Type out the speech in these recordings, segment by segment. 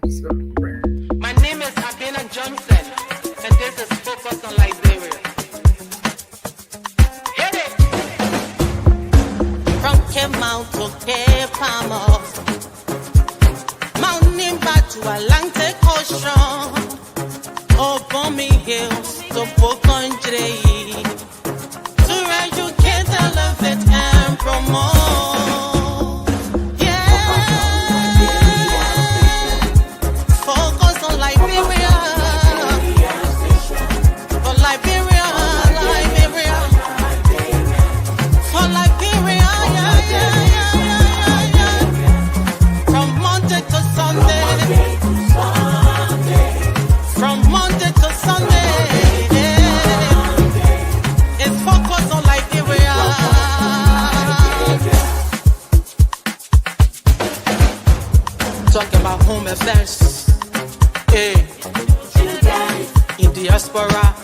My name is Abina Johnson, and this is Focus on Liberia. Hit it! From Kemau to Cape Amos, Mountain back to Atlantic Ocean, Obomi Hills to Boakai, to educate, elevate, and promote. Talking about home affairs, hey, in diaspora,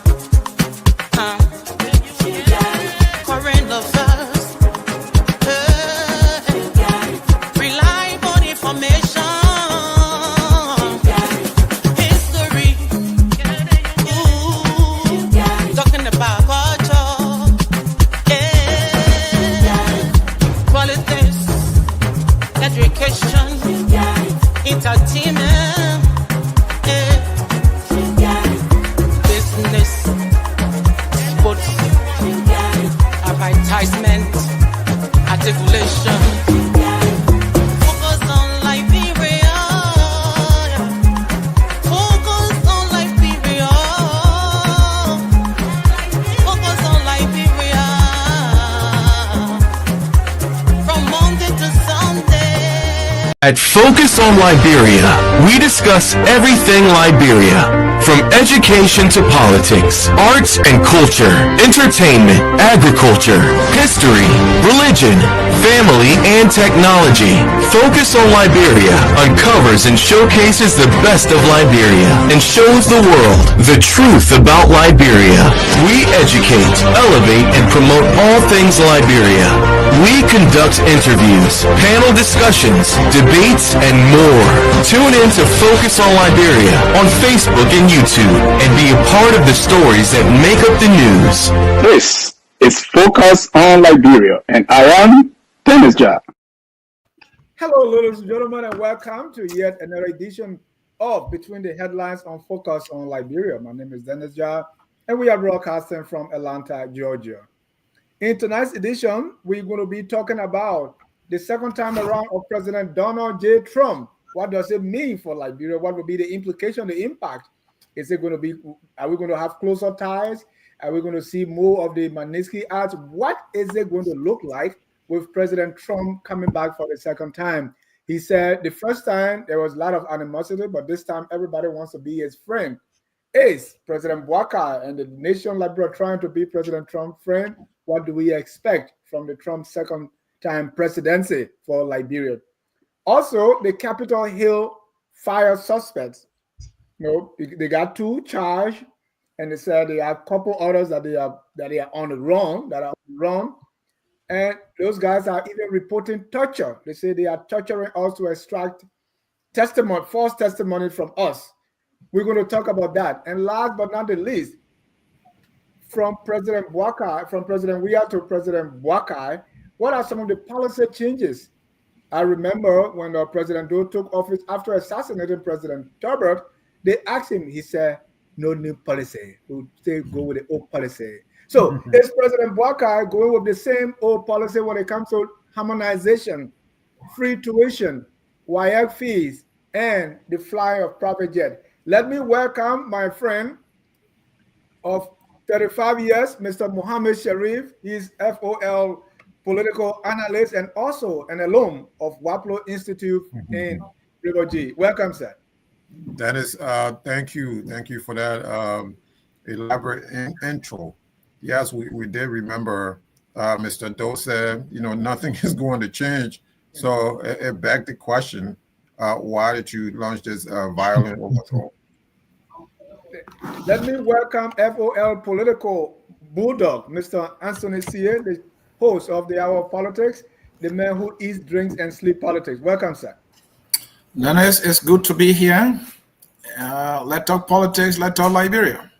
current affairs, reliable information, history, talking about culture, politics, education, entertainment, business, sports, advertisement, articulation. Focus on Liberia. Focus on Liberia. Focus on Liberia. From Monday to Sunday. At Focus on Liberia, we discuss everything Liberia, from education to politics, arts and culture, entertainment, agriculture, history, religion, family, and technology. Focus on Liberia uncovers and showcases the best of Liberia and shows the world the truth about Liberia. We educate, elevate, and promote all things Liberia. We conduct interviews, panel discussions, debates, and more. Tune in to Focus on Liberia on Facebook and YouTube and be a part of the stories that make up the news. This is Focus on Liberia, and I am Dennis Jah. Hello, ladies and gentlemen, and welcome to yet another edition of Between the Headlines on Focus on Liberia. My name is Dennis Jah, and we are broadcasting from Atlanta, Georgia. In tonight's edition, we're going to be talking about the second time around of President Donald J. Trump. What does it mean for Liberia? What will be the implication, the impact? Is it going to be, are we going to have closer ties? Are we going to see more of the Magnitsky Acts? What is it going to look like with President Trump coming back for the second time? He said the first time there was a lot of animosity, but this time everybody wants to be his friend. Is President Boakai and the nation Liberia trying to be President Trump's friend? What do we expect from the Trump second time presidency for Liberia? Also, the Capitol Hill fire suspects. They got 2 charged, and they said they have a couple others that they are on the run, and those guys are even reporting torture. They say they are torturing us to extract testimony, false testimony from us. We're going to talk about that. And last but not the least, from President Boakai, from President Weah to President Boakai, what are some of the policy changes? I remember when President Doe took office after assassinating President Turbot, they asked him, he said, no new policy. We'll still go with the old policy. So is President Boakai going with the same old policy when it comes to harmonization, free tuition, WAEC fees, and the flying of private jet? Let me welcome my friend of 35 years, Mr. Mohammed Sharif. He's FOL political analyst and also an alum of WAPLO Institute in River G. Welcome, sir. Dennis, thank you. Thank you for that elaborate intro. Yes, we did remember Mr. Doe said, nothing is going to change. So it begged the question, why did you launch this violent overthrow? Let me welcome FOL political bulldog, Mr. Anthony Sie, the host of the Hour of Politics, the man who eats, drinks, and sleep politics. Welcome, sir. Dennis, it's good to be here. Let's talk politics. Let's talk Liberia.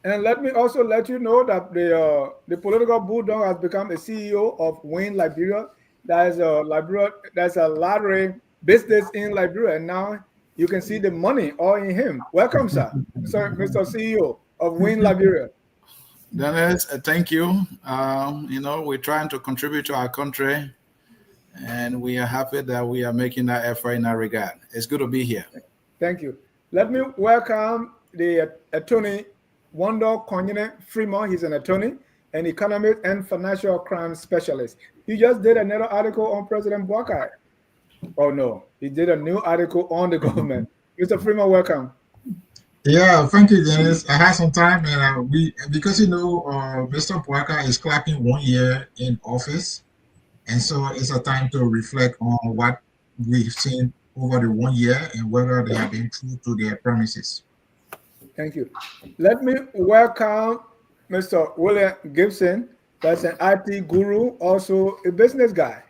And let me also let you know that the political bulldog has become a CEO of WAEC, Liberia. There's a lottery business in Liberia, and now you can see the money all in him. Welcome, sir. Mr. CEO of WAEC, Liberia. Dennis, thank you. We're trying to contribute to our country, and we are happy that we are making that effort in that regard. It's good to be here. Thank you. Let me welcome the attorney Wando Konyene Fremont. He's an attorney, an economic and financial crime specialist. He just did another article on President Boakai. Oh no, he did a new article on the government. Mr. Fremont, welcome. Yeah, thank you, Dennis. I had some time, and because Mr. Boakai is clapping 1 year in office, and so it's a time to reflect on what we've seen over the 1 year and whether they have been true to their promises. Thank you. Let me welcome Mr. William Gibson. That's an IT guru, also a business guy.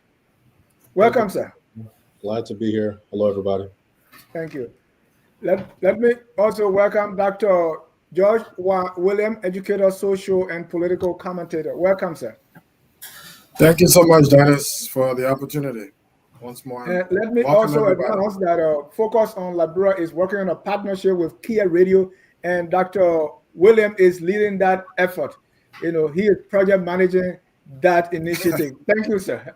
Welcome, sir. Glad to be here. Hello, everybody. Thank you. Let me also welcome Dr. George William, educator, social, and political commentator. Welcome, sir. Thank you so much, Dennis, for the opportunity. Once more. Let me also announce that Focus on Liberia is working on a partnership with Kia Radio, and Dr. William is leading that effort. He is project managing that initiative. Thank you, sir.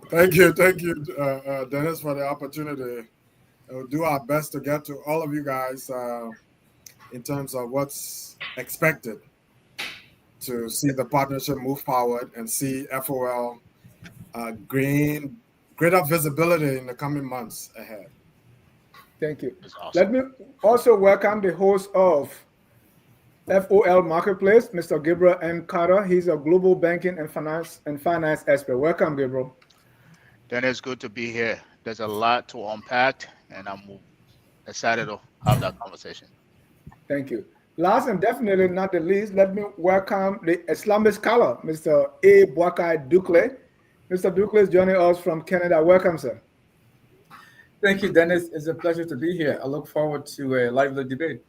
Thank you, Dennis, for the opportunity. We'll do our best to get to all of you guys in terms of what's expected to see the partnership move forward and see FOL gain greater visibility in the coming months ahead. Thank you. Awesome. Let me also welcome the host of FOL Marketplace, Mr. Gabriel M. Carter. He's a global banking and finance expert. Welcome, Gabriel. Then it's good to be here. There's a lot to unpack, and I'm excited to have that conversation. Thank you. Last and definitely not the least, let me welcome the Islamic scholar, Mr. A. Boakai Dukle. Mr. Dukle is joining us from Canada. Welcome, sir. Thank you, Dennis. It's a pleasure to be here. I look forward to a lively debate.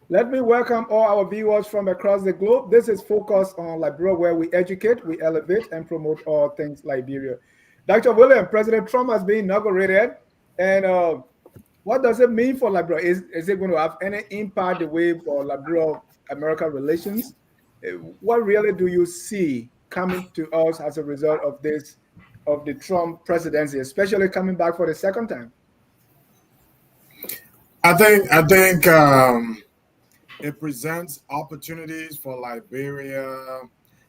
Let me welcome all our viewers from across the globe. This is Focus on Liberia, where we educate, we elevate, and promote all things Liberia. Dr. William, President Trump has been inaugurated, and what does it mean for Liberia? Is it going to have any impact the way for Liberia-America relations? What really do you see coming to us as a result of the Trump presidency, especially coming back for the second time? I think it presents opportunities for Liberia,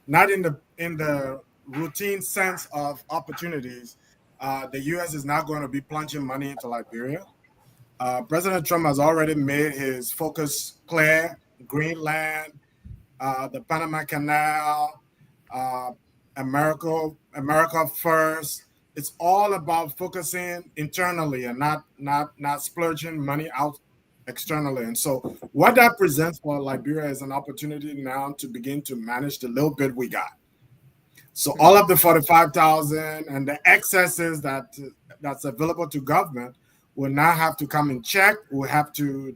not in the routine sense of opportunities. The U.S. is not going to be plunging money into Liberia. President Trump has already made his focus clear: Greenland, the Panama Canal, America first. It's all about focusing internally and not splurging money out externally. And so what that presents for Liberia is an opportunity now to begin to manage the little bit we got. So all of the 45,000 and the excesses that's available to government will now have to come in check. We'll have to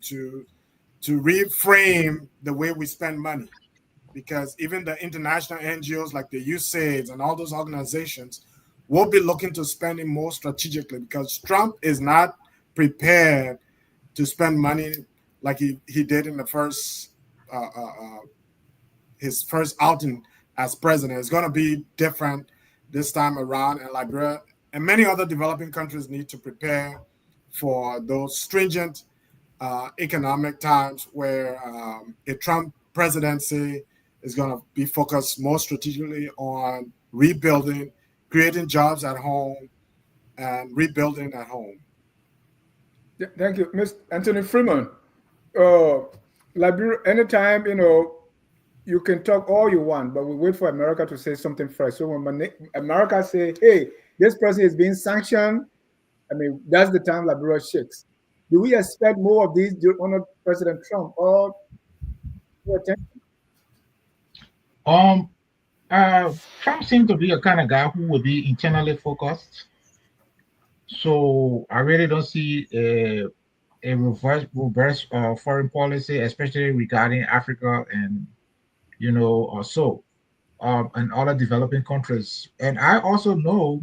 reframe the way we spend money, because even the international NGOs like the USAID and all those organizations will be looking to spending more strategically, because Trump is not prepared to spend money like he did in the his first outing as president. It's going to be different this time around, and Liberia and many other developing countries need to prepare for those stringent economic times where a Trump presidency is going to be focused more strategically on rebuilding, creating jobs at home, and rebuilding at home. Thank you, Mr. Anthony Freeman. Liberia, anytime, you can talk all you want, but we wait for America to say something first. So when America say, hey, this person is being sanctioned, that's the time Liberia shakes. Do we expect more of these under President Trump, or attention? Trump seems to be a kind of guy who will be internally focused. So I really don't see a reverse foreign policy, especially regarding Africa and and other developing countries. And I also know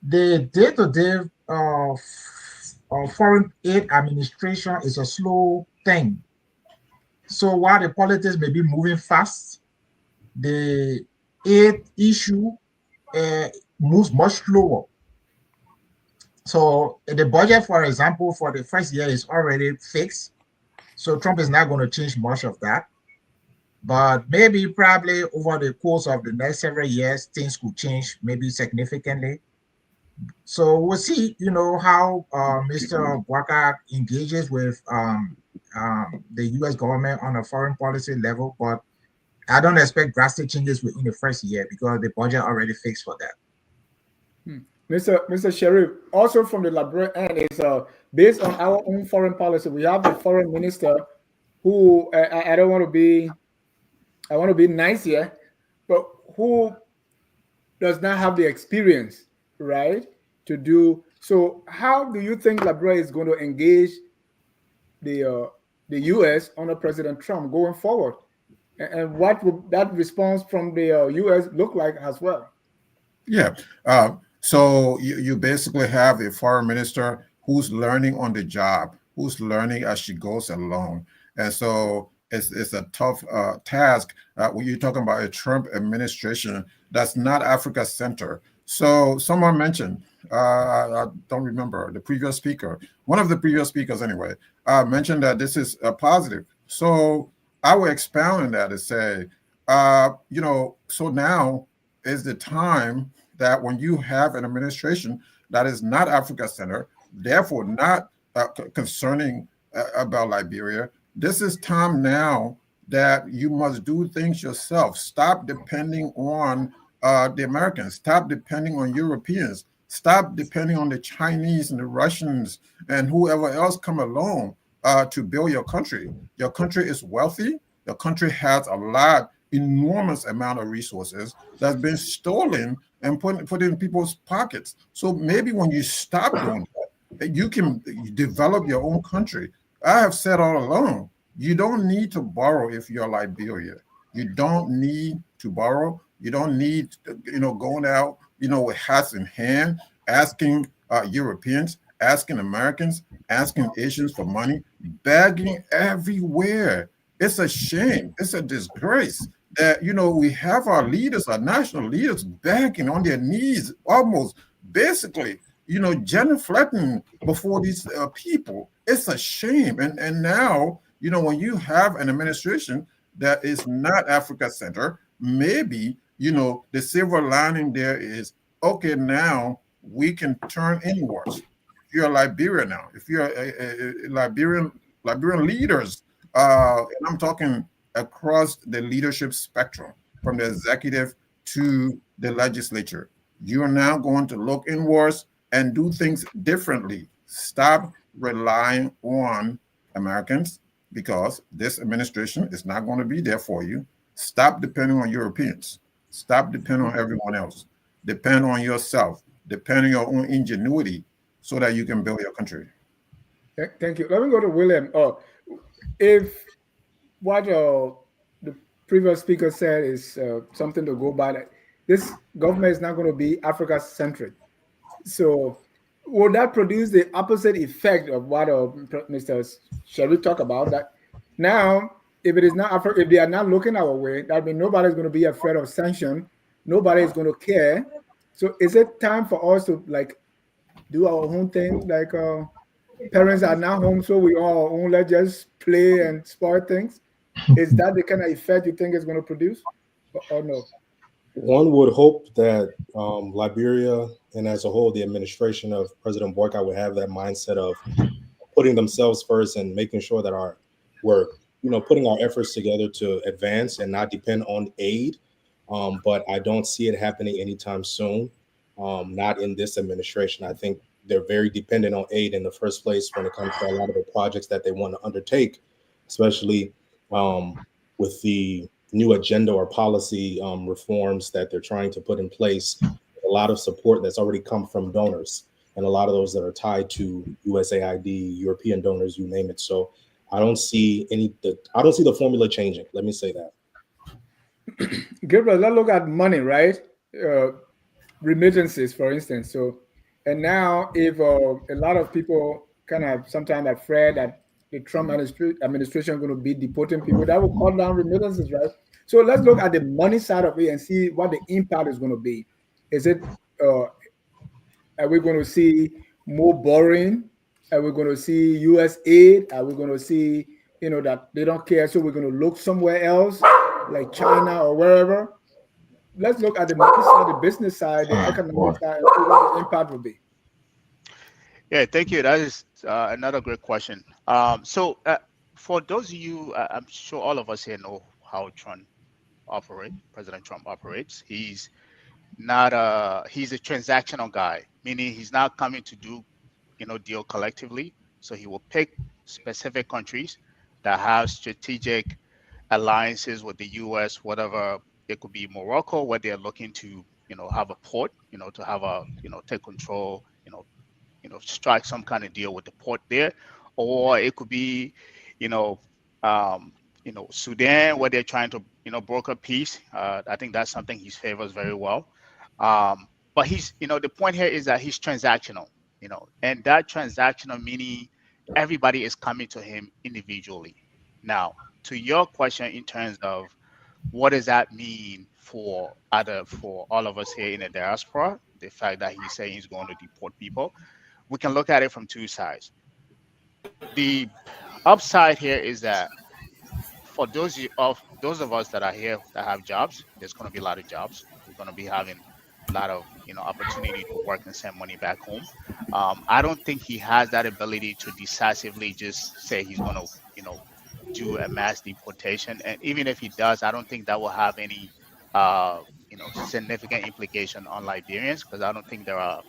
the day-to-day foreign aid administration is a slow thing. So while the politics may be moving fast, the aid issue uh, moves much slower. So the budget, for example, for the first year is already fixed. So Trump is not going to change much of that. But maybe probably over the course of the next several years, things could change maybe significantly. So we'll see, how Mr. Boakai engages with the U.S. government on a foreign policy level. But I don't expect drastic changes within the first year because the budget already fixed for that. Mr. Sharif, also from the Liberian end, is based on our own foreign policy. We have the foreign minister who I don't want to be, I want to be nice here, but who does not have the experience, right, to do so. How do you think Liberia is going to engage the U.S. under President Trump going forward, and what would that response from the U.S. look like as well? Yeah. So you basically have a foreign minister who's learning on the job, who's learning as she goes along. And so it's a tough task when you're talking about a Trump administration that's not Africa Center. So someone mentioned, I don't remember, the previous speaker, one of the previous speakers anyway, mentioned that this is a positive. So I will expound on that and say, so now is the time that when you have an administration that is not Africa Center, therefore not concerning about Liberia, this is time now that you must do things yourself. Stop depending on the Americans. Stop depending on Europeans. Stop depending on the Chinese and the Russians and whoever else come along to build your country. Your country is wealthy. Your country has enormous amount of resources that's been stolen and put in people's pockets. So maybe when you stop doing that, you can develop your own country. I have said all along, you don't need to borrow if you're Liberia. You don't need to borrow. You don't need, going out, with hats in hand, asking Europeans, asking Americans, asking Asians for money, begging everywhere. It's a shame. It's a disgrace that, we have our leaders, our national leaders, begging on their knees, almost basically, genuflecting before these people. It's a shame. And now, when you have an administration that is not Africa Center, maybe, the silver lining there is, okay, now we can turn inwards. If you're Liberia now, if you're a Liberian leaders, and I'm talking across the leadership spectrum, from the executive to the legislature, you are now going to look inwards and do things differently. Stop relying on Americans because this administration is not going to be there for you. Stop depending on Europeans. Stop depending on everyone else. Depend on yourself. Depend on your own ingenuity so that you can build your country. Thank you. Let me go to William. If what the previous speaker said is something to go by, this government is not going to be Africa-centric. So would that produce the opposite effect of what Mr. Sharif talked about? That now, if it is not Africa, if they are not looking our way, that means nobody's going to be afraid of sanction. Nobody is going to care. So is it time for us to do our own thing? Parents are now home, so we all own. Let's just play and spoil things. Is that the kind of effect you think it's going to produce, or no? One would hope that Liberia and as a whole, the administration of President Boakai would have that mindset of putting themselves first and making sure that we're putting our efforts together to advance and not depend on aid. But I don't see it happening anytime soon. Not in this administration. I think they're very dependent on aid in the first place when it comes to a lot of the projects that they want to undertake, especially with the new agenda or policy reforms that they're trying to put in place. A lot of support that's already come from donors, and a lot of those that are tied to USAID, European donors, you name it. So I don't see the formula changing. Let me say that. Gabriel, let's look at money, right? Remittances, for instance. So, and now if a lot of people kind of sometimes afraid that the Trump administration is going to be deporting people, that will cut down remittances, right? So let's look at the money side of it and see what the impact is going to be. Is it, are we going to see more borrowing? Are we going to see US aid? Are we going to see, that they don't care, so we're going to look somewhere else, like China or wherever? Let's look at the money side, the business side, the economic side, and see what the impact will be. Yeah, thank you. That is another great question. So for those of you, I'm sure all of us here know how President Trump operates. He's a transactional guy, meaning he's not coming to do, deal collectively. So he will pick specific countries that have strategic alliances with the US, whatever. It could be Morocco, where they're looking to, have a port, to have take control, strike some kind of deal with the port there, or it could be, Sudan, where they're trying to, broker peace. I think that's something he favors very well. But he's, the point here is that he's transactional, and that transactional meaning everybody is coming to him individually. Now, to your question in terms of what does that mean for all of us here in the diaspora, the fact that he's saying he's going to deport people, we can look at it from two sides. The upside here is that for those of us that are here that have jobs, there's going to be a lot of jobs. We're going to be having a lot of opportunity to work and send money back home. I don't think he has that ability to decisively just say he's going to do a mass deportation, and even if he does, I don't think that will have any significant implication on Liberians, because I don't think there are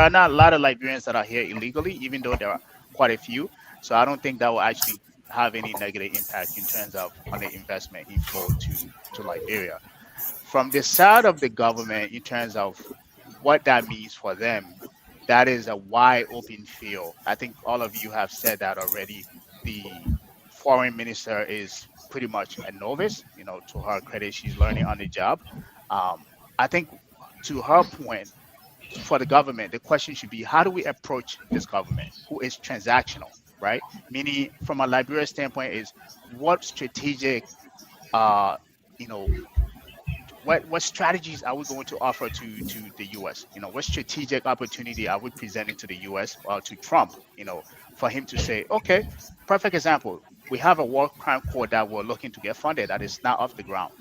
not a lot of Liberians that are here illegally, even though there are quite a few. So I don't think that will actually have any negative impact in terms of on the investment inflow to Liberia. From the side of the government, in terms of what that means for them, that is a wide open field. I think all of you have said that already. The foreign minister is pretty much a novice. To her credit, she's learning on the job. I think, to her point, for the government, the question should be, how do we approach this government who is transactional, right? Meaning, from a Liberia standpoint, is what strategic, what strategies are we going to offer to the U.S.? What strategic opportunity are we presenting to the U.S. or to Trump? For him to say, okay, perfect example. We have a war crime court that we're looking to get funded that is not off the ground.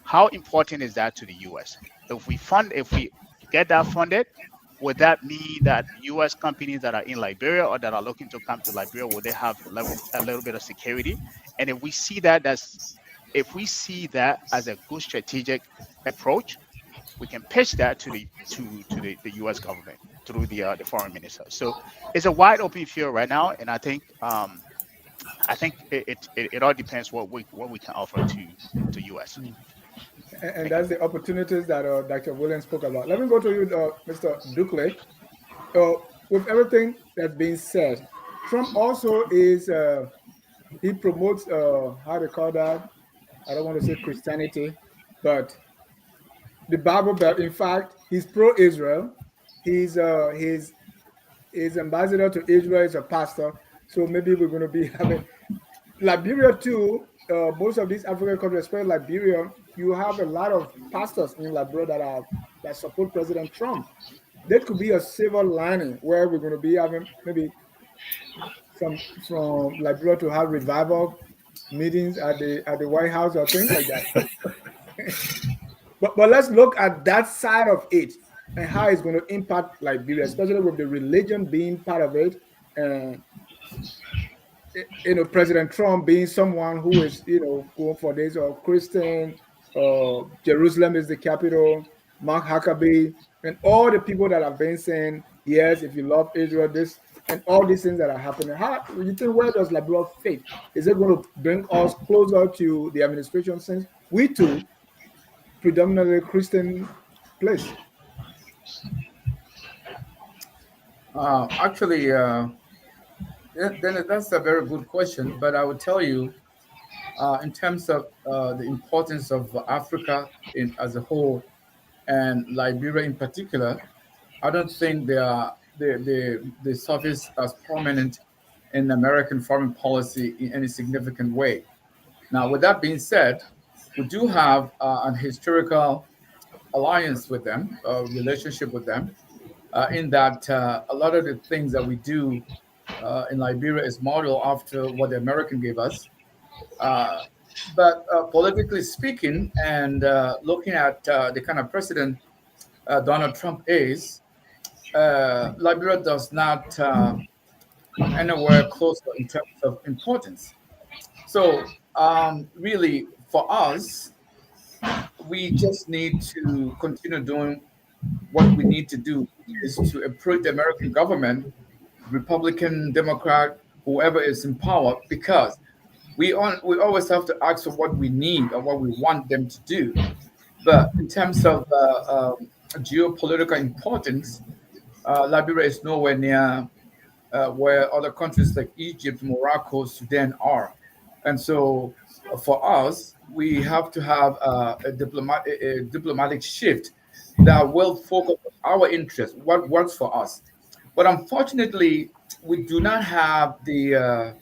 How important is that to the U.S.? If we get that funded, would that mean that U.S. companies that are in Liberia or that are looking to come to Liberia, will they have a little bit of security? And if we see that as a good strategic approach, we can pitch that to the U.S. government through the foreign minister. So it's a wide open field right now, and I think it all depends what we can offer to U.S. And that's the opportunities that Dr. Williams spoke about. Let me go to you, Mr. Dukley. With everything that's being said, Trump also is he promotes how they call that. I don't want to say Christianity, but the Bible Belt. In fact, he's pro-Israel. He's ambassador to Israel. He's a pastor. So maybe we're going to be having Liberia too. Most of these African countries, especially Liberia, you have a lot of pastors in Liberia that support President Trump. That could be a silver lining where we're going to be having maybe from Liberia to have revival meetings at the White House or things like that. but let's look at that side of it and how it's going to impact Liberia, especially with the religion being part of it, and President Trump being someone who is going for this or Christian, Jerusalem is the capital, Mark Huckabee, and all the people that have been saying, yes, if you love Israel, this and all these things that are happening. How you think, where does Liberia fit? Is it going to bring us closer to the administration, since we too, predominantly Christian Please. Actually, then that's a very good question. But I would tell you, in terms of the importance of Africa as a whole and Liberia in particular, I don't think they surface as prominent in American foreign policy in any significant way. Now, with that being said, we do have an historical alliance with them, a relationship with them, in that a lot of the things that we do in Liberia is modeled after what the American gave us. Uh, but politically speaking, and looking at the kind of president Donald Trump is, Liberia does not come anywhere closer in terms of importance. So, really, for us, we just need to continue doing what we need to do is to approach the American government, Republican, Democrat, whoever is in power, because we always have to ask for what we need or what we want them to do. But in terms of geopolitical importance, Liberia is nowhere near where other countries like Egypt, Morocco, Sudan are. And so for us, we have to have a diplomatic shift that will focus on our interests, what works for us. But unfortunately, we do not have the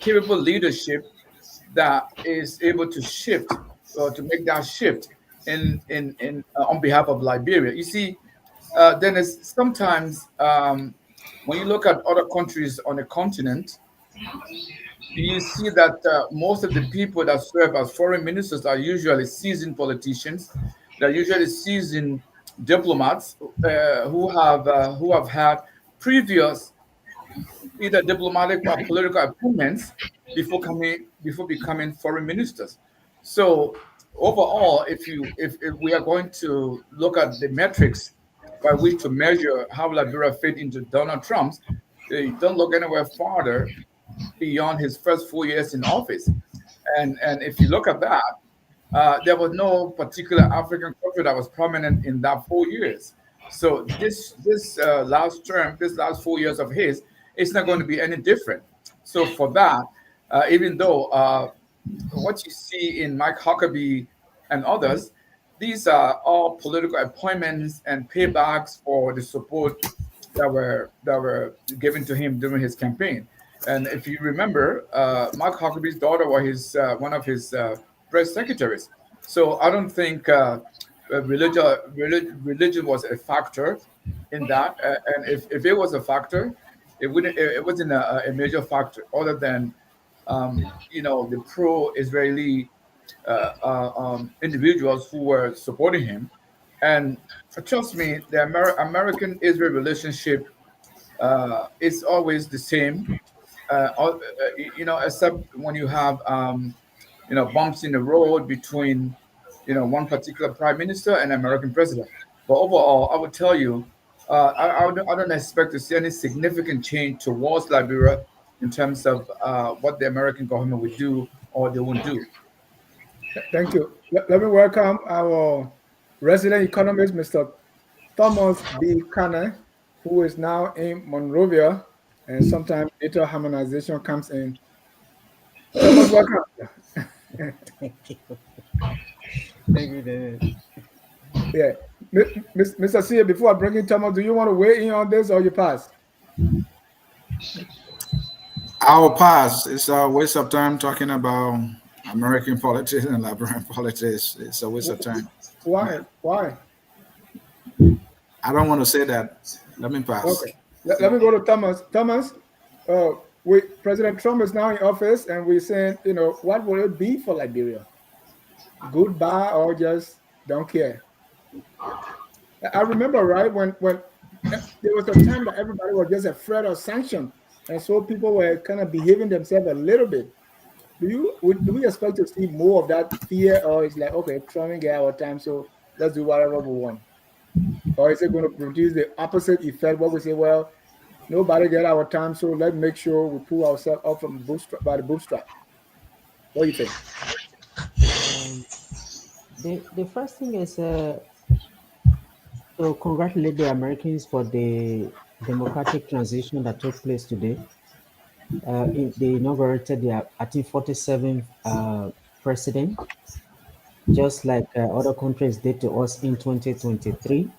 capable leadership that is able to shift or to make that shift in on behalf of Liberia. You see, Dennis, sometimes when you look at other countries on a continent, you see that most of the people that serve as foreign ministers are usually seasoned politicians. They're usually seasoned diplomats who have had previous either diplomatic or political appointments before becoming foreign ministers. So overall, if we are going to look at the metrics by which to measure how Liberia fit into Donald Trump's, don't look anywhere farther beyond his first 4 years in office. And if you look at that, there was no particular African country that was prominent in that 4 years. So this last term, this last 4 years of his, it's not going to be any different. So for that, even though what you see in Mike Huckabee and others, these are all political appointments and paybacks for the support that were given to him during his campaign. And if you remember, Mark Huckabee's daughter was one of his press secretaries. So I don't think religion was a factor in that. And if it was a factor, it wasn't a major factor other than the pro-Israeli individuals who were supporting him. And trust me, the American-Israel relationship is always the same. Except when you have bumps in the road between one particular prime minister and American president. But overall, I would tell you, I don't expect to see any significant change towards Liberia in terms of what the American government would do or they won't do. Thank you. Let me welcome our resident economist, Mr. Thomas B. Kane, who is now in Monrovia, and sometimes data harmonization comes in. Thomas, welcome. Thank you. Thank you, Dennis. Yeah. Mr. C, before I bring in Thomas, do you want to weigh in on this or you pass? I'll pass. It's a waste of time talking about American politics and Liberian politics. It's a waste of time. Why? Why? I don't want to say that. Let me pass. Okay. Let me go to Thomas. Thomas, President Trump is now in office, and we're saying, what will it be for Liberia? Goodbye or just don't care? I remember, right, when there was a time that everybody was just afraid of sanction, and so people were kind of behaving themselves a little bit. Do we expect to see more of that fear, or it's like, okay, Trump and get our time, so let's do whatever we want? Or is it going to produce the opposite effect, where we say, well, nobody get our time, so let's make sure we pull ourselves up from by the bootstrap? What do you think? The first thing is So congratulate the Americans for the democratic transition that took place today. They inaugurated their, I think, 47th president, just like other countries did to us in 2023.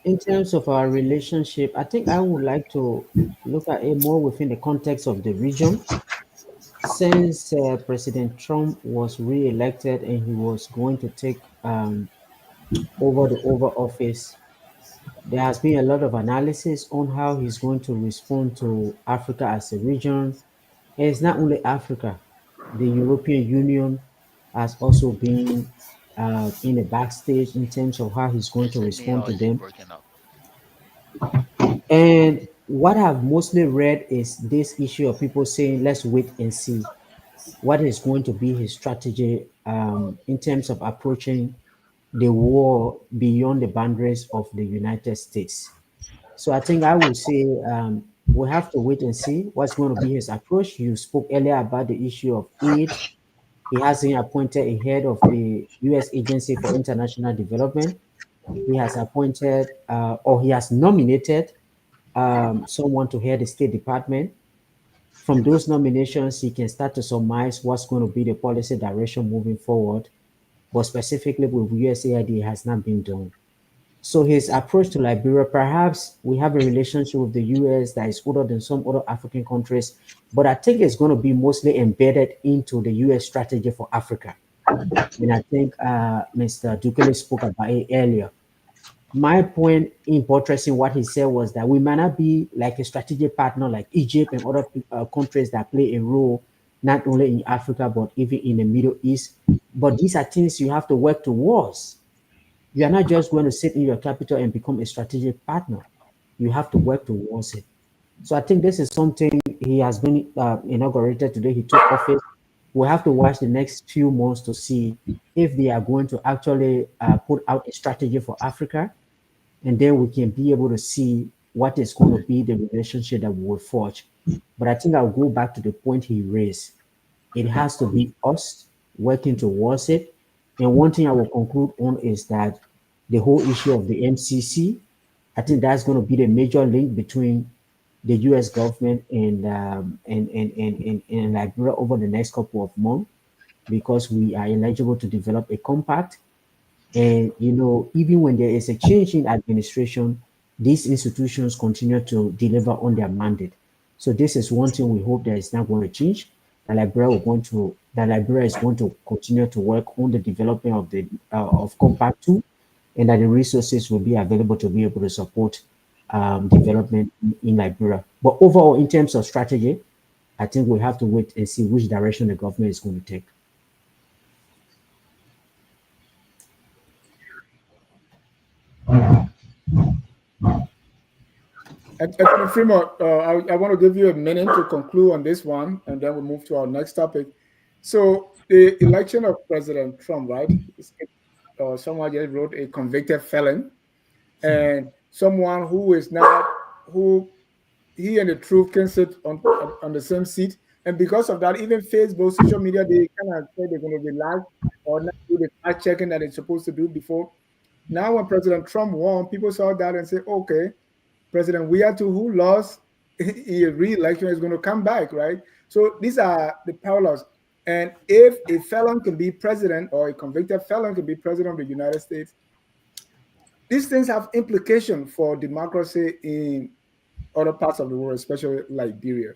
In terms of our relationship, I think I would like to look at it more within the context of the region. Since President Trump was re-elected and he was going to take over the Oval Office, there has been a lot of analysis on how he's going to respond to Africa as a region. And it's not only Africa, the European Union has also been in a backstage in terms of how he's going Is to it me respond or to is he them. breaking up? And what I've mostly read is this issue of people saying, let's wait and see what is going to be his strategy in terms of approaching the war beyond the boundaries of the United States. So I think I would say we have to wait and see what's going to be his approach. You spoke earlier about the issue of aid. He hasn't appointed a head of the U.S. Agency for International Development. He has appointed or he has nominated someone to head the State Department. From those nominations, he can start to surmise what's going to be the policy direction moving forward. But specifically with USAID, it has not been done. So his approach to Liberia, perhaps we have a relationship with the US that is older than some other African countries, but I think it's going to be mostly embedded into the US strategy for Africa. And I think Mr. Dukele spoke about it earlier. My point in buttressing what he said was that we might not be like a strategic partner like Egypt and other countries that play a role not only in Africa but even in the Middle East. But these are things you have to work towards. You are not just going to sit in your capital and become a strategic partner. You have to work towards it. So I think this is something he has been inaugurated today. He took office. We have to watch the next few months to see if they are going to actually put out a strategy for Africa, and then we can be able to see what is going to be the relationship that we will forge. But I think I'll go back to the point he raised. It has to be us working towards it. And one thing I will conclude on is that the whole issue of the MCC, I think that's going to be the major link between the U.S. government and Liberia over the next couple of months, because we are eligible to develop a compact. And even when there is a change in administration, these institutions continue to deliver on their mandate. So this is one thing we hope that is not going to change. That Liberia is going to continue to work on the development of the of Compact 2, and that the resources will be available to be able to support development in Liberia. But overall, in terms of strategy, I think we have to wait and see which direction the government is going to take. And Fremont, I want to give you a minute to conclude on this one, and then we'll move to our next topic. So the election of President Trump, right? Someone just wrote a convicted felon, and someone who is not, who he and the truth can sit on the same seat. And because of that, even Facebook, social media, they kind of say they're going to relax or not do the fact checking that they're supposed to do before. Now, when President Trump won, people saw that and said, okay, President Weah, who lost re-election, is going to come back, right? So these are the parallels. And if a felon can be president, or a convicted felon can be president of the United States, these things have implication for democracy in other parts of the world, especially Liberia,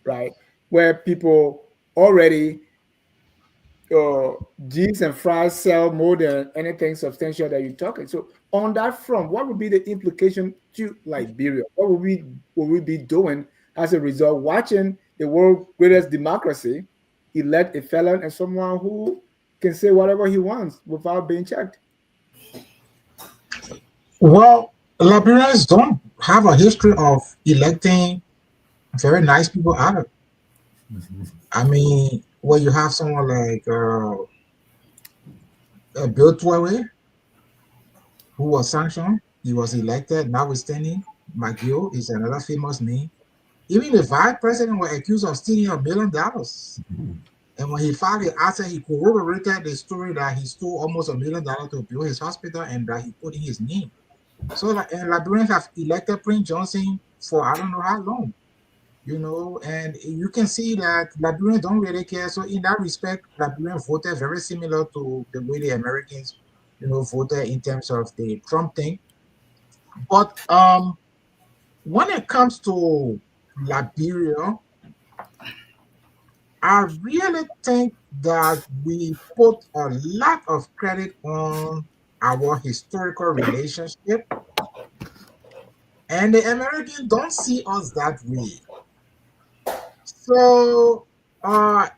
right? Where people already G's and fries sell more than anything substantial that you're talking. So on that front, what would be the implication to Liberia? What would we be doing as a result, watching the world's greatest democracy elect a felon and someone who can say whatever he wants without being checked? Well, Liberians don't have a history of electing very nice people out of. I mean, where you have someone like Betweenthe, who was sanctioned, he was elected, notwithstanding. McGill is another famous name. Even the vice president was accused of stealing $1 million. And when he filed the answer, he corroborated the story that he stole almost $1 million to build his hospital and that he put in his name. So and Liberians have elected Prince Johnson for I don't know how long, and you can see that Liberians don't really care. So in that respect, Liberians voted very similar to the way the Americans, voted in terms of the Trump thing. But when it comes to Liberia, I really think that we put a lot of credit on our historical relationship, and the Americans don't see us that way. So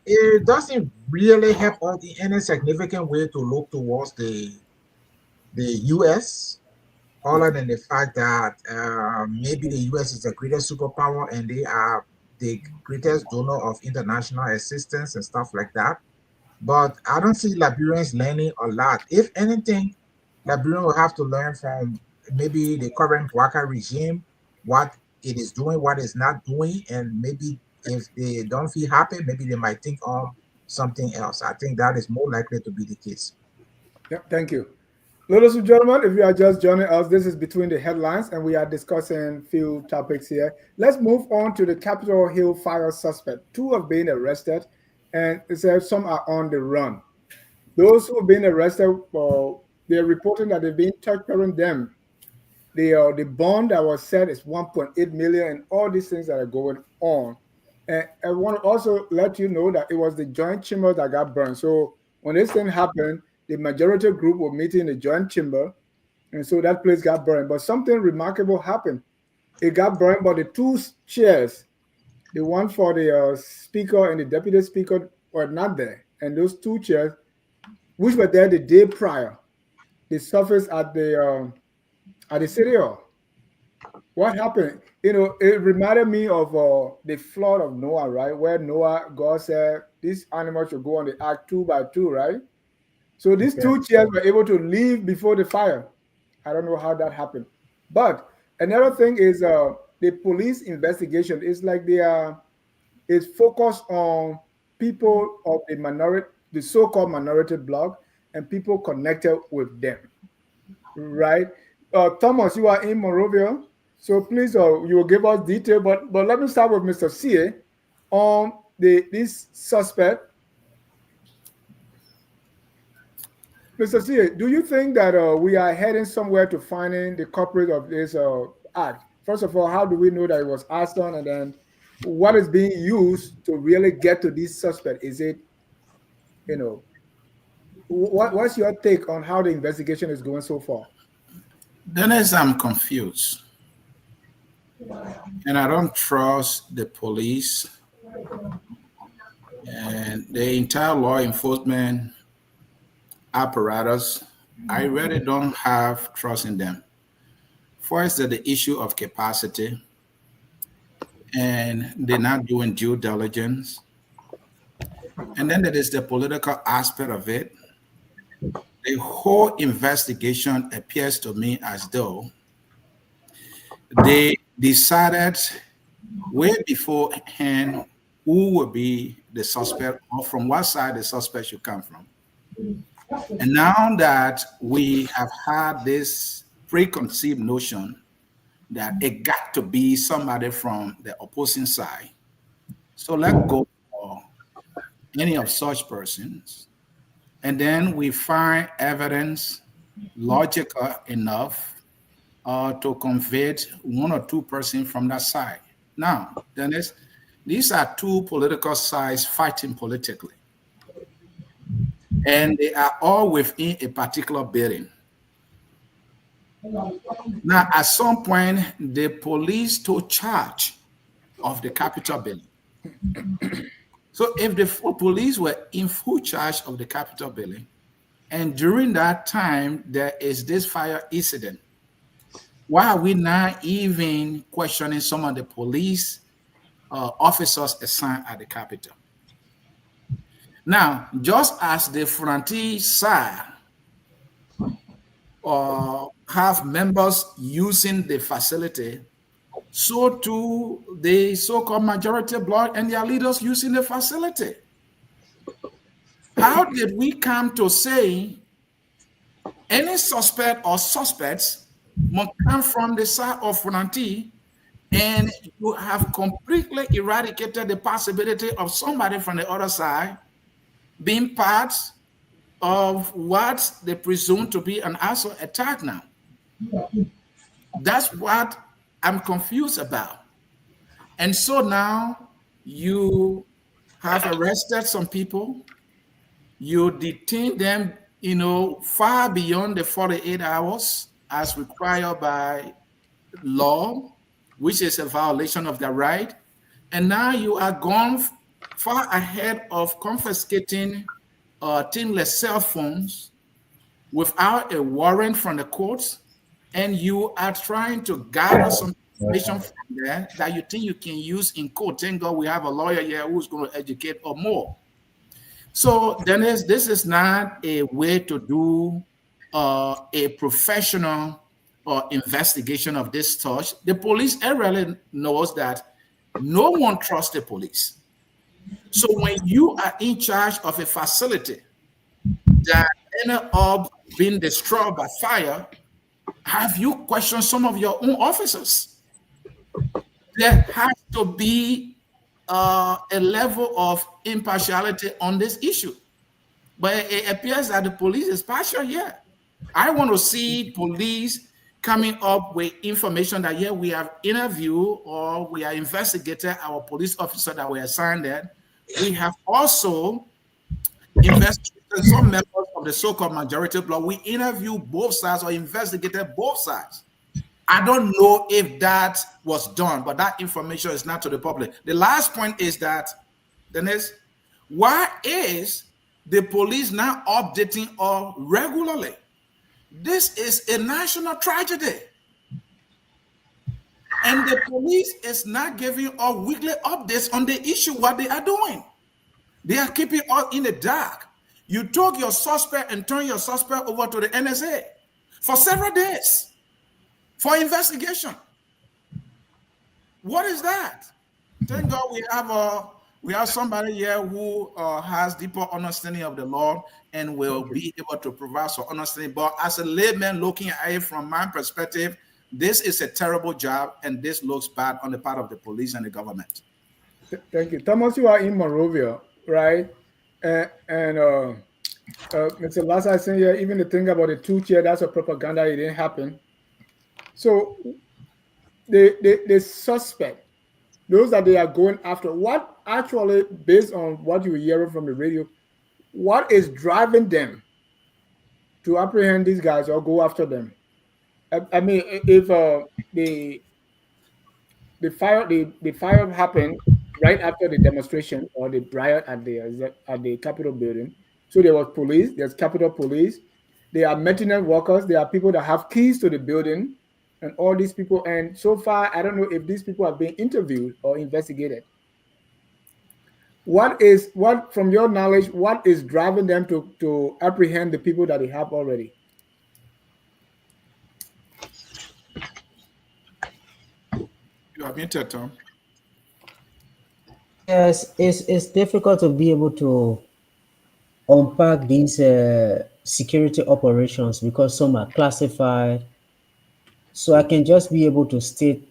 it doesn't really help us in any significant way to look towards the US, other than the fact that maybe the US is the greatest superpower and they are the greatest donor of international assistance and stuff like that. But I don't see Liberians learning a lot. If anything, Liberians will have to learn from maybe the current Boakai regime, what it is doing, what it's not doing, and maybe if they don't feel happy, maybe they might think of something else. I think that is more likely to be the case. Yeah, thank you. Ladies and gentlemen, if you are just joining us, this is Between the Headlines, and we are discussing few topics here. Let's move on to the Capitol Hill fire suspect. 2 have been arrested, and it says some are on the run. Those who have been arrested, they're reporting that they've been torturing them. The bond that was set is 1.8 million, and all these things that are going on. And I want to also let you know that it was the joint chamber that got burned. So when this thing happened, the majority group were meeting in the joint chamber, and so that place got burned. But something remarkable happened. It got burned, but the 2 chairs, the one for the speaker and the deputy speaker, were not there. And those 2 chairs, which were there the day prior, they surfaced at the city hall. What happened? It reminded me of the flood of Noah, right? Where God said these animals should go on the ark 2 by 2, right? So these 2 chairs were able to leave before the fire. I don't know how that happened. But another thing is the police investigation is like it's focused on people of the minority, the so-called minority bloc, and people connected with them, right? Thomas, you are in Monrovia, so please, you will give us detail. But let me start with Mr. C. On this suspect. Mr. C, do you think that we are heading somewhere to finding the culprit of this act? First of all, how do we know that it was arson, and then what is being used to really get to this suspect? Is it, what's your take on how the investigation is going so far? Dennis, I'm confused. And I don't trust the police and the entire law enforcement apparatus. I really don't have trust in them. First, the issue of capacity, and they're not doing due diligence. And then there is the political aspect of it. The whole investigation appears to me as though they decided way beforehand who would be the suspect or from what side the suspect should come from. And now that we have had this preconceived notion that it got to be somebody from the opposing side, so let's go for any of such persons. And then we find evidence logical enough to convict 1 or 2 persons from that side. Now, Dennis, these are 2 political sides fighting politically. And they are all within a particular building. Now, at some point, the police took charge of the Capitol building. So if the police were in full charge of the Capitol building, and during that time, there is this fire incident, why are we not even questioning some of the police officers assigned at the Capitol? Now, just as the frontier side have members using the facility, so too the so-called majority bloc and their leaders using the facility. How did we come to say any suspect or suspects must come from the side of Funanti, and you have completely eradicated the possibility of somebody from the other side being part of what they presume to be an also attack now? That's what I'm confused about. And so now you have arrested some people, you detain them, far beyond the 48 hours as required by law, which is a violation of their right. And now you are gone far ahead of confiscating teamless cell phones without a warrant from the courts, and you are trying to gather some information from there that you think you can use in court. Thank God we have a lawyer here who's going to educate or more. So, Dennis, this is not a way to do a professional investigation of this touch. The police really knows that no one trusts the police. So when you are in charge of a facility that ended up being destroyed by fire, have you questioned some of your own officers? There has to be a level of impartiality on this issue. But it appears that the police is partial here. I want to see police coming up with information that, yeah, we have interviewed or we are investigating our police officer that we assigned there. We have also investigated some members of the so-called majority bloc. We interview both sides or investigated both sides. I don't know if that was done, but that information is not to the public. The last point is that, Dennis, why is the police now updating all regularly? This is a national tragedy. And the police is not giving all weekly updates on the issue, what they are doing. They are keeping all in the dark. You took your suspect and turned your suspect over to the NSA for several days for investigation. What is that? Thank God we have somebody here who has deeper understanding of the law and will be able to provide some understanding. But as a layman looking at it from my perspective, this is a terrible job, and this looks bad on the part of the police and the government. Thank you. Thomas, you are in Monrovia, right? Mr. Lassa is saying here, even the thing about the two-chair, that's a propaganda, it didn't happen. So the suspect, those that they are going after, what actually, based on what you're hearing from the radio, what is driving them to apprehend these guys or go after them? I mean, if the fire happened right after the demonstration or the riot at the Capitol building, so there was police, there's Capitol Police, there are maintenance workers, there are people that have keys to the building, and all these people. And so far, I don't know if these people have been interviewed or investigated. What from your knowledge, what is driving them to apprehend the people that they have already? You are muted, Tom. Yes, it's difficult to be able to unpack these security operations because some are classified. So I can just be able to state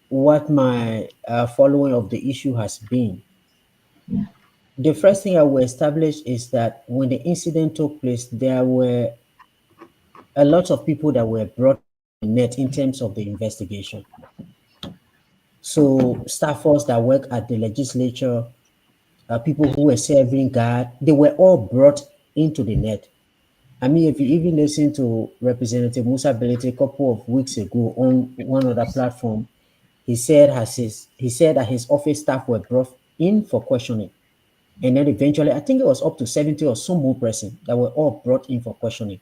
what my following of the issue has been. The first thing I will establish is that when the incident took place, there were a lot of people that were brought to the net in terms of the investigation. So staffers that work at the legislature, people who were serving guard, they were all brought into the net. I mean, if you even listen to Representative Musa Belete a couple of weeks ago on one other platform, he said that his office staff were brought in for questioning. And then eventually, I think it was up to 70 or some more person that were all brought in for questioning.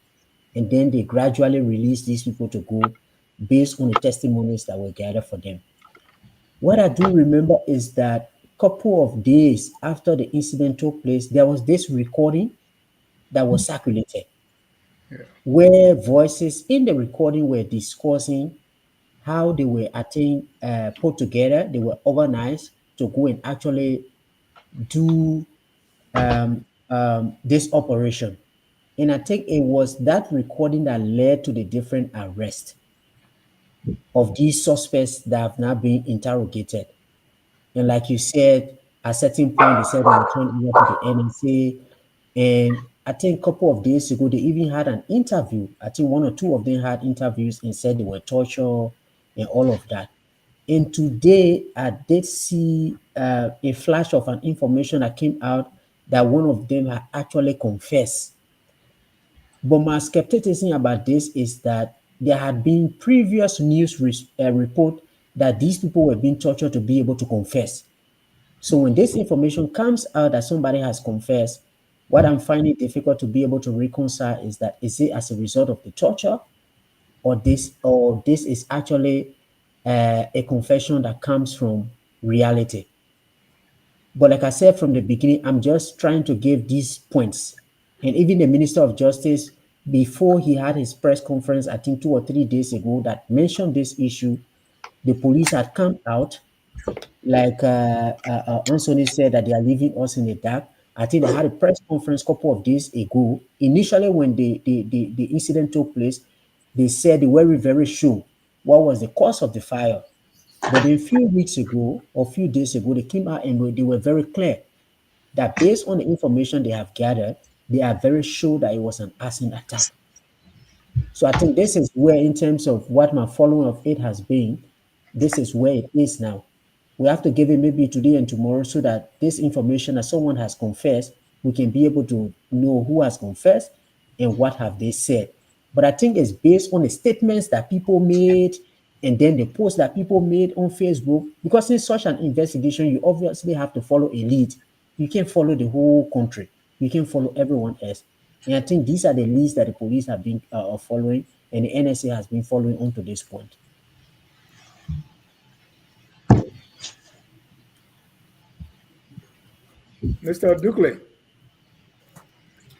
And then they gradually released these people to go based on the testimonies that were gathered for them. What I do remember is that a couple of days after the incident took place, there was this recording that was circulated, where voices in the recording were discussing how they were put together, they were organized to go and actually do this operation. And I think it was that recording that led to the different arrests of these suspects that have now been interrogated. And like you said, at a certain point, they said they were turned over to the NSA. And I think a couple of days ago, they even had an interview. I think one or two of them had interviews and said they were tortured and all of that. And today, I did see a flash of an information that came out that one of them had actually confessed. But my skepticism about this is that there had been previous news report that these people were being tortured to be able to confess. So when this information comes out that somebody has confessed, what I'm finding difficult to be able to reconcile is that is it as a result of the torture, or this is actually a confession that comes from reality. But like I said from the beginning, I'm just trying to give these points. And even the Minister of Justice, before he had his press conference, I think 2 or 3 days ago, that mentioned this issue, the police had come out, like Anthony said, that they are leaving us in the dark. I think they had a press conference a couple of days ago. Initially, when the incident took place, they said they weren't very sure what was the cause of the fire. But then a few weeks ago or a few days ago, they came out and they were very clear that based on the information they have gathered, they are very sure that it was an arson attack. So I think this is where, in terms of what my following of it has been, this is where it is now. We have to give it maybe today and tomorrow so that this information that someone has confessed, we can be able to know who has confessed and what have they said. But I think it's based on the statements that people made and then the posts that people made on Facebook. Because in such an investigation, you obviously have to follow a lead. You can't follow the whole country. You can follow everyone else. And I think these are the leads that the police have been following, and the NSA has been following on to this point. Mr. Dukley,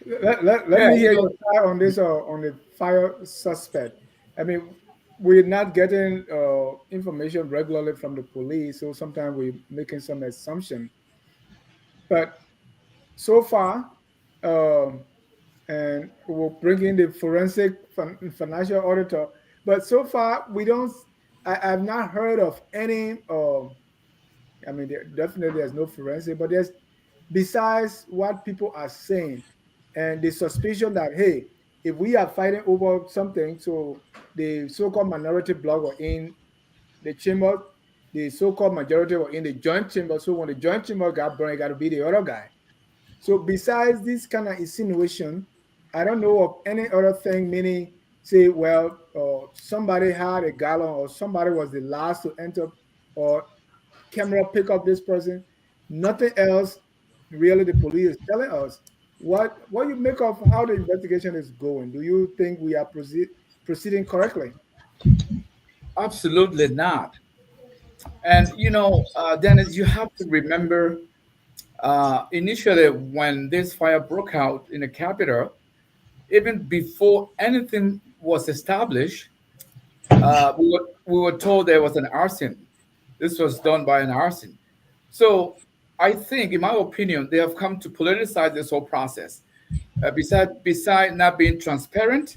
let Yeah, me hear your side on this on the fire suspect. I mean, we're not getting information regularly from the police, so sometimes we're making some assumption. But so far, um, and we'll bring in the forensic financial auditor. But so far, we don't. I've not heard of any. I mean, definitely there's no forensic, but there's besides what people are saying, and the suspicion that hey, if we are fighting over something, so the so-called minority bloc were in the chamber, the so-called majority were in the joint chamber. So when the joint chamber got burned, it got to be the other guy. So besides this kind of insinuation, I don't know of any other thing, meaning say, well, somebody had a gallon or somebody was the last to enter or camera pick up this person. Nothing else really the police is telling us. What you make of how the investigation is going? Do you think we are proceeding correctly? absolutely not. And Dennis, you have to remember, initially when this fire broke out in the capital, even before anything was established, we were told there was an arson. This was done by an arson. So I think, in my opinion, they have come to politicize this whole process. Beside not being transparent,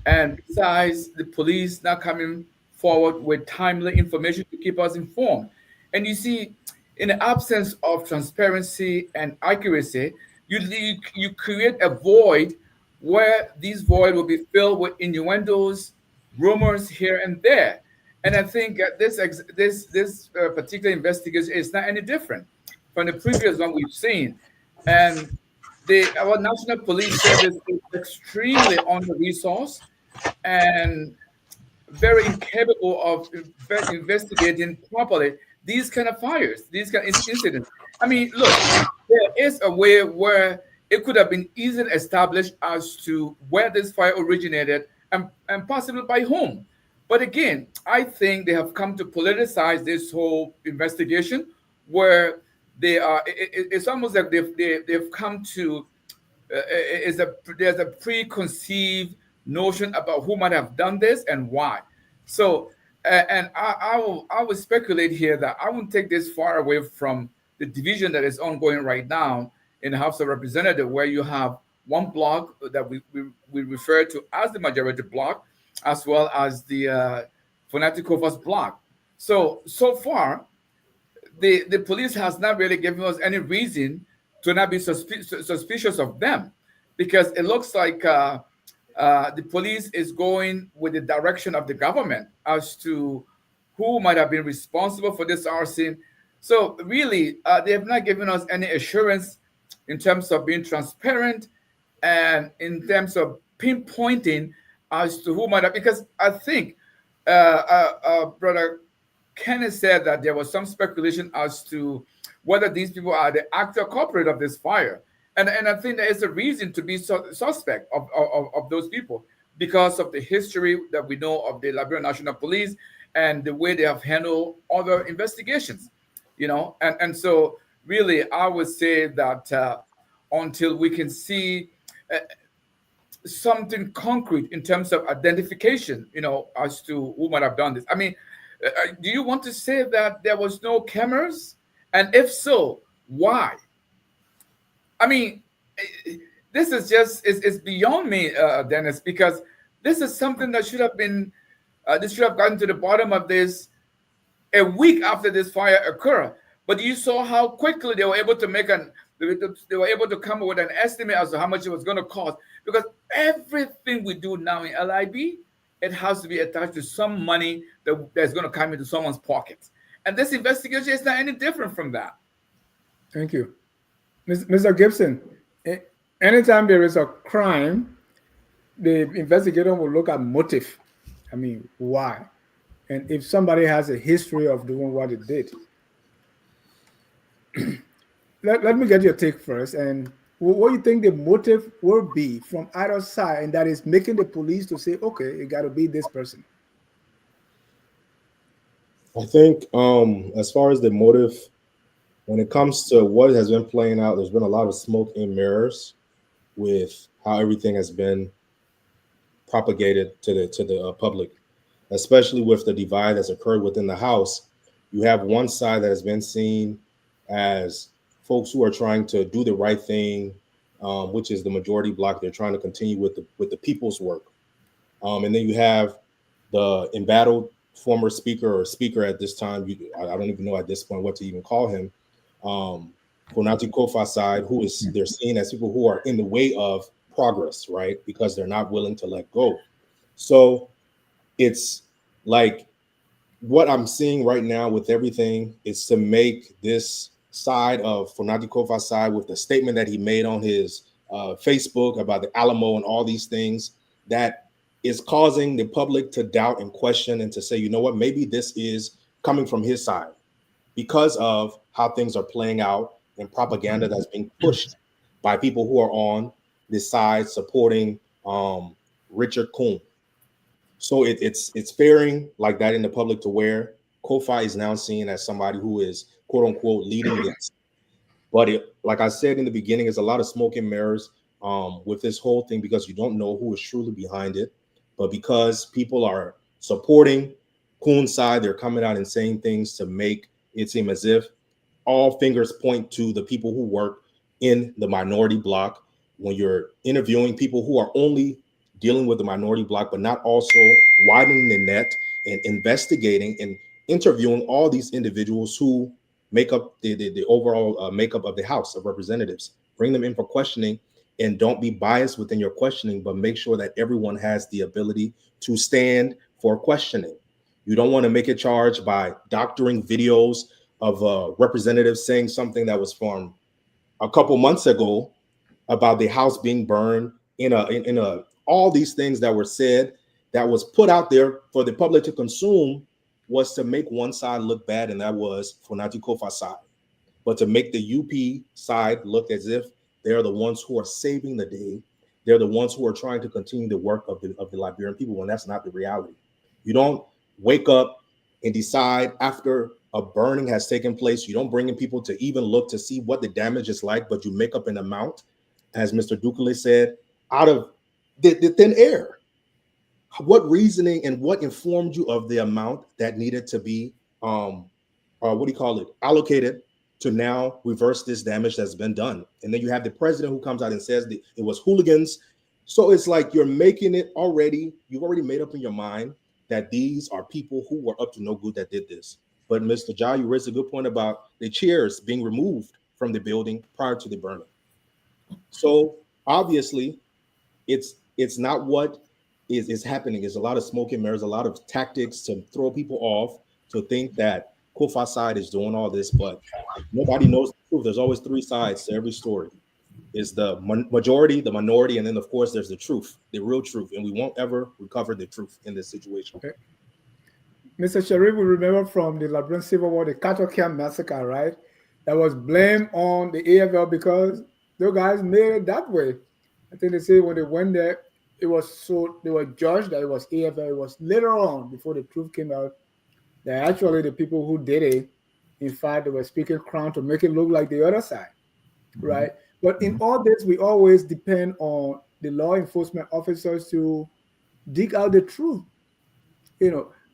and besides the police not coming forward with timely information to keep us informed. And you see, in the absence of transparency and accuracy, you create a void where this void will be filled with innuendos, rumors here and there. And I think this particular investigation is not any different from the previous one we've seen. And our National Police Service is extremely under-resourced and very incapable of investigating properly these kind of fires, these kind of incidents. I mean, look, there is a way where it could have been easily established as to where this fire originated and possibly by whom. But again, I think they have come to politicize this whole investigation where it's almost like they've come to there's a preconceived notion about who might have done this and why. So, and I will speculate here that I won't take this far away from the division that is ongoing right now in the House of Representatives, where you have one block that we refer to as the majority block, as well as the Fanatic Kofa's block. So far, the police has not really given us any reason to not be suspicious of them, because it looks like the police is going with the direction of the government as to who might have been responsible for this arson. So really, they have not given us any assurance in terms of being transparent and in terms of pinpointing as to who might have, because I think Brother Kenneth said that there was some speculation as to whether these people are the actor culprit of this fire. And I think there is a reason to be suspect of those people because of the history that we know of the Liberian National Police and the way they have handled other investigations, and so really I would say that until we can see something concrete in terms of identification, as to who might have done this. I mean, do you want to say that there was no cameras? And if so, why? I mean, this is just, it's beyond me, Dennis, because this is something that should have been, this should have gotten to the bottom of this a week after this fire occurred. But you saw how quickly they were able to they were able to come up with an estimate as to how much it was going to cost. Because everything we do now in LIB, it has to be attached to some money that's going to come into someone's pockets. And this investigation is not any different from that. Thank you. Mr. Gibson, anytime there is a crime, the investigator will look at motive. I mean, why? And if somebody has a history of doing what it did. Let me get your take first. And what do you think the motive will be from either side, and that is making the police to say, okay, it got to be this person? I think as far as the motive, when it comes to what has been playing out, there's been a lot of smoke and mirrors with how everything has been propagated to the public, especially with the divide that's occurred within the House. You have one side that has been seen as folks who are trying to do the right thing, which is the majority bloc. They're trying to continue with the people's work. And then you have the embattled former speaker or speaker at this time. I don't even know at this point what to even call him. Konati Kofa side, they're seen as people who are in the way of progress, right? Because they're not willing to let go. So it's like what I'm seeing right now with everything is to make this side of Konati Kofa's side, with the statement that he made on his Facebook about the Alamo and all these things, that is causing the public to doubt and question and to say, you know what, maybe this is coming from his side because of how things are playing out and propaganda that's being pushed by people who are on this side supporting Richard Kuhn. So it's faring like that in the public, to where Kofi is now seen as somebody who is quote unquote leading this. But like I said in the beginning, there's a lot of smoke and mirrors with this whole thing, because you don't know who is truly behind it. But because people are supporting Kuhn's side, they're coming out and saying things to make it seem as if all fingers point to the people who work in the minority bloc. When you're interviewing people who are only dealing with the minority bloc, but not also widening the net and investigating and interviewing all these individuals who make up the overall makeup of the House of Representatives. Bring them in for questioning, and don't be biased within your questioning, but make sure that everyone has the ability to stand for questioning. You don't want to make a charge by doctoring videos of representatives saying something that was from a couple months ago about the House being burned, in all these things that were said, that was put out there for the public to consume, was to make one side look bad, and that was Fonati Kofa's side. But to make the UP side look as if they're the ones who are saving the day, they're the ones who are trying to continue the work of the Liberian people, when that's not the reality. You don't wake up and decide after a burning has taken place, you don't bring in people to even look to see what the damage is like, but you make up an amount, as Mr. Dukale said, out of the thin air. What reasoning and what informed you of the amount that needed to be allocated to now reverse this damage that's been done. And then you have the president who comes out and says that it was hooligans. So it's like you're making it already, you've already made up in your mind that these are people who were up to no good that did this. But Mr. Jai, you raised a good point about the chairs being removed from the building prior to the burning. So obviously, it's not what is happening. There's a lot of smoke and mirrors, a lot of tactics to throw people off to think that Kofa's side is doing all this, but nobody knows the truth. There's always three sides to every story. Is the majority, the minority, and then of course there's the truth, the real truth, and we won't ever recover the truth in this situation. Okay. Mr. Sharif, we remember from the Liberian Civil War, the cattle camp massacre, right? That was blamed on the AFL because those guys made it that way. I think they say when they went there, it was so they were judged that it was AFL. It was later on, before the truth came out, that actually the people who did it, in fact, they were speaking Crown to make it look like the other side, right? But in all this, we always depend on the law enforcement officers to dig out the truth,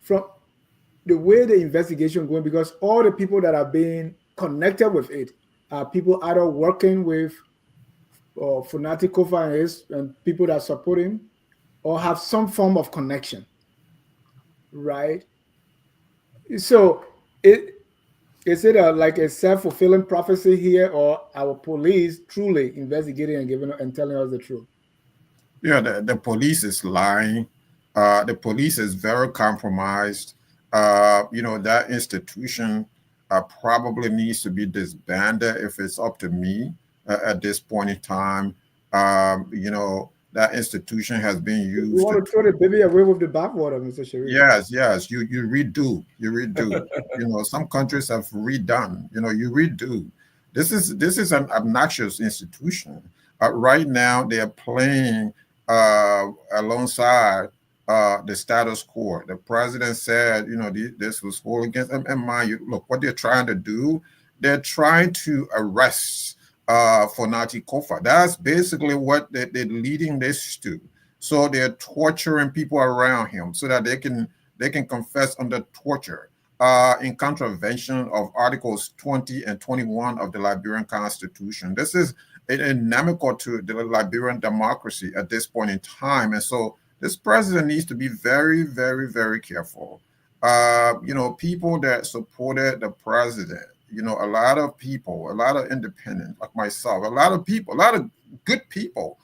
from the way the investigation going, because all the people that are being connected with it are people either working with Funati Kofa and people that support him, or have some form of connection, right? So is it like a self-fulfilling prophecy here, or our police truly investigating and giving and telling us the truth? Yeah, the police is lying. The police is very compromised. That institution probably needs to be disbanded if it's up to me at this point in time. That institution has been used. You want to throw the baby away with the bathwater, Mr. Sharif? Yes. You redo. Some countries have redone. You redo. This is an obnoxious institution. Right now, they are playing alongside the status quo. The president said, this was all against. And mind you, look what they're trying to do. They're trying to arrest Funati Kofa. That's basically what they're leading this to. So they're torturing people around him so that they can confess under torture in contravention of Articles 20 and 21 of the Liberian Constitution. This is inimical to the Liberian democracy at this point in time. And so this president needs to be very, very, very careful. People that supported the president, a lot of people, a lot of independents like myself, a lot of people, a lot of good people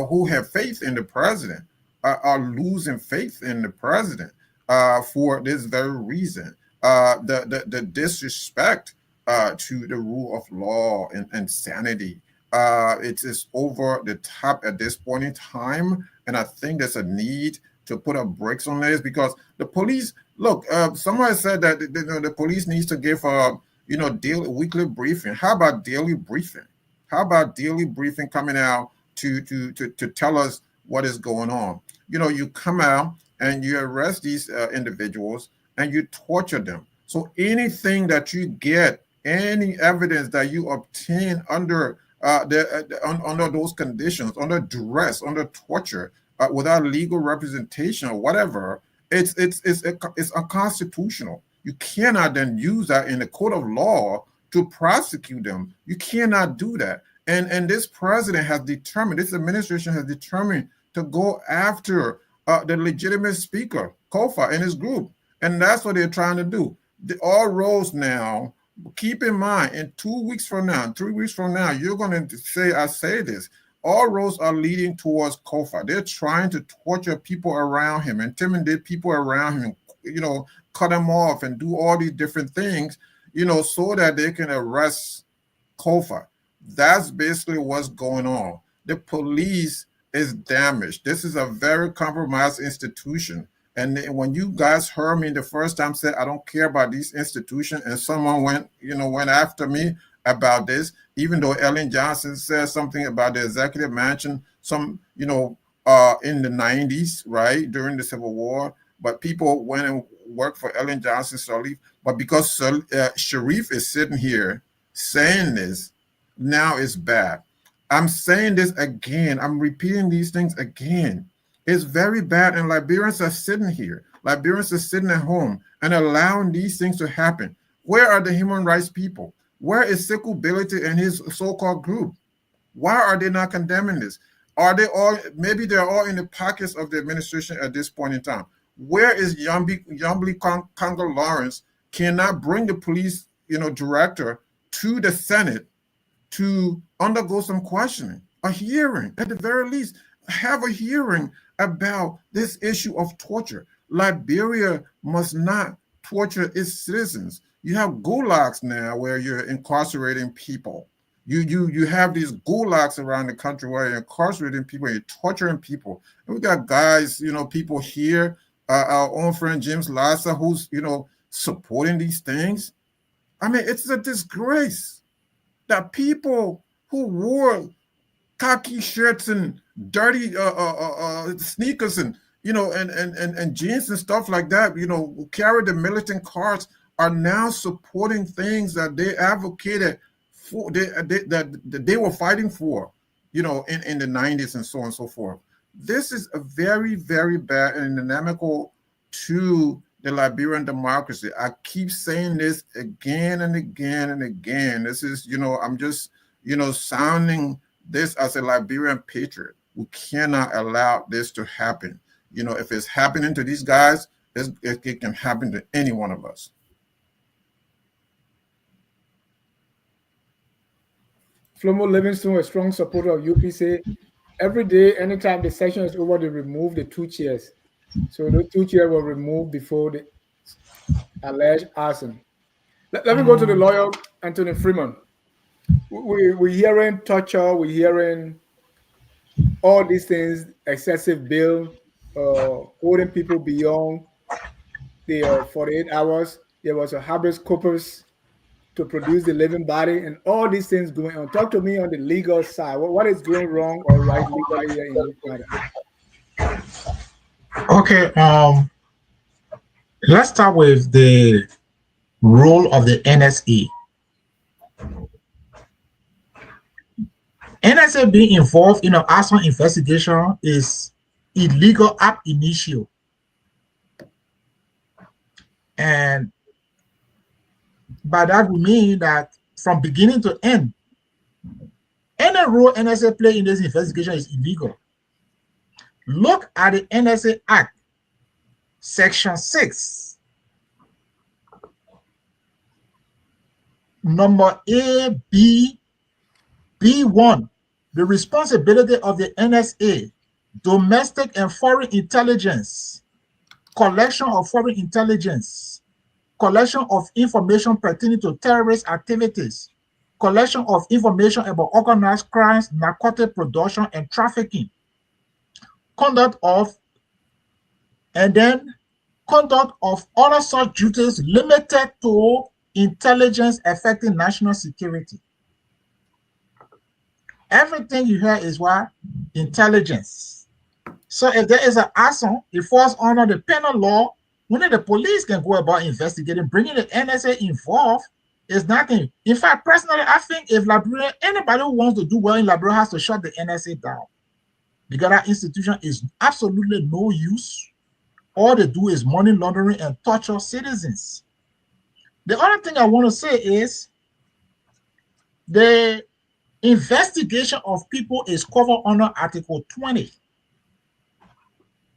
who have faith in the president are losing faith in the president for this very reason. The disrespect to the rule of law and sanity. It is over the top at this point in time. And I think there's a need to put a brakes on this because the police, look, somebody said that the police needs to give daily, weekly briefing. How about daily briefing? How about daily briefing coming out to tell us what is going on? You come out and you arrest these individuals and you torture them. So anything that you get, any evidence that you obtain under under those conditions, under duress, under torture, without legal representation or whatever, it's unconstitutional. You cannot then use that in the court of law to prosecute them. You cannot do that. And this president has determined, this administration has determined to go after the legitimate speaker, Kofa, and his group. And that's what they're trying to do. All roads now, keep in mind, in 2 weeks from now, 3 weeks from now, you're going to say, I say this, all roads are leading towards Kofa. They're trying to torture people around him, intimidate people around him, cut him off and do all these different things, so that they can arrest Kofa. That's basically what's going on. The police is damaged. This is a very compromised institution. And when you guys heard me the first time say, I don't care about these institutions, and someone went after me about this, even though Ellen Johnson said something about the executive mansion, in the 90s, right, during the Civil War, but people went and worked for Ellen Johnson, Sirleaf. But because Sharif is sitting here saying this, now it's bad. I'm saying this again. I'm repeating these things again. It's very bad, and Liberians are sitting here. Liberians are sitting at home and allowing these things to happen. Where are the human rights people? Where is Sekou Bility and his so-called group? Why are they not condemning this? Are they all, maybe they're all in the pockets of the administration at this point in time. Where is Yambli Congo Lawrence cannot bring the police, director to the Senate to undergo some questioning, a hearing, at the very least, have a hearing about this issue of torture. Liberia must not torture its citizens. You have gulags now where you're incarcerating people. You have these gulags around the country where you're incarcerating people, you're torturing people. And we got guys, people here, our own friend James Lassa, who's, supporting these things. I mean, it's a disgrace that people who wore khaki shirts and dirty sneakers and and jeans and stuff like that, who carry the militant cards, are now supporting things that they advocated for, that they were fighting for, in the 90s and so on and so forth. This is a very, very bad and inimical to the Liberian democracy. I keep saying this again and again and again. This is, I'm just, sounding this as a Liberian patriot. We cannot allow this to happen. If it's happening to these guys, it can happen to any one of us. Flomo Livingston, a strong supporter of UPC. Every day, anytime the session is over, they remove the 2 chairs. So those 2 chairs were removed before the alleged arson. Let me go to the lawyer, Anthony Freeman. We're hearing torture, we're hearing all these things, excessive bail, holding people beyond the 48 hours. There was a habeas corpus to produce the living body, and all these things going on. Talk to me on the legal side. What is going wrong or right legally here in Canada? Okay, let's start with the role of the NSA. NSA being involved in an arson investigation is illegal ab initio. And by that we mean that from beginning to end, any role NSA play in this investigation is illegal. Look at the NSA Act, Section 6, number A, B, B1. The responsibility of the NSA, domestic and foreign intelligence, collection of foreign intelligence, collection of information pertaining to terrorist activities, collection of information about organized crimes, narcotic production and trafficking, conduct of other such duties limited to intelligence affecting national security. Everything you hear is what? Intelligence. So if there is an arson, it falls under the penal law. Only the police can go about investigating. Bringing the NSA involved is nothing. In fact, personally, I think if Liberia, anybody who wants to do well in Liberia has to shut the NSA down, because that institution is absolutely no use. All they do is money laundering and torture citizens. The other thing I want to say is the investigation of people is covered under Article 20.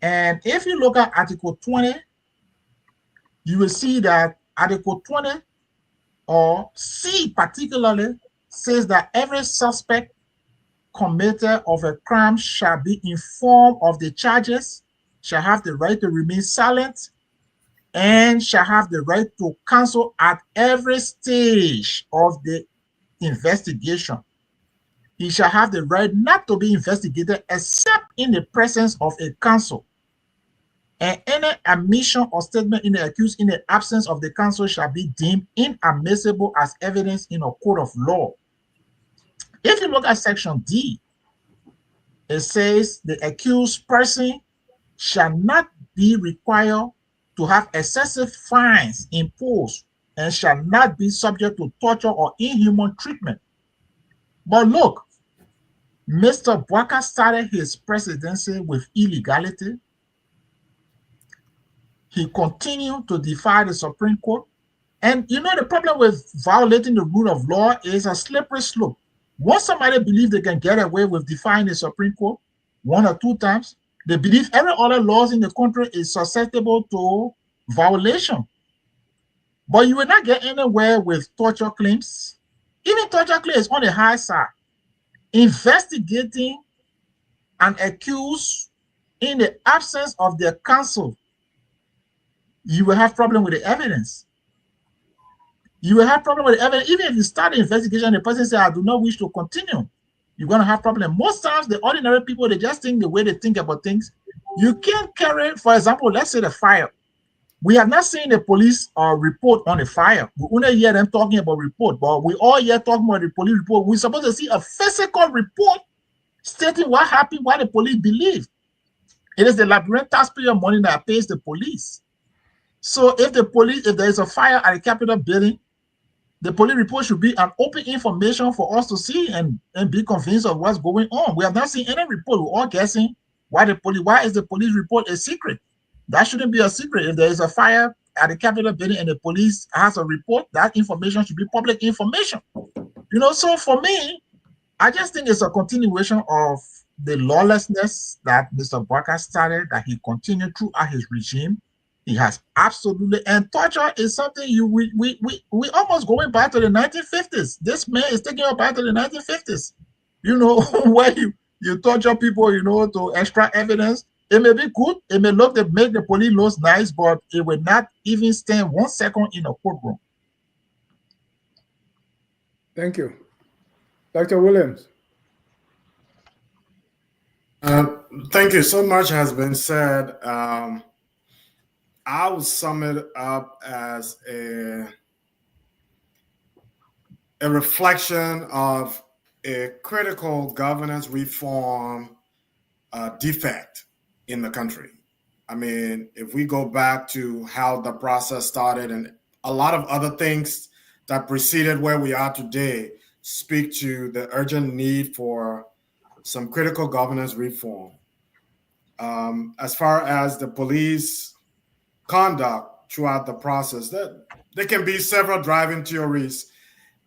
And if you look at Article 20, you will see that Article 20, or C particularly, says that every suspect committer of a crime shall be informed of the charges, shall have the right to remain silent, and shall have the right to counsel at every stage of the investigation. He shall have the right not to be investigated except in the presence of a counsel. And any admission or statement in the accused in the absence of the counsel shall be deemed inadmissible as evidence in a court of law. If you look at Section D, it says the accused person shall not be required to have excessive fines imposed and shall not be subject to torture or inhuman treatment. But look, Mr. Boakai started his presidency with illegality. He continued to defy the Supreme Court. And you know, the problem with violating the rule of law is a slippery slope. Once somebody believes they can get away with defying the Supreme Court 1 or 2 times, they believe every other laws in the country is susceptible to violation. But you will not get anywhere with torture claims. Even torture claims on the high side. Investigating an accused in the absence of their counsel, you will have problem with the evidence. You will have problem with the evidence. Even if you start the investigation, the person says, I do not wish to continue, you're going to have problem. Most times, the ordinary people, they just think the way they think about things. You can't carry, for example, let's say the fire. We have not seen the police report on the fire. We only hear them talking about report, but we all hear talking about the police report. We're supposed to see a physical report stating what happened, what the police believe. It is the Liberian taxpayer money that pays the police. So if there is a fire at the Capitol building, the police report should be an open information for us to see and be convinced of what's going on. We have not seen any report. We're all guessing why is the police report a secret? That shouldn't be a secret. If there is a fire at the Capitol building and the police has a report, that information should be public information. You know, so for me, I just think it's a continuation of the lawlessness that Mr. Boakai started, that he continued throughout his regime. He has absolutely, and torture is something we almost going back to the 1950s. This man is taking us back to the 1950s. You know, where you torture people, you know, to extract evidence. It may be good, it may make the police look nice, but it will not even stand 1 second in a courtroom. Thank you. Dr. Williams. Thank you. So much has been said. I would sum it up as a reflection of a critical governance reform defect in the country. I mean, if we go back to how the process started and a lot of other things that preceded where we are today speak to the urgent need for some critical governance reform. As far as the police conduct throughout the process, there can be several driving theories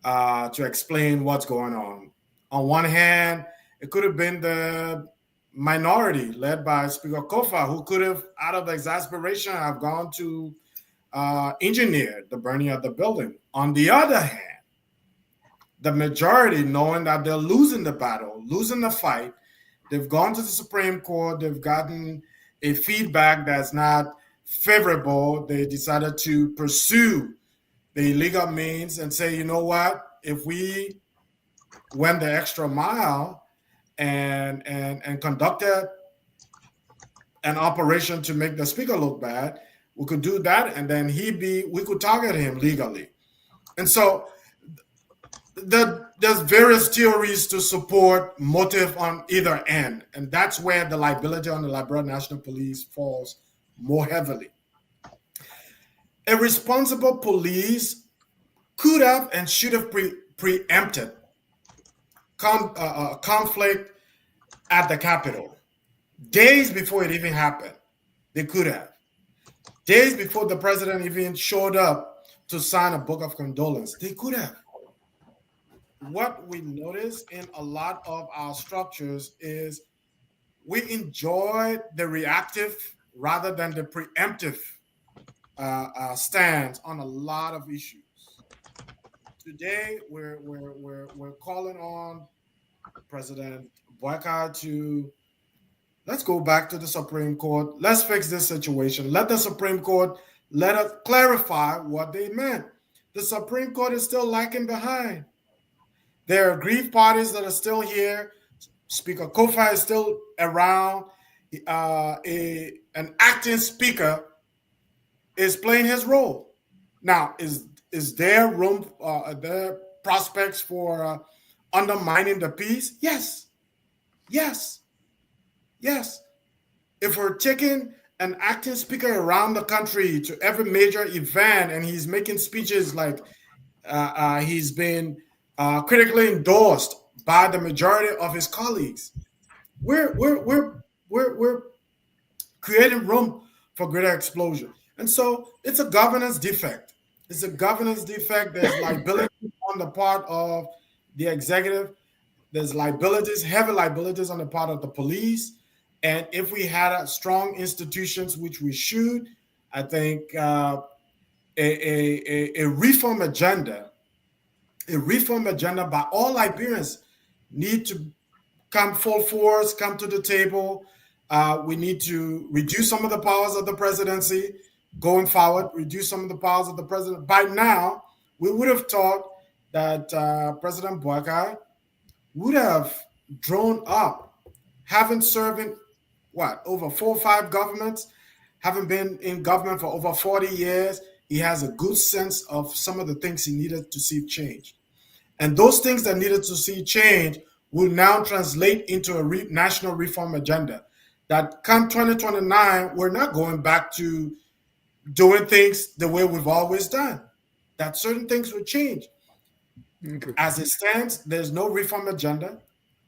to explain what's going on. On one hand, it could have been the minority led by Speaker Kofa, who could have, out of exasperation, have gone to engineer the burning of the building. On the other hand, the majority, knowing that they're losing the battle, losing the fight, they've gone to the Supreme Court, they've gotten a feedback that's not favorable. They decided to pursue the illegal means and say, you know what, if we went the extra mile and conducted an operation to make the speaker look bad, we could do that, and then we could target him legally. And so there's various theories to support motive on either end, and that's where the liability on the Liberian National Police falls more heavily. A responsible police could have and should have preempted conflict at the Capitol. Days before it even happened, they could have. Days before the president even showed up to sign a book of condolence, they could have. What we notice in a lot of our structures is we enjoy the reactive rather than the preemptive stance on a lot of issues. Today, we're calling on President Boakai to let's go back to the Supreme Court. Let's fix this situation. Let the Supreme Court let us clarify what they meant. The Supreme Court is still lagging behind. There are aggrieved parties that are still here. Speaker Kofa is still around. An acting speaker is playing his role. Now, is there room, there prospects for undermining the peace? Yes. Yes. Yes. If we're taking an acting speaker around the country to every major event and he's making speeches like he's been critically endorsed by the majority of his colleagues, we're creating room for greater explosion. And so it's a governance defect. It's a governance defect. There's liability on the part of the executive. There's liabilities, heavy liabilities on the part of the police. And if we had strong institutions, which we should, I think a reform agenda by all Liberians need to come full force, come to the table. We need to reduce some of the powers of the presidency going forward, reduce some of the powers of the president. By now, we would have thought that President Boakai would have drawn up, having served in over 4 or 5 governments, having been in government for over 40 years. He has a good sense of some of the things he needed to see change. And those things that needed to see change will now translate into a national reform agenda that come 2029, we're not going back to doing things the way we've always done, that certain things will change. Okay. As it stands, there's no reform agenda.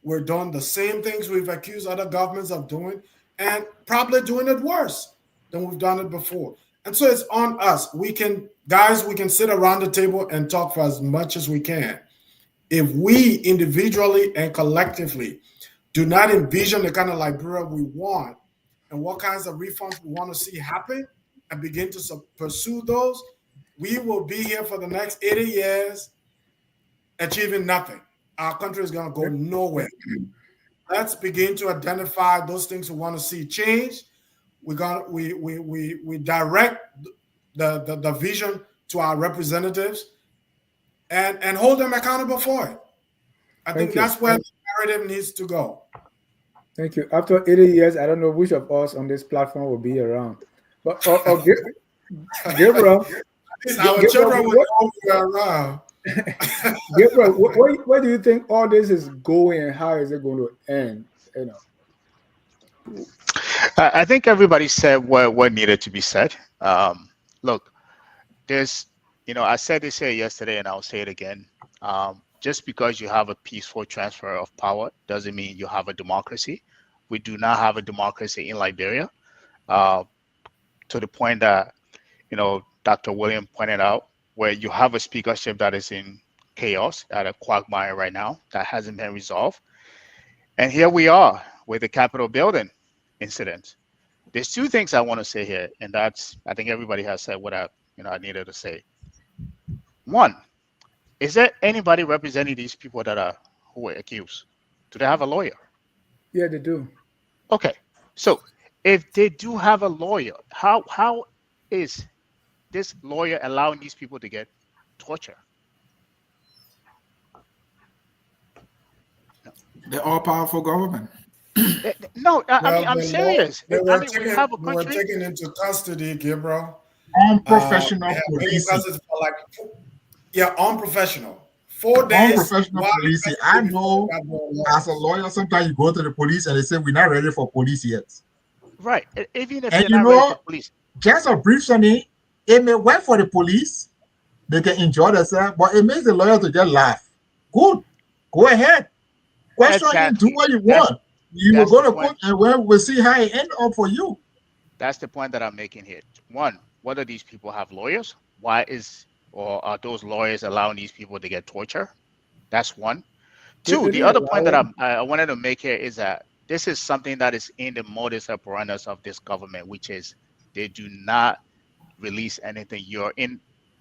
We're doing the same things we've accused other governments of doing and probably doing it worse than we've done it before. And so it's on us. We can sit around the table and talk for as much as we can. If we individually and collectively do not envision the kind of Liberia we want and what kinds of reforms we want to see happen and begin to pursue those, we will be here for the next 80 years achieving nothing. Our country is going to go nowhere. Let's begin to identify those things we want to see change. We direct the vision to our representatives and hold them accountable for it. I think that's where the narrative needs to go. Thank you. After 80 years, I don't know which of us on this platform will be around. But Gabriel, our children will be around. Gabriel, where do you think all this is going and how is it going to end? I think everybody said what needed to be said. Look, there's, I said this here yesterday and I'll say it again. Just because you have a peaceful transfer of power doesn't mean you have a democracy. We do not have a democracy in Liberia, to the point that, Dr. William pointed out, where you have a speakership that is in chaos, at a quagmire right now, that hasn't been resolved. And here we are with the Capitol building incident. There's 2 things I want to say here, and that's, I think everybody has said what I needed to say. One, is there anybody representing these people who were accused? Do they have a lawyer? Yeah, they do. Okay, so if they do have a lawyer, how is this lawyer allowing these people to get torture? The all-powerful government. No, I'm serious. They were taken into custody, Gabriel. Unprofessional policing. Unprofessional. 4 days. Unprofessional policing. I know as a lawyer, sometimes you go to the police and they say, we're not ready for police yet. Right. Even if they're not ready for police. Just a brief Sunday, it may work for the police. They can enjoy themselves, but it makes the lawyer to just laugh. Good. Go ahead. Question and do what you want. You will go to court and we'll see how it ends up for you. That's the point that I'm making here. One, whether these people have lawyers, or are those lawyers allowing these people to get torture? That's one. 2, the other point that I wanted to make here is that this is something that is in the modus operandi of this government, which is they do not release anything.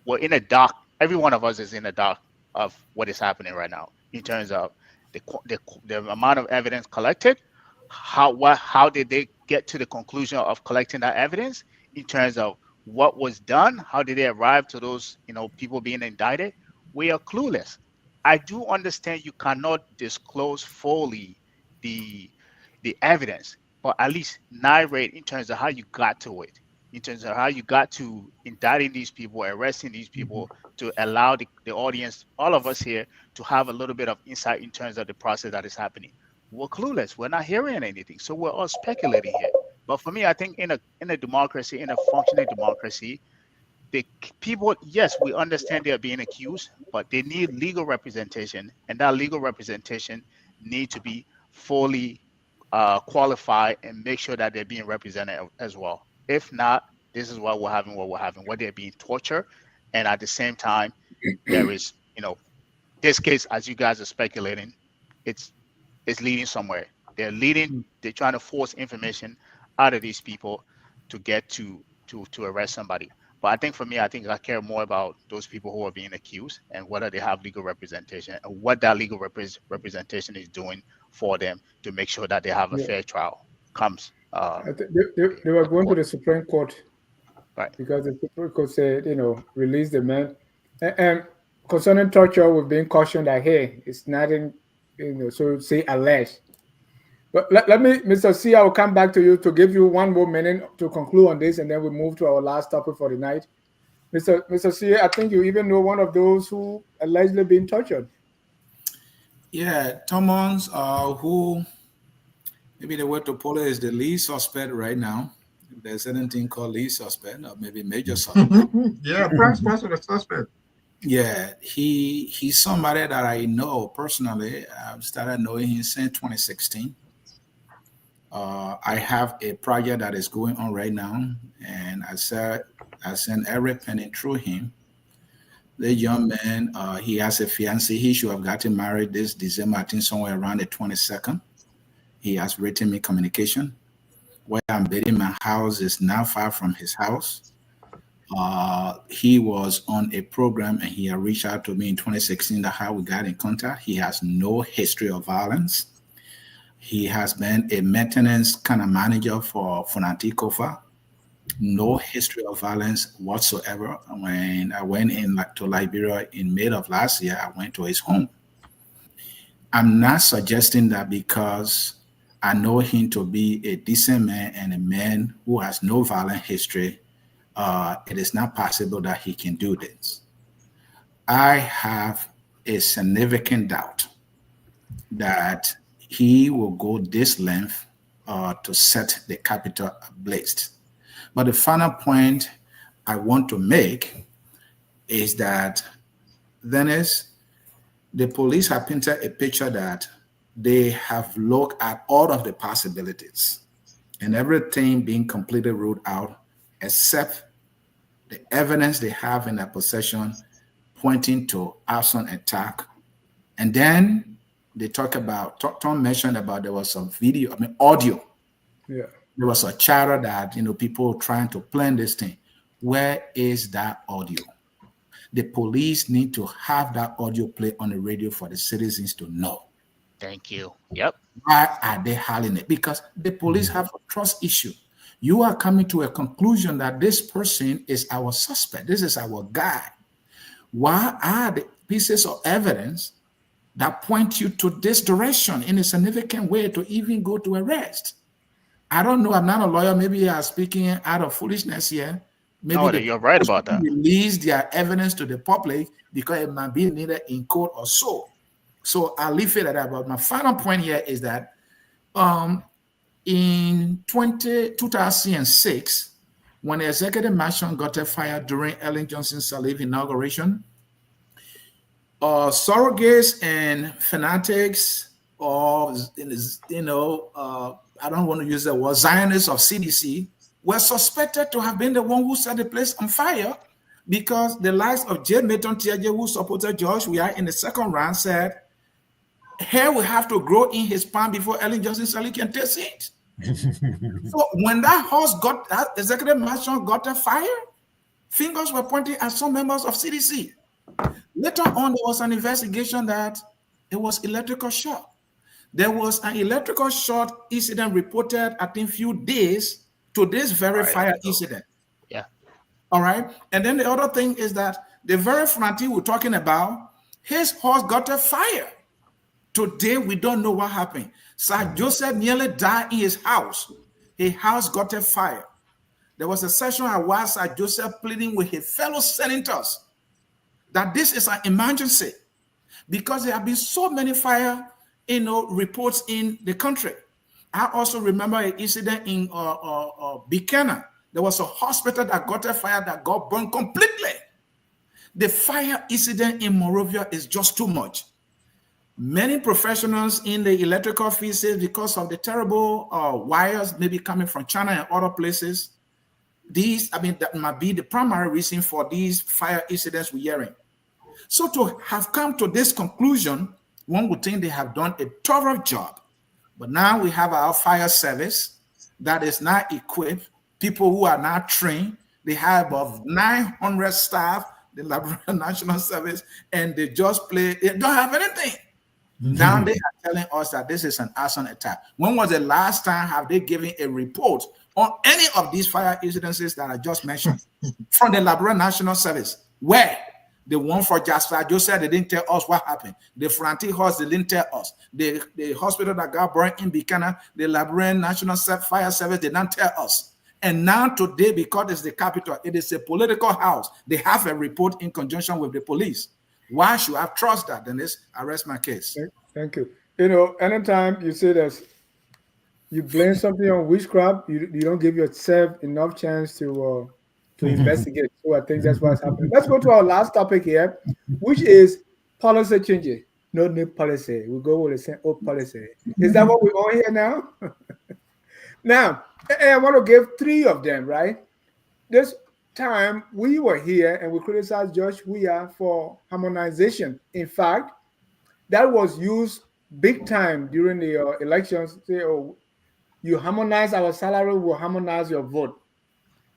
We're in a dark. Every one of us is in the dark of what is happening right now in terms of the amount of evidence collected. How did they get to the conclusion of collecting that evidence in terms of what was done? How did they arrive to those, people being indicted? We are clueless. I do understand you cannot disclose fully the evidence, but at least narrate in terms of how you got to it, in terms of how you got to indicting these people, arresting these people, to allow the audience, all of us here, to have a little bit of insight in terms of the process that is happening. We're clueless. We're not hearing anything. So we're all speculating here. But for me, I think in a democracy, in a functioning democracy, the people, yes, we understand they're being accused, but they need legal representation, and that legal representation need to be fully qualified and make sure that they're being represented as well. If not, this is what we're having, where they're being tortured. And at the same time, there is, this case, as you guys are speculating, it's leading somewhere. They're trying to force information out of these people to get to arrest somebody. But I think for me, I care more about those people who are being accused and whether they have legal representation and what that legal representation is doing for them to make sure that they have a fair trial comes. They were going to the Supreme Court, right? Because the Supreme Court said, release the man. And concerning torture, we've been cautioned that, hey, it's nothing, so say alleged. But let me, Mr. C, I will come back to you to give you one more minute to conclude on this, and then we move to our last topic for the night. Mr. C, I think you even know one of those who allegedly been tortured. Yeah, Thomas, who maybe the word to Polo is the lead suspect right now. If there's anything called lead suspect, or maybe major suspect. Yeah, perhaps also the suspect. Yeah, he's somebody that I know personally. I've started knowing him since 2016. I have a project that is going on right now, and I sent every penny through him. The young man, he has a fiancée. He should have gotten married this December, I think somewhere around the 22nd. He has written me communication. Where I'm building my house is not far from his house. He was on a program and he had reached out to me in 2016. That's how we got in contact. He has no history of violence. He has been a maintenance kind of manager for Fonanti Kofa. No history of violence whatsoever. When I went to Liberia in May of last year, I went to his home. I'm not suggesting that because I know him to be a decent man and a man who has no violent history, it is not possible that he can do this. I have a significant doubt that he will go this length to set the Capitol ablaze. But the final point I want to make is that Dennis, the police have painted a picture that they have looked at all of the possibilities and everything being completely ruled out except the evidence they have in their possession pointing to arson attack. And then they talk about, Tom mentioned about there was some audio. Yeah. There was a chatter that, people trying to plan this thing. Where is that audio? The police need to have that audio play on the radio for the citizens to know. Thank you. Yep. Why are they hiding it? Because the police have a trust issue. You are coming to a conclusion that this person is our suspect. This is our guy. Why are the pieces of evidence that point you to this direction in a significant way to even go to arrest? I don't know. I'm not a lawyer. Maybe you are speaking out of foolishness here. Maybe you're right about that. Release their evidence to the public because it might be needed in court or so. So I'll leave it at that. But my final point here is that in 2006, when the executive mansion got fired during Ellen Johnson Sirleaf inauguration, surrogates and fanatics, or I don't want to use the word Zionists of CDC, were suspected to have been the one who set the place on fire because the likes of J. Milton Tiaje, who supported George Weah in the second round, said, hair will have to grow in his palm before Ellen Johnson Sirleaf can take it. So when that executive mansion got a fire, fingers were pointing at some members of CDC. Later on, there was an investigation that it was electrical shock. There was an electrical shock incident reported, I think, few days to this very fire incident. Yeah. All right. And then the other thing is that the very Franti we're talking about, his horse got a fire. Today, we don't know what happened. Sir Joseph nearly died in his house. His house got a fire. There was a session at while Sir Joseph pleading with his fellow senators that this is an emergency because there have been so many fire reports in the country. I also remember an incident in Buchanan. There was a hospital that got a fire that got burned completely. The fire incident in Monrovia is just too much. Many professionals in the electrical field say because of the terrible wires maybe coming from China and other places, that might be the primary reason for these fire incidents we're hearing. So to have come to this conclusion, one would think they have done a thorough job. But now we have our fire service that is now equipped, people who are now trained. They have about 900 staff, the Liberia National Service, and they don't have anything. Now they are telling us that this is an arson attack. When was the last time have they given a report on any of these fire incidences that I just mentioned from the Liberia National Service? Where? The one for Jasper Joseph, they didn't tell us what happened. The Franti Horse, they didn't tell us. The hospital that got burned in Buchanan, the Liberian National Fire Service, they didn't tell us. And now today, because it's the capital, it is a political house. They have a report in conjunction with the police. Why should I trust that? Dennis, I rest my case. Thank you. You know, anytime you say that you blame something on witchcraft, you don't give yourself enough chance to investigate. So I think that's what's happening. Let's go to our last topic here, which is policy changes. No new policy. We go with the same old policy. Is that what we're on here now? Now, I want to give 3 of them, right? This time we were here and we criticized Judge Weah for harmonization. In fact, that was used big time during the elections. Say, oh, you harmonize our salary, we'll harmonize your vote.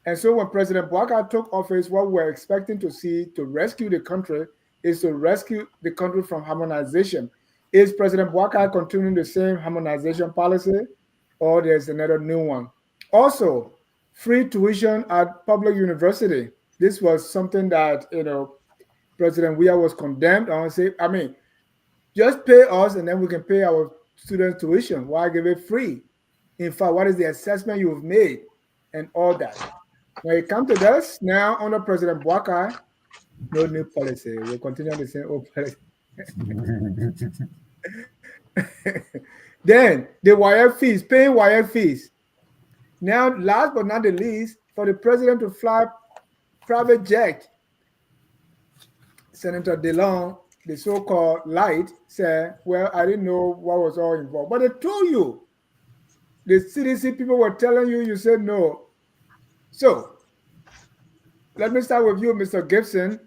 And so when President Boakai took office, what we're expecting to see to rescue the country is to rescue the country from harmonization. Is President Boakai continuing the same harmonization policy, or there's another new one? Also, free tuition at public university. This was something that, President Weah was condemned on. I mean, just pay us and then we can pay our students tuition. Why give it free? In fact, what is the assessment you've made and all that? When it comes to this, now under President Boakai, no new policy. We'll continue the same old policy. Then the wire fees, paying wire fees. Now, last but not the least, for the president to fly private jet, Senator DeLong, the so-called light, said, well, I didn't know what was all involved. But they told you. The CDC people were telling you, you said no. So, let me start with you, Mr. Gibson.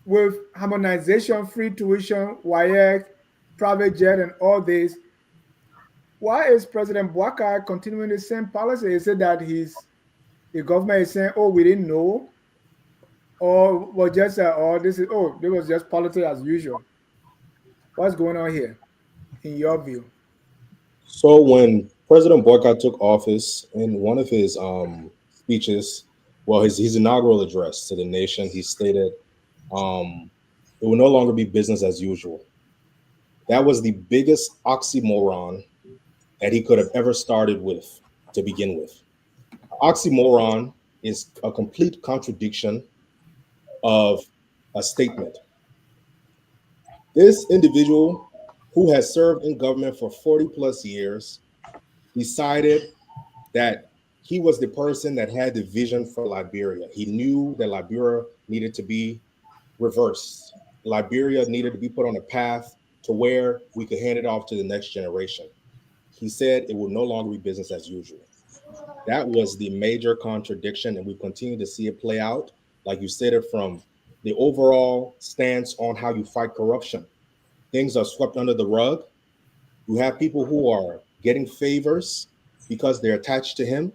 With harmonization, free tuition, WAEC, private jet, and all this, why is President Boakai continuing the same policy? Is it that the government is saying, oh, we didn't know? Or was just, there was just politics as usual? What's going on here, in your view? So when President Boakai took office, in one of his speeches, well, his inaugural address to the nation, he stated, it will no longer be business as usual. That was the biggest oxymoron that he could have ever started with to begin with. Oxymoron is a complete contradiction of a statement. This individual who has served in government for 40 plus years decided that he was the person that had the vision for Liberia. He knew that Liberia needed to be reversed. Liberia needed to be put on a path to where we could hand it off to the next generation. He said it will no longer be business as usual. That was the major contradiction, and we continue to see it play out. Like you stated, from the overall stance on how you fight corruption. Things are swept under the rug. You have people who are getting favors because they're attached to him.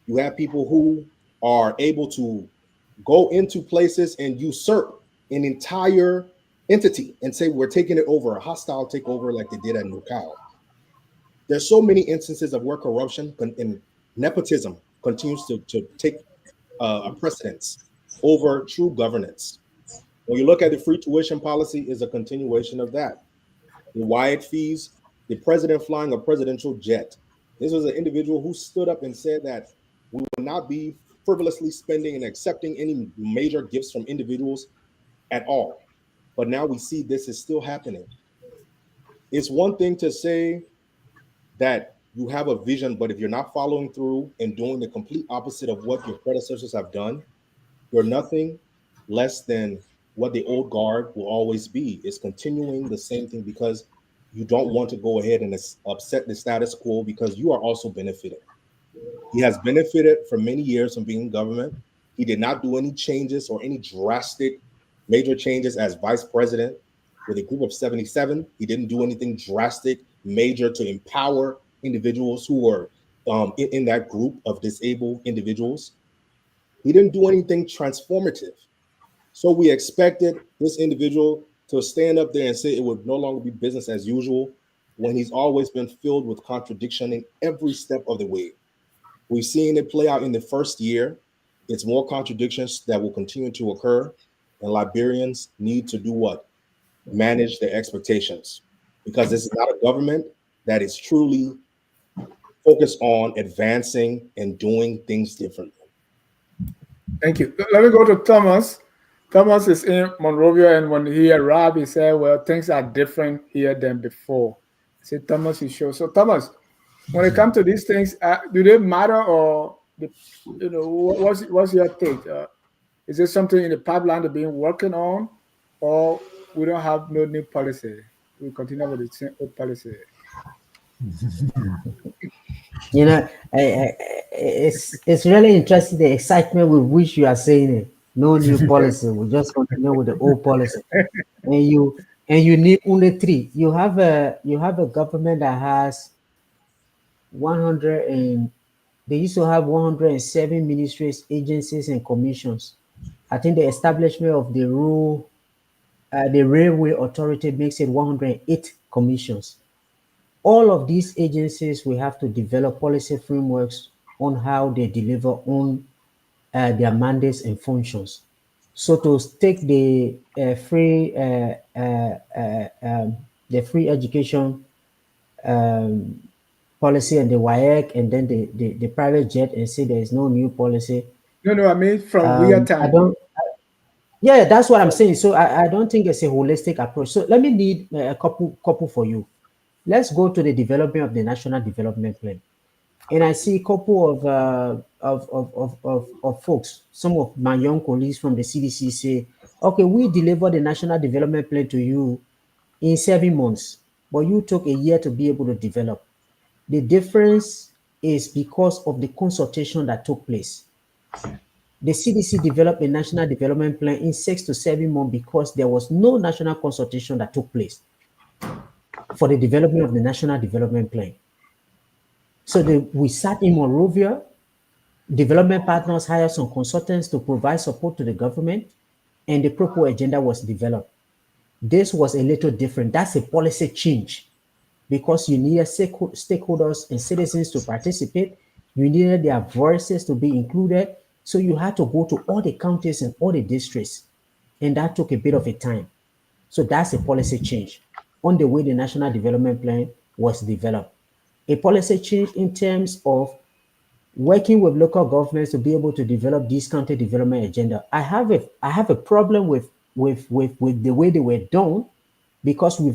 You have people who are able to go into places and usurp an entire entity and say, we're taking it over, a hostile takeover like they did at Nukao. There's so many instances of where corruption and nepotism continues to take a precedence over true governance. When you look at the free tuition policy, is a continuation of that. The WAEC fees, the president flying a presidential jet. This was an individual who stood up and said that we will not be frivolously spending and accepting any major gifts from individuals at all. But now we see this is still happening. It's one thing to say that you have a vision, but if you're not following through and doing the complete opposite of what your predecessors have done, you're nothing less than what the old guard will always be, is continuing the same thing because you don't want to go ahead and upset the status quo because you are also benefiting. He has benefited for many years from being in government. He did not do any changes or any drastic major changes as vice president with a group of 77. He didn't do anything drastic, major to empower individuals who were in that group of disabled individuals. He didn't do anything transformative. So we expected this individual to stand up there and say it would no longer be business as usual when he's always been filled with contradiction in every step of the way. We've seen it play out in the first year. It's more contradictions that will continue to occur, and Liberians need to do what? Manage their expectations, because this is not a government that is truly focused on advancing and doing things differently. Thank you. Let me go to Thomas. Thomas is in Monrovia, and when he arrived, he said, well, things are different here than before. I said, Thomas is sure. So, Thomas, when it comes to these things, do they matter, or, what's your take? Is there something in the pipeline that being working on, or we don't have no new policy? We continue with the same old policy. It's really interesting, the excitement with which you are saying it. No new policy. We just continue with the old policy. And you need only 3. You have a government that has 100, and they used to have 107 ministries, agencies, and commissions. I think the establishment of the railway authority makes it 108 commissions. All of these agencies will have to develop policy frameworks on how they deliver on their mandates and functions. So to take the free education policy and the WAEC, and then the private jet, and say there is no new policy. No, I mean from Weah time. Yeah, that's what I'm saying. So I don't think it's a holistic approach. So let me need a couple for you. Let's go to the development of the National Development Plan. And I see a couple of folks, some of my young colleagues from the CDC say, okay, we delivered the National Development Plan to you in 7 months, but you took a year to be able to develop. The difference is because of the consultation that took place. The CDC developed a National Development Plan in 6 to 7 months because there was no national consultation that took place for the development of the National Development Plan. So we sat in Monrovia, development partners hired some consultants to provide support to the government, and the proper agenda was developed. This was a little different. That's a policy change, because you needed stakeholders and citizens to participate. You needed their voices to be included. So you had to go to all the counties and all the districts, and that took a bit of a time. So that's a policy change on the way the National Development Plan was developed. A policy change in terms of working with local governments to be able to develop this county development agenda. I have a problem with the way they were done, because we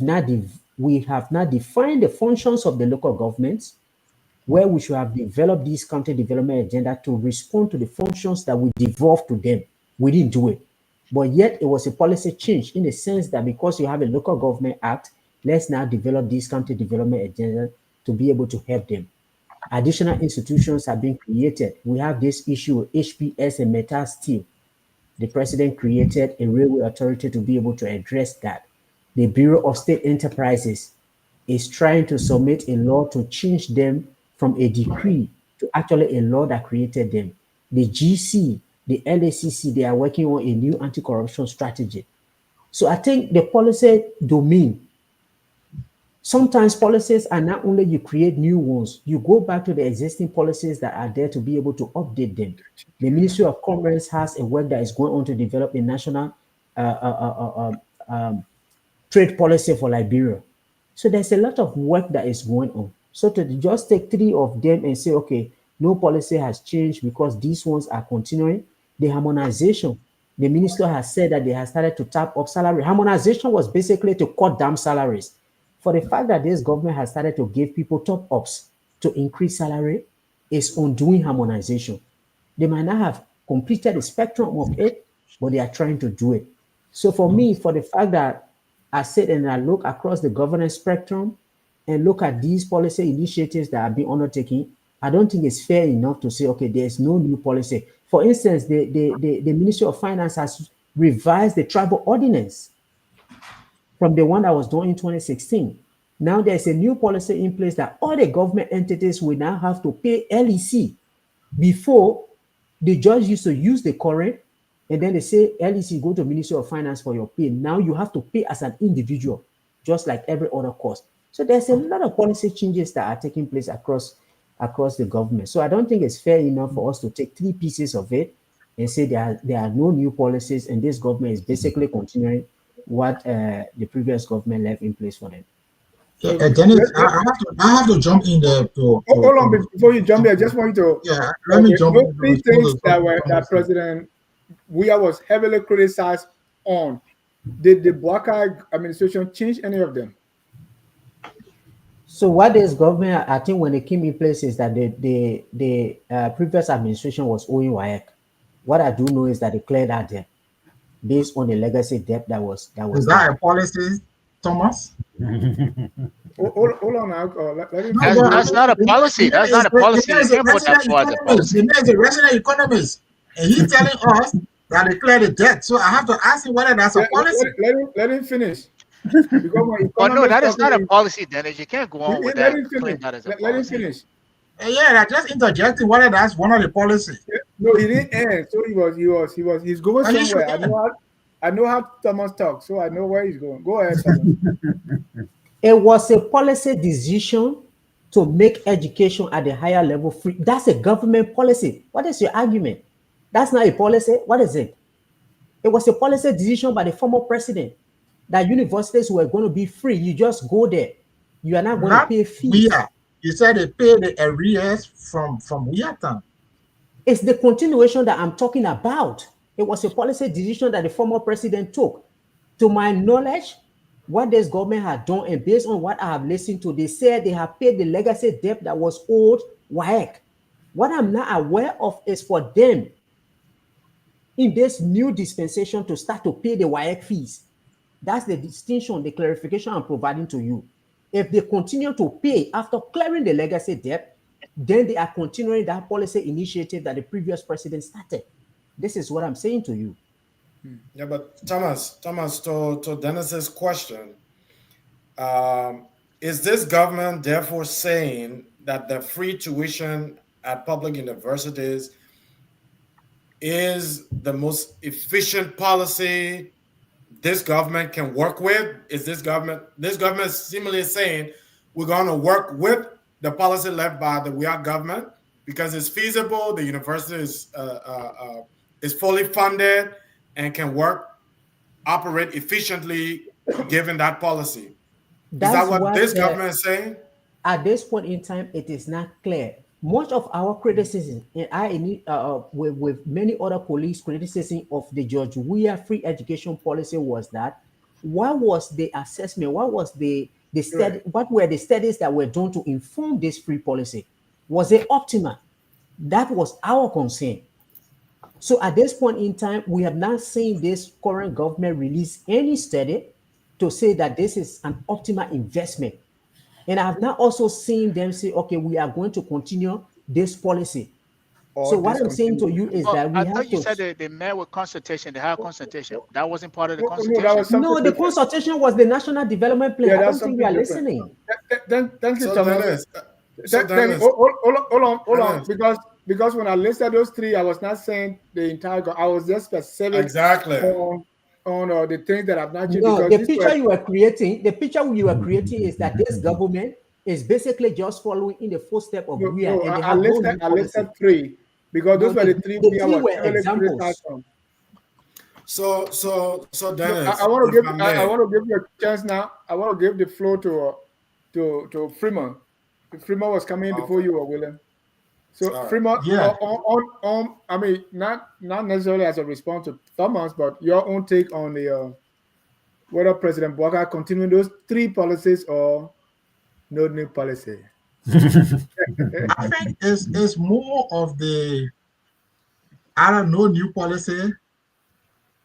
have not defined the functions of the local governments, where we should have developed this county development agenda to respond to the functions that we devolved to them. We didn't do it. But yet it was a policy change in the sense that because you have a local government act, let's now develop this county development agenda to be able to help them. Additional institutions have been created. We have this issue with HPS and Metal Steel. The president created a railway authority to be able to address that. The Bureau of State Enterprises is trying to submit a law to change them from a decree to actually a law that created them. The GC, the LACC, they are working on a new anti-corruption strategy. So I think the policy domain, sometimes policies are not only you create new ones, you go back to the existing policies that are there to be able to update them. The Ministry of Commerce has a work that is going on to develop a national trade policy for Liberia. So there's a lot of work that is going on. So to just take 3 of them and say, okay, no policy has changed because these ones are continuing. The harmonization, the minister has said that they have started to tap up salary. Harmonization was basically to cut down salaries. For the fact that this government has started to give people top-ups to increase salary is undoing harmonization. They might not have completed the spectrum of it, but they are trying to do it. So for me, for the fact that I sit and I look across the governance spectrum and look at these policy initiatives that are being undertaken, I don't think it's fair enough to say, okay, there's no new policy. For instance, the Ministry of Finance has revised the tribal ordinance from the one that was done in 2016. Now there's a new policy in place that all the government entities will now have to pay LEC. Before, the judge used to use the current, and then they say, LEC, go to Ministry of Finance for your pay. Now you have to pay as an individual, just like every other cost. So there's a lot of policy changes that are taking place across the government. So I don't think it's fair enough for us to take 3 pieces of it and say there are no new policies, and this government is basically continuing what the previous government left in place for them. Dennis, I have to jump in there to hold on before you jump there. I just want you to let me jump in. 3 things that President Weah was heavily criticized on. Did the Boakai administration change any of them? So what this government, I think, when it came in place, is that the previous administration was owing WAEC. What I do know is that they cleared that debt based on the legacy debt that was. Is that a policy, Thomas? Hold on now. That's not a policy. That's not a policy. You can't put that towards a policy. He is a resident economist, and he's telling us that they cleared the debt. So I have to ask him whether that's a policy. Let him finish. Oh no, that is not a policy, Dennis. You can't go on with that. Let him finish. Yeah, I just interjecting whether that's one of the policies. No, he didn't end. So he's going somewhere. I know how Thomas talks, so I know where he's going. Go ahead, Thomas. It was a policy decision to make education at the higher level free. That's a government policy. What is your argument? That's not a policy. What is it? It was a policy decision by the former president that universities were going to be free. You just go there. You are not going to pay fees. Weah. You said they pay the arrears from Weah time. It's the continuation that I'm talking about. It was a policy decision that the former president took. To my knowledge, what this government had done, and based on what I have listened to, they said they have paid the legacy debt that was owed WAEC. What I'm not aware of is for them in this new dispensation to start to pay the WAEC fees. That's the distinction, the clarification I'm providing to you. If they continue to pay after clearing the legacy debt, then they are continuing that policy initiative that the previous president started. This is what I'm saying to you. Yeah, but Thomas, to Dennis's question, is this government therefore saying that the free tuition at public universities is the most efficient policy this government can work with? Is this government seemingly saying we're going to work with the policy led by the Weah government because it's feasible, the university is fully funded and can operate efficiently given that policy? Is that what this government is saying? At this point in time, it is not clear. Much of our criticism, and with many other colleagues' criticism of the George Weah free education policy was that what was the assessment? What was the study? What were the studies that were done to inform this free policy? Was it optimal? That was our concern. So at this point in time, we have not seen this current government release any study to say that this is an optimal investment. And I have not also seen them say, okay, we are going to continue this policy. So what I'm saying to you is that we have to... I thought you said they met with consultation, they had consultation. That wasn't part of the consultation? No, the consultation was the National Development Plan. I don't think we are listening. Thank you, Thomas. Hold on. Because when I listed those 3, I was not saying the entire... I was just specific on the things that I've not changed. No, the picture you are creating is that this government is basically just following in the footsteps of Weah. I listed 3 because those were the 3 we were examples. So Dennis, I want to give you a chance now. I want to give the floor to Freeman. Freeman was coming in before you were willing. So Freeman, I mean, not necessarily as a response to Thomas, but your own take on the whether President Boakai continuing those 3 policies or no new policy. I think it's more of the I don't know new policy,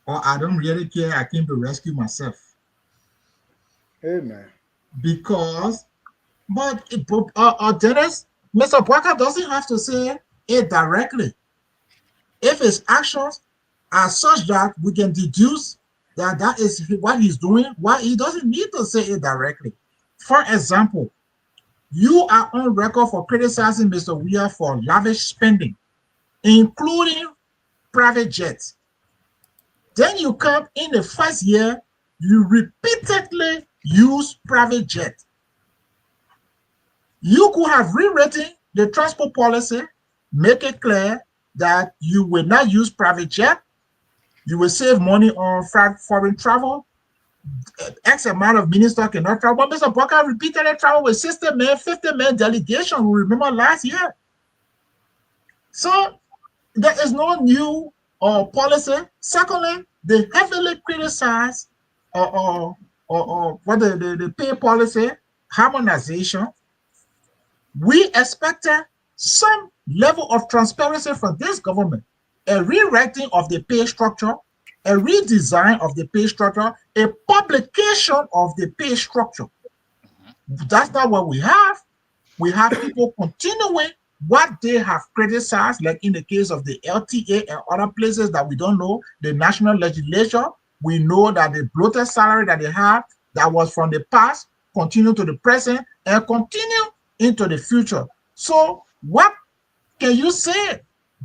or I don't really care. I came to rescue myself. Amen. Because, but Dennis, Mr. Boakai doesn't have to say it directly. If his actions are such that we can deduce that that is what he's doing, why he doesn't need to say it directly. For example, you are on record for criticizing Mr. Weah for lavish spending, including private jets. Then you come in the first year, you repeatedly use private jet. You could have rewritten the transport policy, make it clear that you will not use private jet, you will save money on foreign travel. X amount of ministers cannot travel. But Mr. Boakai repeatedly traveled with 60-man, 50-man delegation. We remember last year. So there is no new policy. Secondly, they heavily criticize what the pay policy, harmonization. We expected some level of transparency from this government, a rewriting of the pay structure, a redesign of the pay structure, a publication of the pay structure. That's not what we have. We have people continuing what they have criticized, like in the case of the LTA and other places that we don't know, the national legislature. We know that the bloated salary that they have that was from the past continue to the present and continue into the future. So what can you say?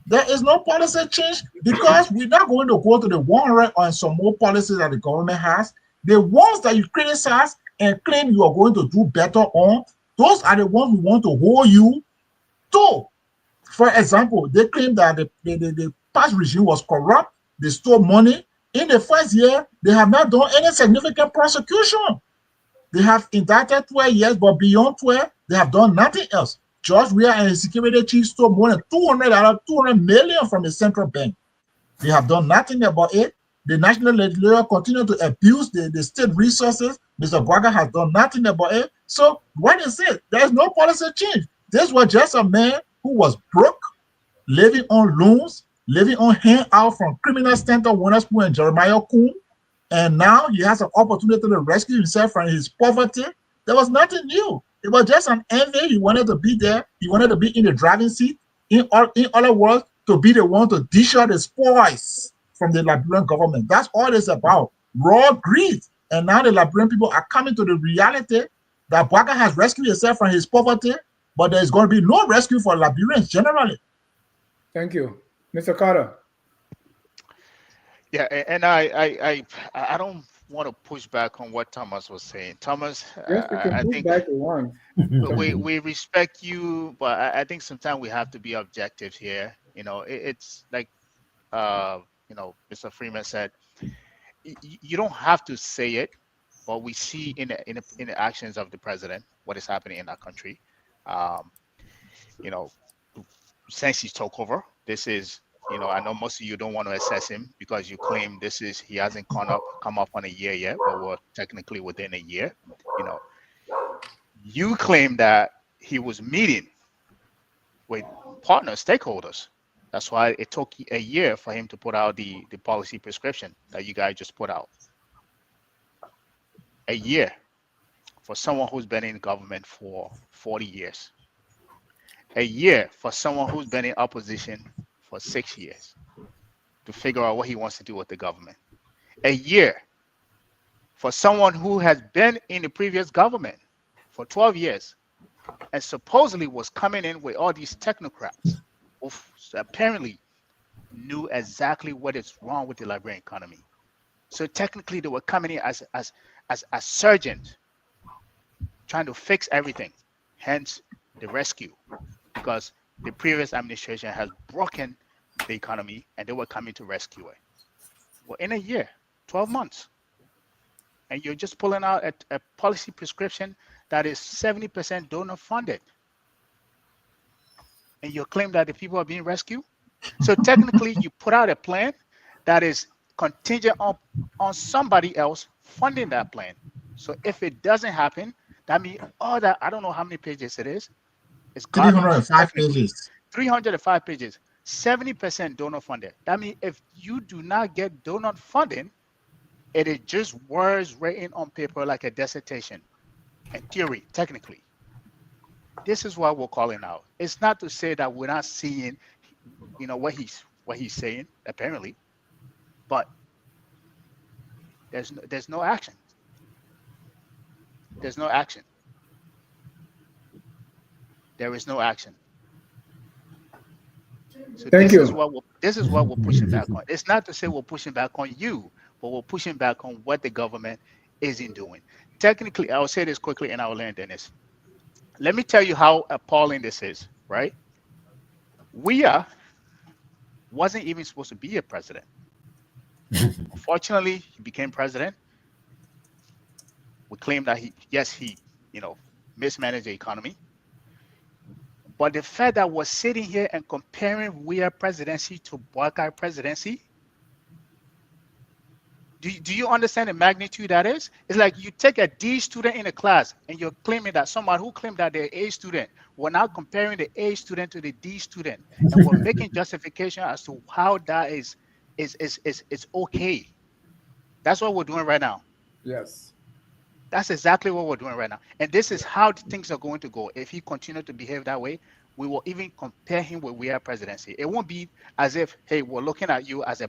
There is no policy change because we're not going to go to the 100 on some more policies that the government has. The ones that you criticize and claim you are going to do better on, those are the ones we want to hold you to. For example, they claim that the past regime was corrupt, they stole money. In the first year, they have not done any significant prosecution. They have indicted 12 years, but beyond 12, they have done nothing else. George Weah and his security chief stole more than $200 million from the central bank. They have done nothing about it. The national legislature continue to abuse the state resources. Mr. Boakai has done nothing about it. So what is it? There is no policy change. This was just a man who was broke, living on loans, living on handout from criminal center Witherspoon and Jeremiah Kuhn. And now he has an opportunity to rescue himself from his poverty. There was nothing new. It was just an envy. He wanted to be there. He wanted to be in the driving seat. In other words, to be the one to dish out the spoils from the Liberian government. That's all it's about. Raw greed. And now the Liberian people are coming to the reality that Boakai has rescued himself from his poverty, but there's going to be no rescue for Liberians generally. Thank you. Mr. Carter. Yeah, and I don't want to push back on what Thomas was saying. Thomas, yes, I think back to one. we respect you, but I think sometimes we have to be objective here. You know, it's like you know, Mr. Freeman said, you don't have to say it, but we see in the actions of the president what is happening in our country. You know, since he took over, this is, you know, I know most of you don't want to assess him because you claim he hasn't come up on a year yet, but we're technically within a year. You know, you claim that he was meeting with partners, stakeholders. That's why it took a year for him to put out the policy prescription that you guys just put out. A year for someone who's been in government for 40 years. A year for someone who's been in opposition for 6 years to figure out what he wants to do with the government. A year for someone who has been in the previous government for 12 years and supposedly was coming in with all these technocrats who apparently knew exactly what is wrong with the Liberian economy. So technically they were coming in as surgeons trying to fix everything, hence the rescue, because the previous administration has broken the economy and they were coming to rescue it. Well, in a year, 12 months, and you're just pulling out a policy prescription that is 70% donor funded. And you claim that the people are being rescued? So technically you put out a plan that is contingent on somebody else funding that plan. So if it doesn't happen, that means all that, I don't know how many pages it is. It's 305 pages. 305 pages, 70% donor funded. That means if you do not get donor funding, it is just words written on paper like a dissertation, in theory, technically. This is why we're calling out. It's not to say that we're not seeing, what he's saying apparently, but there's no action. There's no action. There is no action. So Thank you. This is what we're pushing back on. It's not to say we're pushing back on you, but we're pushing back on what the government isn't doing. Technically, I'll say this quickly and I'll land in this. Let me tell you how appalling this is, right? Weah wasn't even supposed to be a president. Unfortunately, he became president. We claim that he mismanaged the economy. But the fact that we're sitting here and comparing Weah presidency to Boakai presidency, do you understand the magnitude that is? It's like you take a D student in a class and you're claiming that someone who claimed that they're A student, we're now comparing the A student to the D student, and we're making justification as to how that is okay. That's what we're doing right now. Yes. That's exactly what we're doing right now. And this is how things are going to go. If he continues to behave that way, we will even compare him with Weah presidency. It won't be as if, hey, we're looking at you as an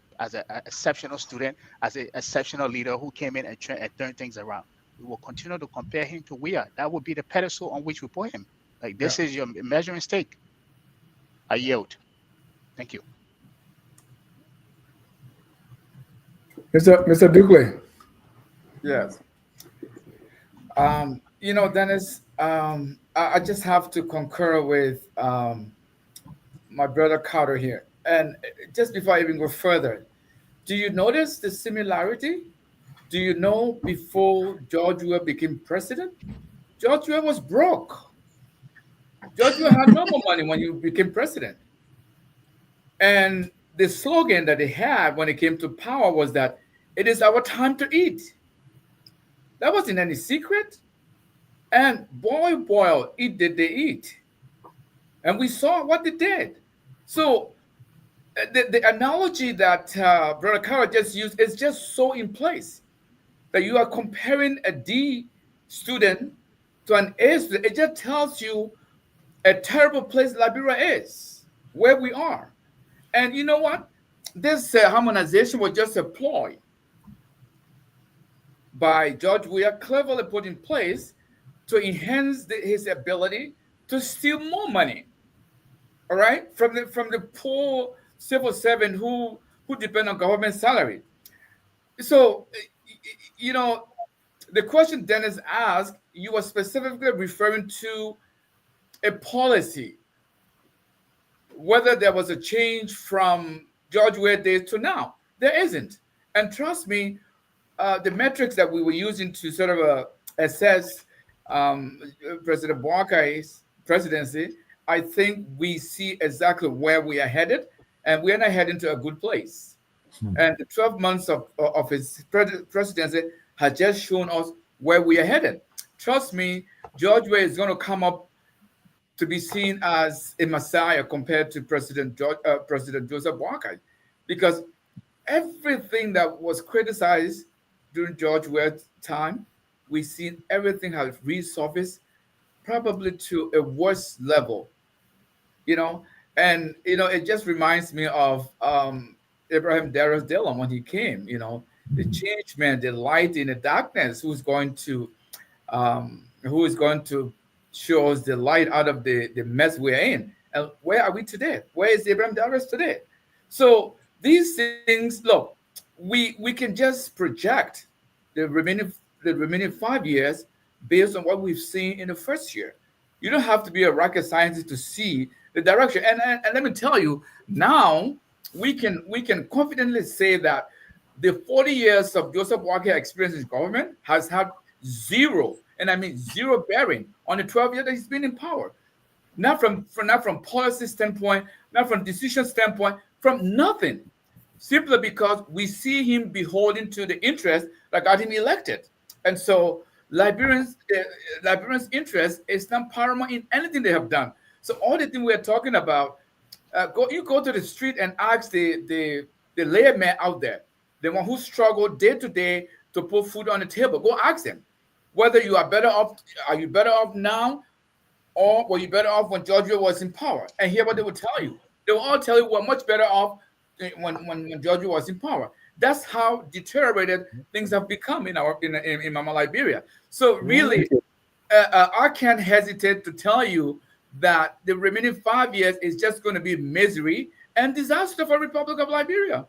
exceptional student, as an exceptional leader who came in and turned things around. We will continue to compare him to Weah. That would be the pedestal on which we put him. Like, this is your measuring stick. I yield. Thank you. Mr. Dukley. Yes. Dennis, I just have to concur with my brother Carter here. And just before I even go further, do you notice the similarity? Do you know before George Weah became president, George Weah was broke. George Weah had no more money when he became president. And the slogan that they had when it came to power was that it is our time to eat. That wasn't any secret. And boy, eat did they eat. And we saw what they did. So the analogy that Brother Kara just used is just so in place that you are comparing a D student to an A student. It just tells you a terrible place Liberia is, where we are. And you know what? This harmonization was just a ploy by George Weah, cleverly put in place to enhance his ability to steal more money, all right, from the poor civil servant who depend on government salary. So, the question Dennis asked, you were specifically referring to a policy, whether there was a change from George Weah days to now. There isn't. And trust me, the metrics that we were using to sort of assess President Boakai's presidency, I think we see exactly where we are headed, and we are not heading to a good place. And the 12 months of his presidency has just shown us where we are headed. Trust me, George Weah is going to come up to be seen as a messiah compared to President Joseph Boakai, because everything that was criticized during George Weah's time, we've seen everything has resurfaced, probably to a worse level, and it just reminds me of Abraham Darius Dillon when he came, the change man, the light in the darkness, who is going to show us the light out of the mess we're in. And where are we today? Where is Abraham Darius today? So these things, look, we can just project the remaining 5 years based on what we've seen in the first year. You don't have to be a rocket scientist to see the direction. And let me tell you, now we can confidently say that the 40 years of Joseph Boakai experience in government has had zero, and I mean zero, bearing on the 12 years that he's been in power. Not from policy standpoint, not from decision standpoint, from nothing. Simply because we see him beholden to the interest that got him elected. And so Liberians' interest is not paramount in anything they have done. So all the thing we're talking about, you go to the street and ask the layman out there, the one who struggled day to day to put food on the table. Go ask them whether you are better off. Are you better off now or were you better off when George Weah was in power? And hear what they will tell you. They will all tell you we're much better off when George Weah was in power. That's how deteriorated things have become in Mama Liberia. So really, I can't hesitate to tell you that the remaining 5 years is just going to be misery and disaster for the Republic of Liberia.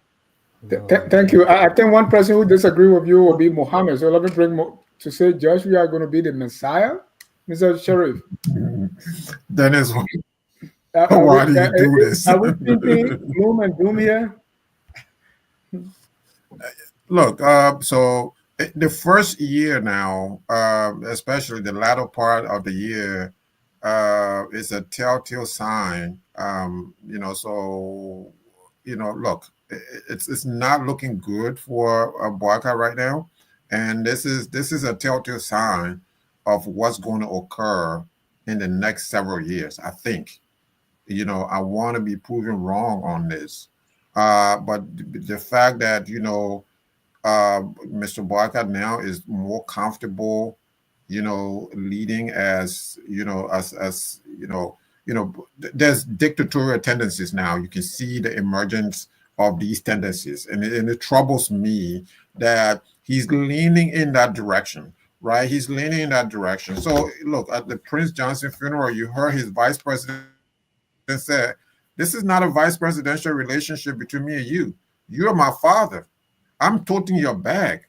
Thank you. I think one person who disagree with you will be Mohammed. So let me bring to say, Josh, we are going to be the Messiah, Mr. Sheriff. Dennis, why do you do this? Are we thinking gloom and doom here? Look, so the first year now, especially the latter part of the year, is a telltale sign. So look, it's not looking good for Boakai right now, and this is a telltale sign of what's going to occur in the next several years. I think, I want to be proven wrong on this, but the fact that Mr. Boakai now is more comfortable, leading as there's dictatorial tendencies now. You can see the emergence of these tendencies, and it troubles me that he's leaning in that direction, right? He's leaning in that direction. So look, at the Prince Johnson funeral, you heard his vice president said, "This is not a vice presidential relationship between me and you. You're my father. I'm toting your bag."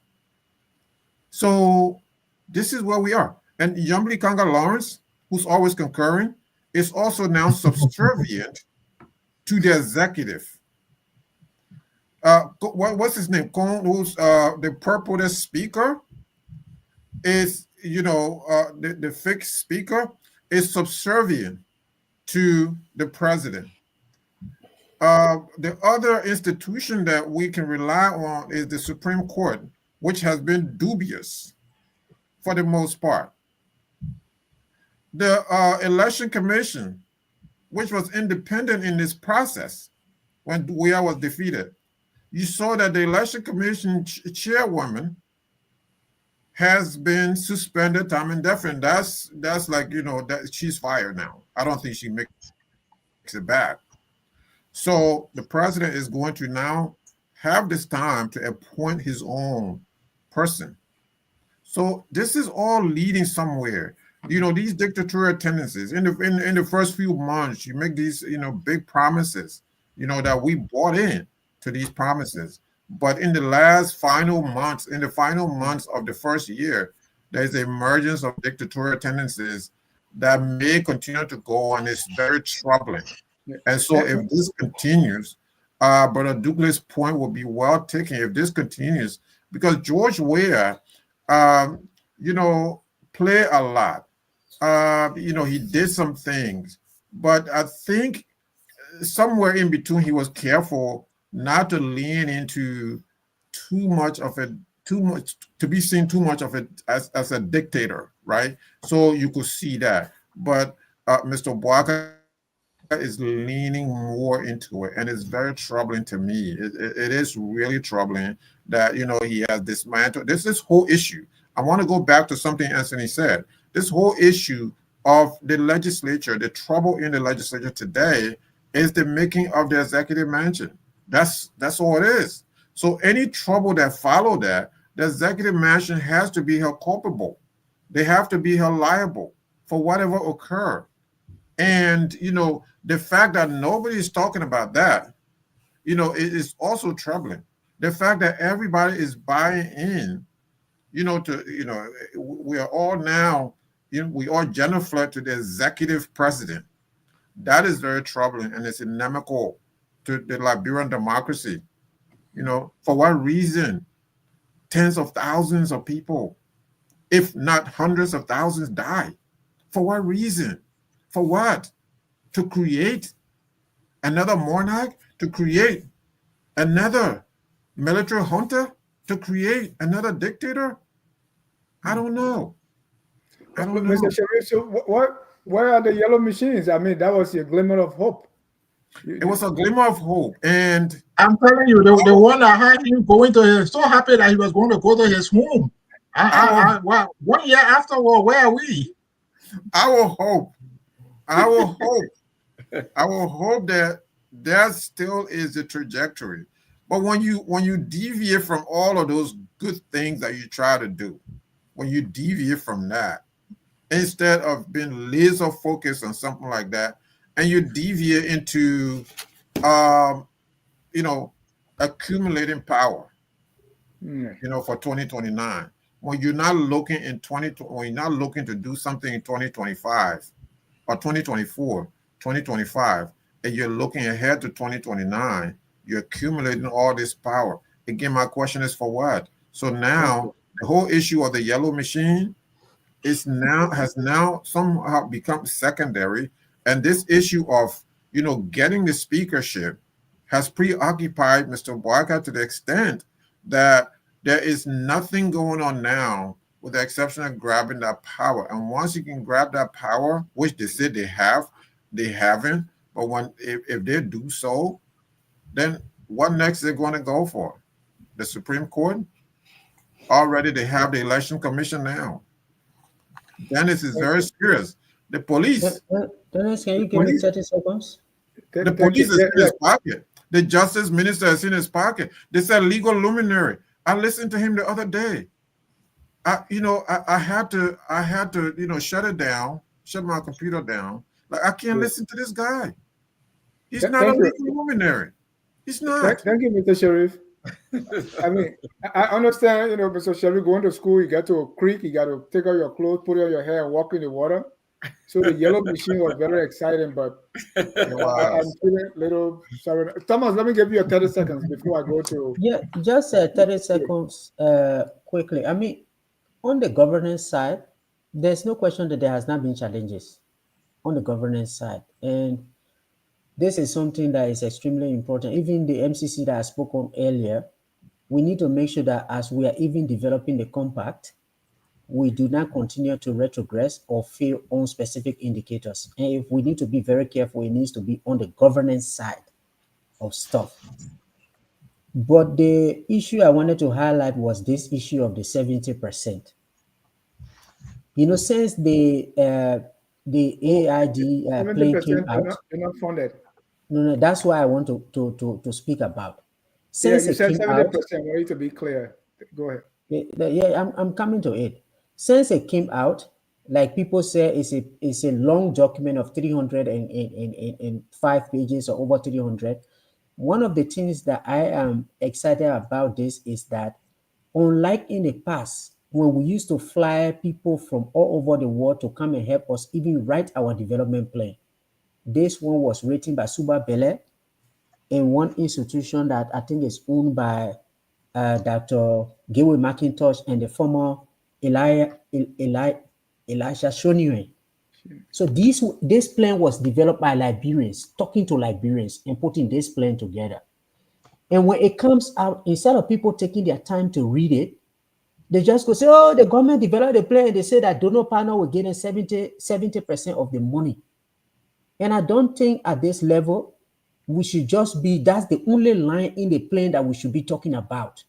So this is where we are. And Yumli Kanga Lawrence, who's always concurring, is also now subservient to the executive. What's his name? Kong, who's the purported speaker, is the fixed speaker is subservient to the president. The other institution that we can rely on is the Supreme Court, which has been dubious for the most part. The Election Commission, which was independent in this process when Weah was defeated. You saw that the Election Commission chairwoman has been suspended time indefinite. That's like, that she's fired now. I don't think she makes it back. So the president is going to now have this time to appoint his own person. So this is all leading somewhere. These dictatorial tendencies in the first few months, you make these, big promises, that we bought in to these promises. But in the final months of the first year, there's the emergence of dictatorial tendencies that may continue to go on. It's very troubling. And so if this continues, Brother Douglas' point will be well taken if this continues, because George Weah, play a lot. He did some things, but I think somewhere in between he was careful not to lean into too much to be seen too much of it as a dictator, right? So you could see that, but Mr. Boakai is leaning more into it, and it's very troubling to me. It is really troubling that he has dismantled this whole issue. I want to go back to something Anthony said. This whole issue of the legislature, the trouble in the legislature today is the making of the executive mansion. That's all it is. So any trouble that followed that, the executive mansion has to be held culpable. They have to be held liable for whatever occurred. And the fact that nobody is talking about that, it is also troubling. The fact that everybody is buying in, we are all now, we all genuflect to the executive president. That is very troubling, and it's inimical to the Liberian democracy. For what reason? Tens of thousands of people, if not hundreds of thousands, die. For what reason? For what? To create another monarch? To create another military junta? To create another dictator? I don't know. Mr. Sharif, so where are the yellow machines? I mean, that was a glimmer of hope. It was a glimmer of hope, and I'm telling you, the one that had him going to his, so happy that he was going to go to his home. Wow, 1 year afterward, where are we? Our hope I will hope that still is the trajectory. But when you deviate from all of those good things that you try to do, when you deviate from that, instead of being laser focused on something like that, and you deviate into accumulating power, for 2029, when you're not looking when you're not looking to do something in 2025 or 2024, 2025, and you're looking ahead to 2029, you're accumulating all this power. Again, my question is for what? So now the whole issue of the yellow machine has now somehow become secondary, and this issue of getting the speakership has preoccupied Mr. Boakai to the extent that there is nothing going on now with the exception of grabbing that power. And once you can grab that power, which they said they haven't, but if they do so, then what next they're going to go for? The Supreme Court? Already they have the Election Commission now. Dennis is very serious. The police. Dennis, can you give me 30 seconds? The police is in his pocket. The justice minister is in his pocket. They said legal luminary. I listened to him the other day. I had to, shut it down, shut my computer down. Like, I can't listen to this guy. He's not a legal luminary. He's not. Thank you, Mr. Sheriff. I mean, I understand, Mr. Sheriff, going to school, you got to a creek, you got to take out your clothes, put it on your hair, and walk in the water. So the yellow machine was very exciting, but I'm feeling a little sorry. Thomas, let me give you 30 seconds before I go to... Yeah, just 30 seconds quickly. I mean, on the governance side, there's no question that there has not been challenges on the governance side. And this is something that is extremely important. Even the MCC that I spoke on earlier, we need to make sure that as we are even developing the compact, we do not continue to retrogress or fail on specific indicators. And if we need to be very careful, it needs to be on the governance side of stuff. But the issue I wanted to highlight was this issue of the 70%. Since the AID plane came out, they're not funded. No, that's why I want to speak about. Since you said 70%, I need to be clear. Go ahead. Yeah, I'm coming to it. Since it came out, like people say, it's a long document of 305 pages or over 300. One of the things that I am excited about this is that, unlike in the past, when we used to fly people from all over the world to come and help us even write our development plan, this one was written by Suba Bele in one institution that I think is owned by Dr. Gateway McIntosh and the former Elisha Shoniwe. So this plan was developed by Liberians, talking to Liberians and putting this plan together. And when it comes out, instead of people taking their time to read it, they just go say, oh, the government developed the plan. They say that donor partner will get 70% of the money. And I don't think at this level, we should just be, that's the only line in the plan that we should be talking about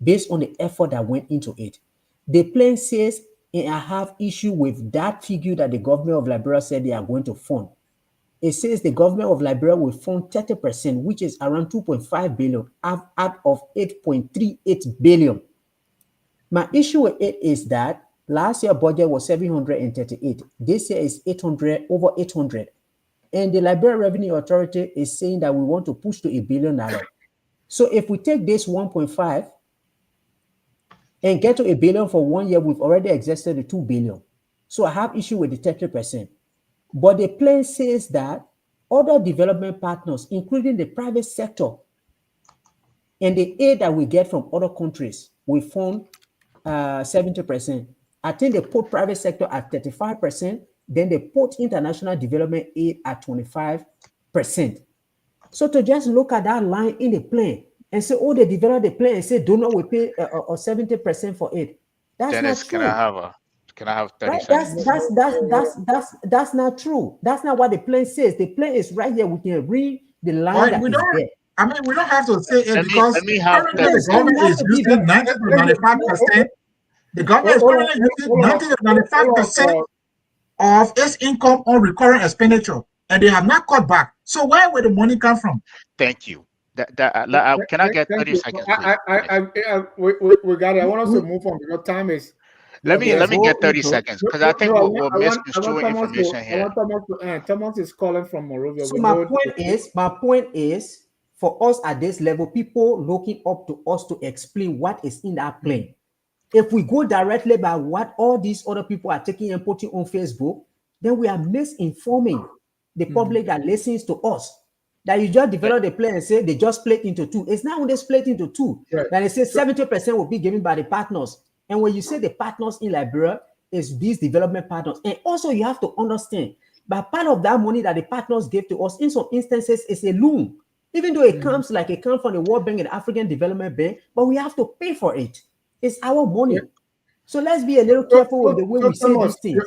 based on the effort that went into it. The plan says, and I have issue with that figure that the government of Liberia said they are going to fund. It says the government of Liberia will fund 30%, which is around 2.5 billion out of 8.38 billion. My issue with it is that last year budget was 738. This year is 800, over 800. And the Liberia Revenue Authority is saying that we want to push to $1 billion. So if we take this 1.5 and get to $1 billion for 1 year, we've already exhausted the 2 billion. So I have issue with the 30%. But the plan says that other development partners, including the private sector, and the aid that we get from other countries, we fund 70%. I think they put private sector at 35%, then they put international development aid at 25%. So to just look at that line in the plan and say, oh, they developed the plan and say, donor will pay 70% for it. That's Dennis, not true. Can I have 30 right? seconds? That's not true. That's not what the plan says. The plan is right here. We can read the line that is there. I mean, we don't have to say it because currently the government is using 90 to 95%. The government is currently using 90 to 95%. of its income on recurrent expenditure, and they have not cut back. So where will the money come from? Thank you. Can I get 30 seconds, please? We got it. I want us to move on because time is. Let me get 30 seconds because I think we're misconstruing information I here. want Thomas to end. Thomas is calling from Monrovia. So my point is, for us at this level, people looking up to us to explain what is in that plan. If we go directly by what all these other people are taking and putting on Facebook, then we are misinforming the public that listens to us. That you just develop the plan and say they just split into two. It's not when they split into two. Right. Then it says 70% will be given by the partners. And when you say the partners in Liberia, is these development partners. And also you have to understand, but part of that money that the partners give to us, in some instances, is a loan. Even though it comes like it comes from the World Bank and the African Development Bank, but we have to pay for it. It's our money. So let's be a little careful with the way we say these things.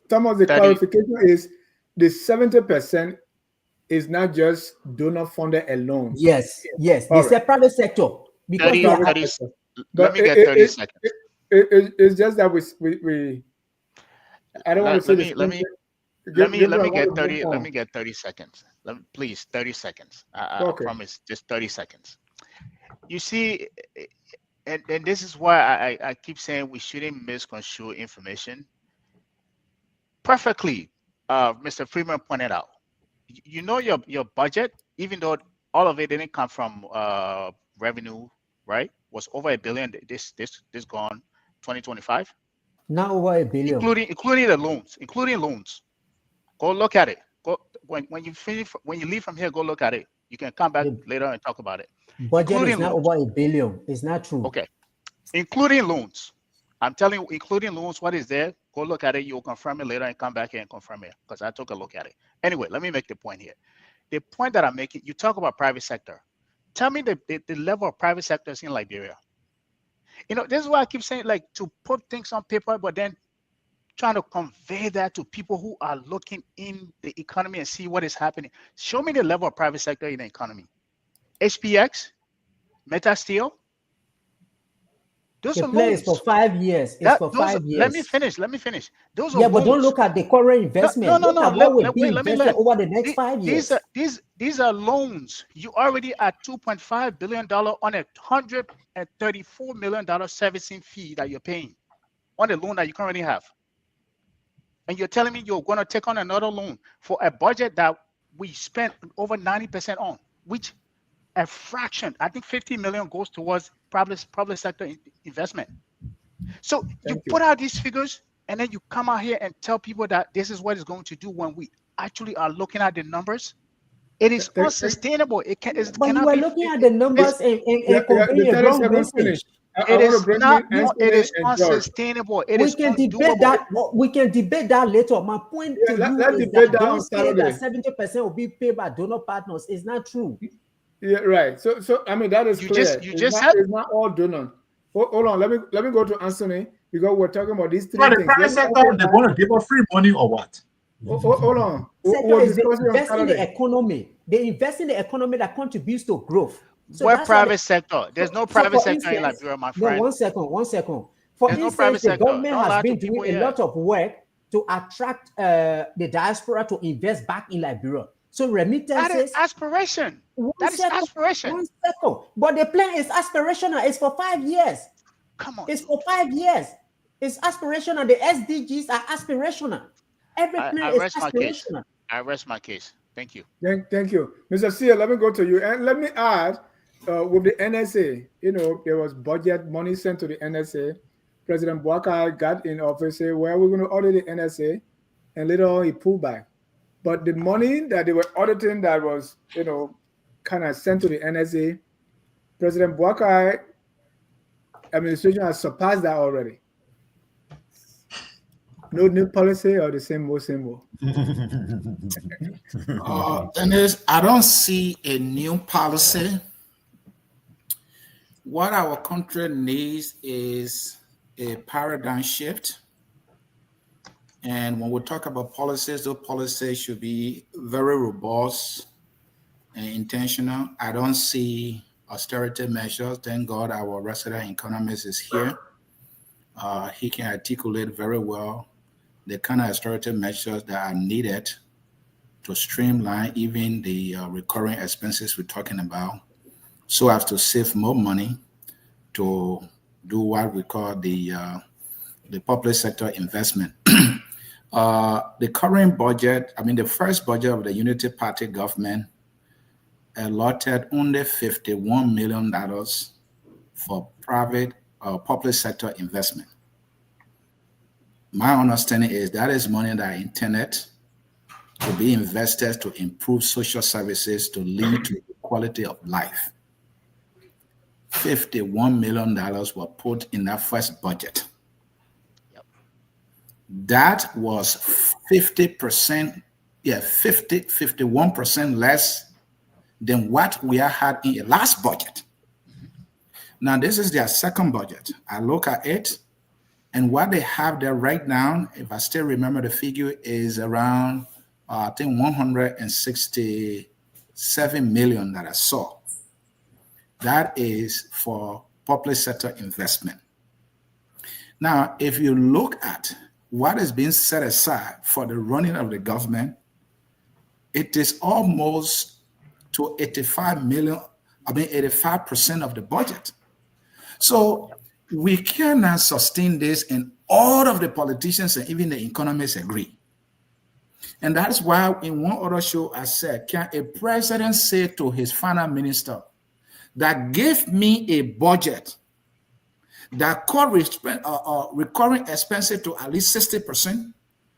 Thomas, the clarification is the 70% is not just donor funded alone. Yes. It's a private sector. Because let me get 30 seconds. It's just that we I don't want to say this. Let me get 30 seconds. Please, 30 seconds. I promise, just 30 seconds. You see, and this is why I keep saying we shouldn't misconstrue information. Perfectly, Mr. Freeman pointed out. You know your budget, even though all of it didn't come from revenue, right? Was over $1 billion. This gone 2025. Now over $1 billion, including the loans. Go look at it. Go when you leave from here. Go look at it. You can come back later and talk about it. Budget is not over $1 billion. It's not true. Okay, including loans. I'm telling you, including loans, what is there? Go look at it. You'll confirm it later and come back here and confirm it because I took a look at it. Anyway, let me make the point here. The point that I'm making, you talk about private sector. Tell me the level of private sectors in Liberia. You know, this is why I keep saying, like, to put things on paper, but then trying to convey that to people who are looking in the economy and see what is happening. Show me the level of private sector in the economy. HPX, Meta Steel. Those are loans. For 5 years. It's for 5 years. Let me finish. Those are but loans. Don't look at the current investment. No. Let me over the next 5 years. These are loans. You already at $2.5 billion on a $134 million servicing fee that you're paying on the loan that you currently have. And you're telling me you're going to take on another loan for a budget that we spent over 90% on, which a fraction, I think 50 million goes towards public sector investment. So you put out these figures and then you come out here and tell people that this is what it's going to do when we actually are looking at the numbers. It is unsustainable. It cannot you are looking at the numbers and conveying a wrong message. It is unsustainable. We can debate that later. My point to you is that don't say that 70% will be paid by donor partners. It's not true. Yeah, right. So I mean that is clear. It's not all donor. Hold on. Let me go to Anthony because we're talking about these three things. The private sector, they're going to give us free money or what? Hold on. Sector is invest in the economy. They invest in the economy that contributes to growth. So what private sector? There's no private sector in Liberia, my friend. No, one second. For instance, the government has been doing a lot of work to attract the diaspora to invest back in Liberia. So remittances. That is aspiration. That is aspiration. 1 second. But the plan is aspirational. It's for 5 years. Come on. It's for 5 years. It's aspirational. The SDGs are aspirational. Every plan is aspirational. I rest my case. Thank you. Thank you. Mr. Sia, let me go to you. And let me add, with the NSA, you know, there was budget money sent to the NSA. President Boakai got in office, say, well, we're going to audit the NSA. And later on, he pulled back. But the money that they were auditing that was, you know, kind of sent to the NSA, President Boakai administration has surpassed that already. No new policy or the same old. Dennis, I don't see a new policy. What our country needs is a paradigm shift. And when we talk about policies, those policies should be very robust and intentional. I don't see austerity measures. Thank God our resident economist is here. He can articulate very well the kind of austerity measures that are needed to streamline even the recurring expenses we're talking about, so as to save more money to do what we call the public sector investment. The current budget, the first budget of the Unity Party government allotted only $51 million for private public sector investment. My understanding is that is money that is intended to be invested to improve social services to lead to quality of life. $51 million were put in that first budget. Yep. That was 51% less than what we had in the last budget. Now, this is their second budget. I look at it, and what they have there right now, if I still remember the figure, is around, I think, 167 million that I saw. That is for public sector investment. Now, if you look at what is being set aside for the running of the government, it is almost to 85% of the budget. So we cannot sustain this, and all of the politicians and even the economists agree. And that's why in one other show I said, can a president say to his finance minister that give me a budget that cut recurring expenses to at least 60%,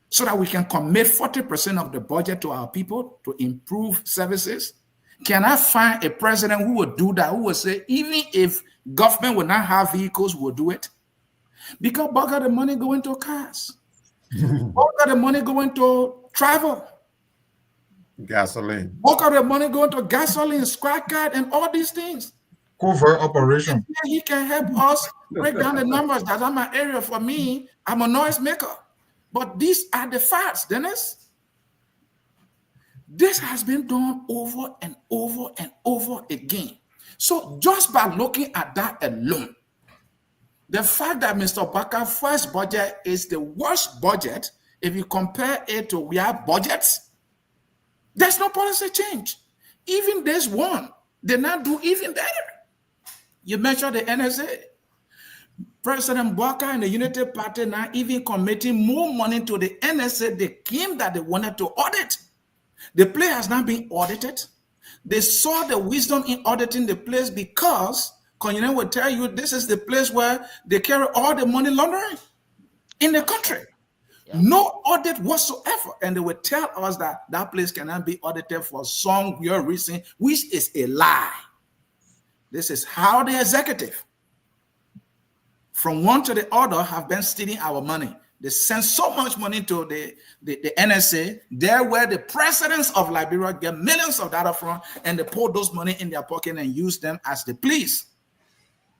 so that we can commit 40% of the budget to our people to improve services? Can I find a president who would do that, who would say, even if government will not have vehicles, we'll do it? Because bulk of the money going to cars. Bulk of the money going to travel. Gasoline. Bulk of the money going to gasoline, scrap card, and all these things. Covert operation. He can help us break down the numbers. That's not my area. For me, I'm a noise maker. But these are the facts, Dennis. This has been done over and over and over again. So just by looking at that alone, the fact that Mr. Baka's first budget is the worst budget, if you compare it to Weah budgets, there's no policy change. Even this one did not do even better. You measure the NSA. President Boakai and the Unity Party now even committing more money to the NSA, the scheme that they wanted to audit. The place has not been audited. They saw the wisdom in auditing the place because Konyene will tell you this is the place where they carry all the money laundering in the country. Yeah. No audit whatsoever. And they will tell us that that place cannot be audited for some weird reason, which is a lie. This is how the executive, from one to the other, have been stealing our money. They send so much money to the NSA, there where the presidents of Liberia get millions of dollars from, and they put those money in their pocket and use them as they please.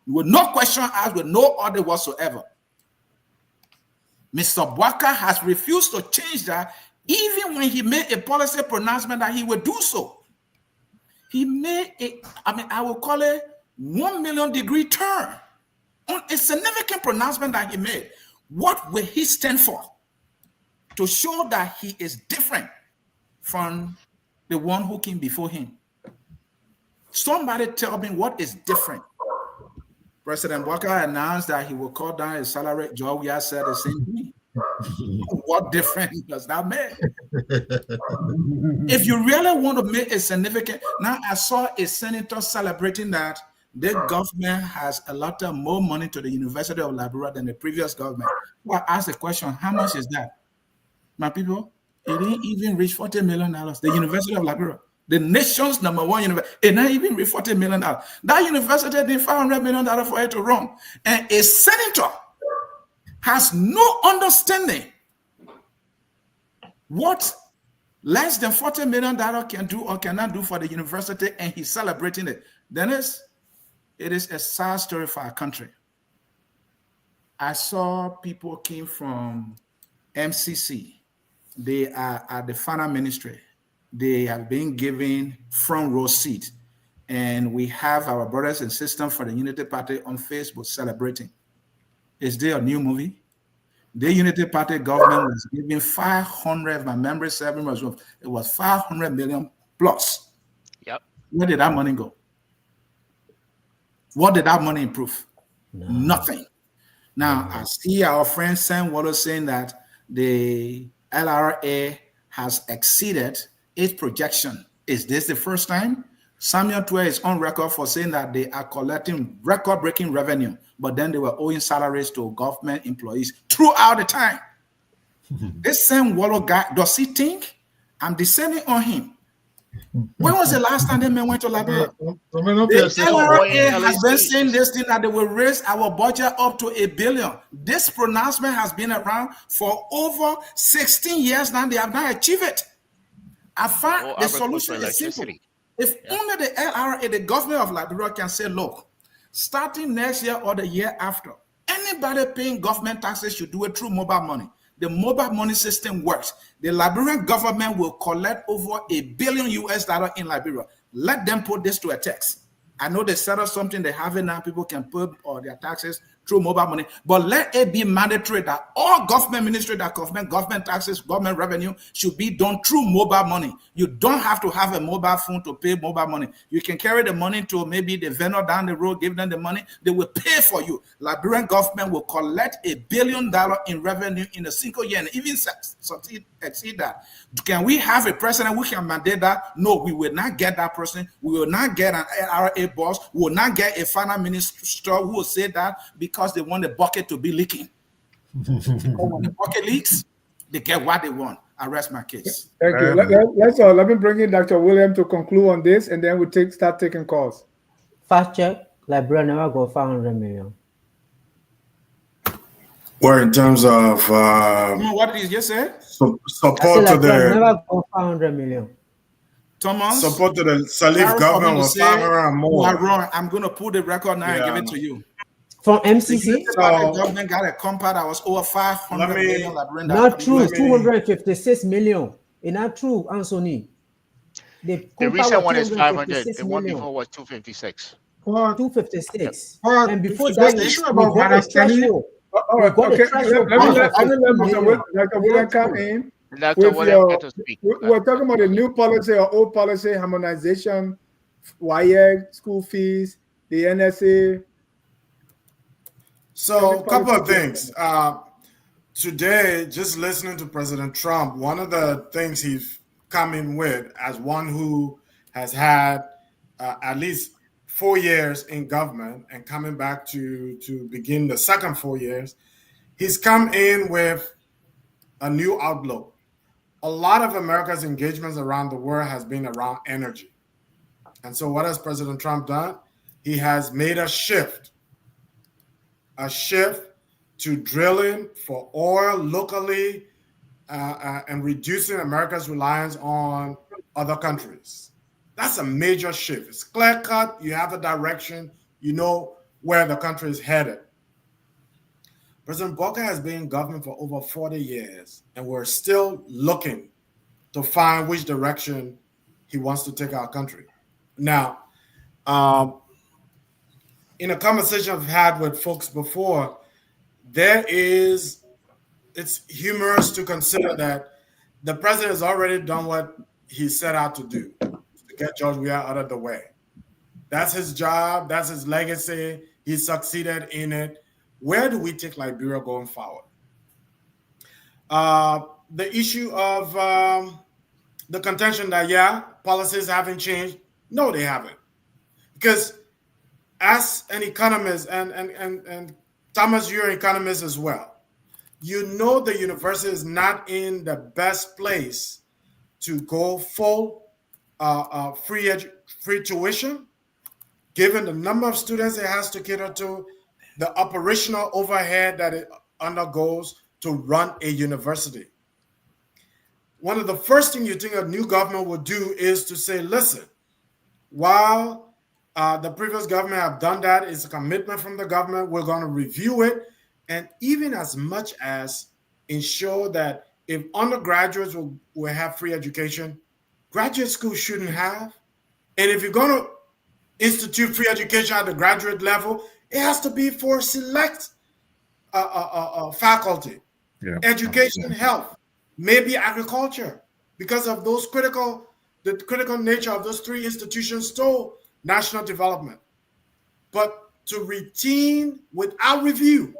With no question asked, with no order whatsoever. Mr. Boakai has refused to change that, even when he made a policy pronouncement that he would do so. He made I will call it 1 million degree turn on a significant pronouncement that he made. What will he stand for? To show that he is different from the one who came before him. Somebody tell me what is different. President Boakai announced that he will cut down his salary. Joe Weah said the same thing. What difference does that make? If you really want to make a significant, now I saw a senator celebrating that the government has allotted more money to the University of Liberia than the previous government. Well, I asked the question, how much is that? My people, it didn't even reach $40 million. The University of Liberia, the nation's #1 university, it didn't even reach $40 million. That university did $500 million for it to run. And a senator has no understanding what less than $40 million can do or cannot do for the university, and he's celebrating it. Dennis, it is a sad story for our country. I saw people came from MCC. They are at the finance ministry. They have been given front row seat. And we have our brothers and sisters for the Unity Party on Facebook celebrating. Is there a new movie? The Unity Party government was giving 500, my memory serving was, it was 500 million plus. Yep. Where did that money go? What did that money improve? No. Nothing. Now, I see our friend Sam Wallace saying that the LRA has exceeded its projection. Is this the first time? Samuel Tuer is on record for saying that they are collecting record-breaking revenue, but then they were owing salaries to government employees throughout the time. This Sam Wallace guy, does he think I'm descending on him? When was the last time they went to Liberia? The LRA has been saying this thing that they will raise our budget up to $1 billion. This pronouncement has been around for over 16 years now. They have not achieved it. I find the solution is simple. If only the LRA, the government of Liberia, can say, look, starting next year or the year after, anybody paying government taxes should do it through mobile money. The mobile money system works. The Liberian government will collect over $1 billion in Liberia. Let them put this to a test. I know they set up something they have it now. People can put their taxes through mobile money, but let it be mandatory that all government ministry that government taxes, government revenue should be done through mobile money. You don't have to have a mobile phone to pay mobile money. You can carry the money to maybe the vendor down the road, give them the money. They will pay for you. Liberian government will collect $1 billion in revenue in a single year and even exceed that. Can we have a president who can mandate that? No, we will not get that person. We will not get an LRA boss. We will not get a finance minister who will say that because they want the bucket to be leaking. When the bucket leaks, they get what they want. I rest my case. Thank you. Let me bring in Dr. William to conclude on this, and then we start taking calls. Fast check, Liberia never go 500 million. Well, in terms of what did you just say? Support to the never go 500 million. Thomas, support to the Salif government was 500 and more. You are wrong. I'm going to pull the record now and give it to you. From MCC? The government got a compact that was over 500 million. Not true. 256 million. It's not true, Anthony. The recent one is 500. The one before was 256. 256. And before that, the issue about what I tell you. Let Dr. William come in. We're talking about the new policy or old policy, harmonization, WAEC, school fees, the NSA. So a couple of things. Today, just listening to President Trump, one of the things he's coming with as one who has had at least 4 years in government and coming back to begin the second 4 years, he's come in with a new outlook. A lot of America's engagements around the world has been around energy. And so what has President Trump done? He has made a shift to drilling for oil locally and reducing America's reliance on other countries. That's a major shift. It's clear cut. You have a direction. You know where the country is headed. President Boakai has been in government for over 40 years, and we're still looking to find which direction he wants to take our country. Now, in a conversation I've had with folks before, it's humorous to consider that the president has already done what he set out to do, to get George Weah out of the way. That's his job. That's his legacy. He succeeded in it. Where do we take Liberia going forward? The issue of the contention that, policies haven't changed. No, they haven't. Because as an economist, and Thomas, you're an economist as well, you know the university is not in the best place to go full free tuition, given the number of students it has to cater to, the operational overhead that it undergoes to run a university. One of the first things you think a new government would do is to say, listen, while the previous government have done that, it's a commitment from the government, we're going to review it, and even as much as ensure that if undergraduates will have free education, graduate schools shouldn't have. And if you're going to institute free education at the graduate level, it has to be for select faculty. education, health, maybe agriculture, because of the critical nature of those three institutions to national development. But to routine without review,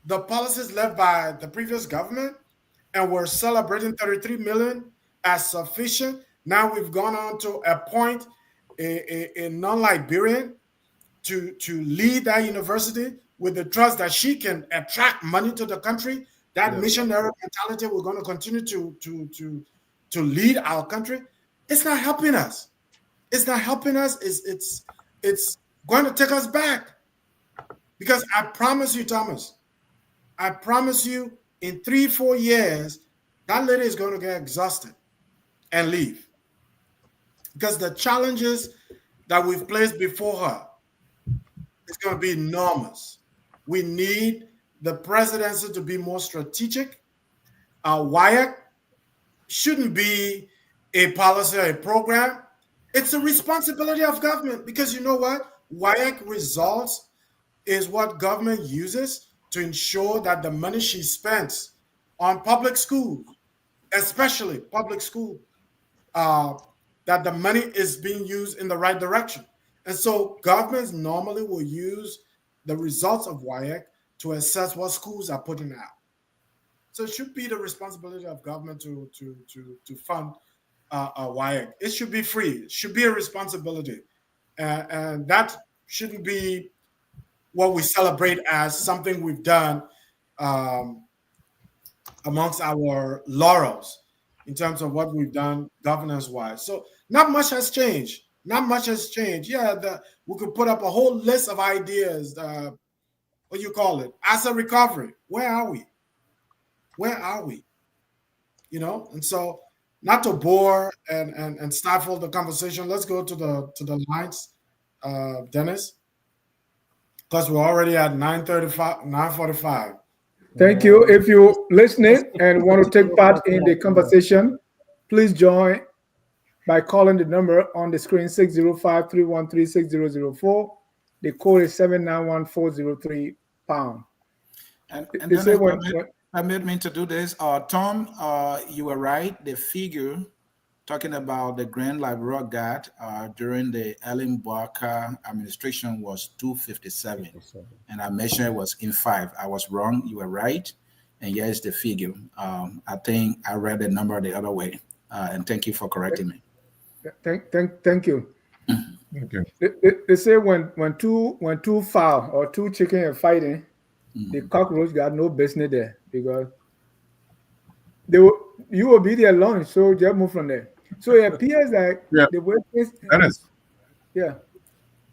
the policies led by the previous government, and we're celebrating 33 million as sufficient. Now we've gone on to appoint a non-Liberian to lead that university with the trust that she can attract money to the country. That missionary mentality, we're going to continue to lead our country. It's not helping us. It's not helping us. It's going to take us back. Because I promise you, Thomas, I promise you, in 3-4 years, that lady is going to get exhausted and leave. Because the challenges that we've placed before her is going to be enormous. We need the presidency to be more strategic. WAEC shouldn't be a policy or a program. It's a responsibility of government, because you know what? WAEC results is what government uses to ensure that the money she spends on public schools, especially public school, that the money is being used in the right direction. And so governments normally will use the results of WAEC to assess what schools are putting out. So it should be the responsibility of government to fund WAEC. It should be free. It should be a responsibility. And that shouldn't be what we celebrate as something we've done amongst our laurels in terms of what we've done governance-wise. So not much has changed. Not much has changed. Yeah, we could put up a whole list of ideas. What do you call it? Asset recovery. Where are we? Where are we? You know, and so not to bore and stifle the conversation. Let's go to the lines, Dennis, because we're already at 9:45. Thank you. If you're listening and want to take part in the conversation, please join by calling the number on the screen, 605-313-6004. The code is 791-403#. And then permit me to do this. Tom, you were right. The figure talking about the Grand Liberia Guard during the Ellen Boakai administration was 257. And I mentioned it was in 5. I was wrong. You were right. And here's the figure. I think I read the number the other way. And thank you for correcting me. Thank you. They say when two fowl or two chicken are fighting, the cockroach got no business there, because you will be there alone, so just move from there. So it appears like the way things,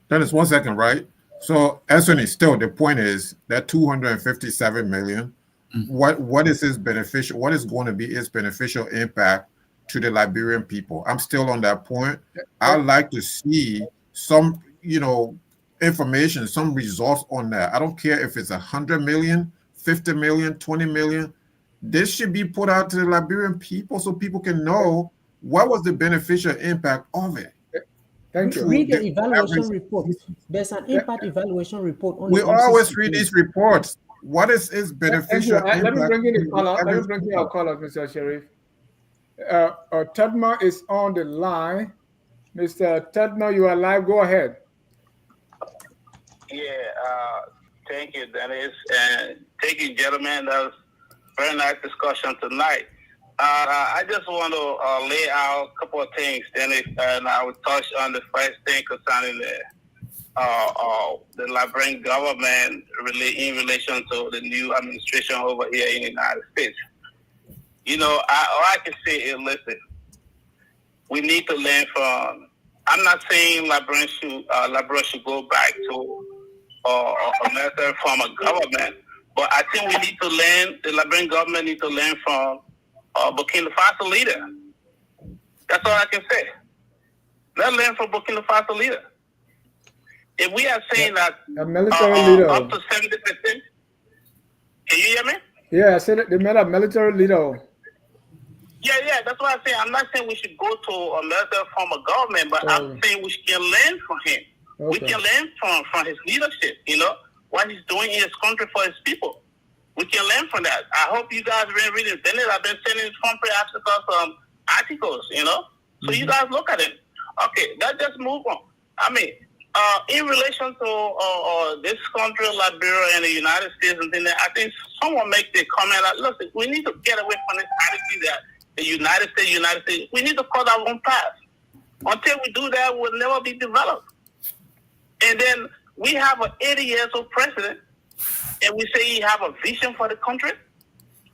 Dennis, 1 second, right? So Anthony, still the point is that 257 million. What is its beneficial? What is going to be its beneficial impact to the Liberian people? I'm still on that point. I'd like to see some, information, some results on that. I don't care if it's 100 million, 50 million, 20 million. This should be put out to the Liberian people so people can know what was the beneficial impact of it. Thank you. Read the evaluation report. There's an impact evaluation report on. We always read these reports. What is its beneficial impact? Let me bring in the caller. Let me bring in our caller, Mr. Sheriff. Tedma is on the line. Mr. Tedma, you are live. Go ahead. Yeah, thank you, Dennis, and thank you, gentlemen. That was a very nice discussion tonight. I just want to lay out a couple of things, Dennis, and I will touch on the first thing concerning the Liberian government in relation to the new administration over here in the United States. All I can say is, listen, we need to learn from. I'm not saying Liberia should go back to a military form of government, but I think we need to learn. The Liberian government need to learn from Burkina Faso leader. That's all I can say. Let's learn from Burkina Faso leader. If we are saying that a military leader up to 70%, can you hear me? Yeah, I said they made a military leader. Yeah, that's what I'm saying. I'm not saying we should go to a military form of government, but I'm saying we can learn from him. Okay. We can learn from his leadership, what he's doing in his country for his people. We can learn from that. I hope you guys have been reading. Dennis, I've been sending Humphrey Africa articles, So you guys look at it. Okay, let's just move on. I mean, in relation to this country, Liberia, and the United States, and then I think someone make the comment that, listen, we need to get away from this attitude that the United States, we need to cut our own path. Until we do that, we'll never be developed. And then we have an 80 years old president, and we say he have a vision for the country.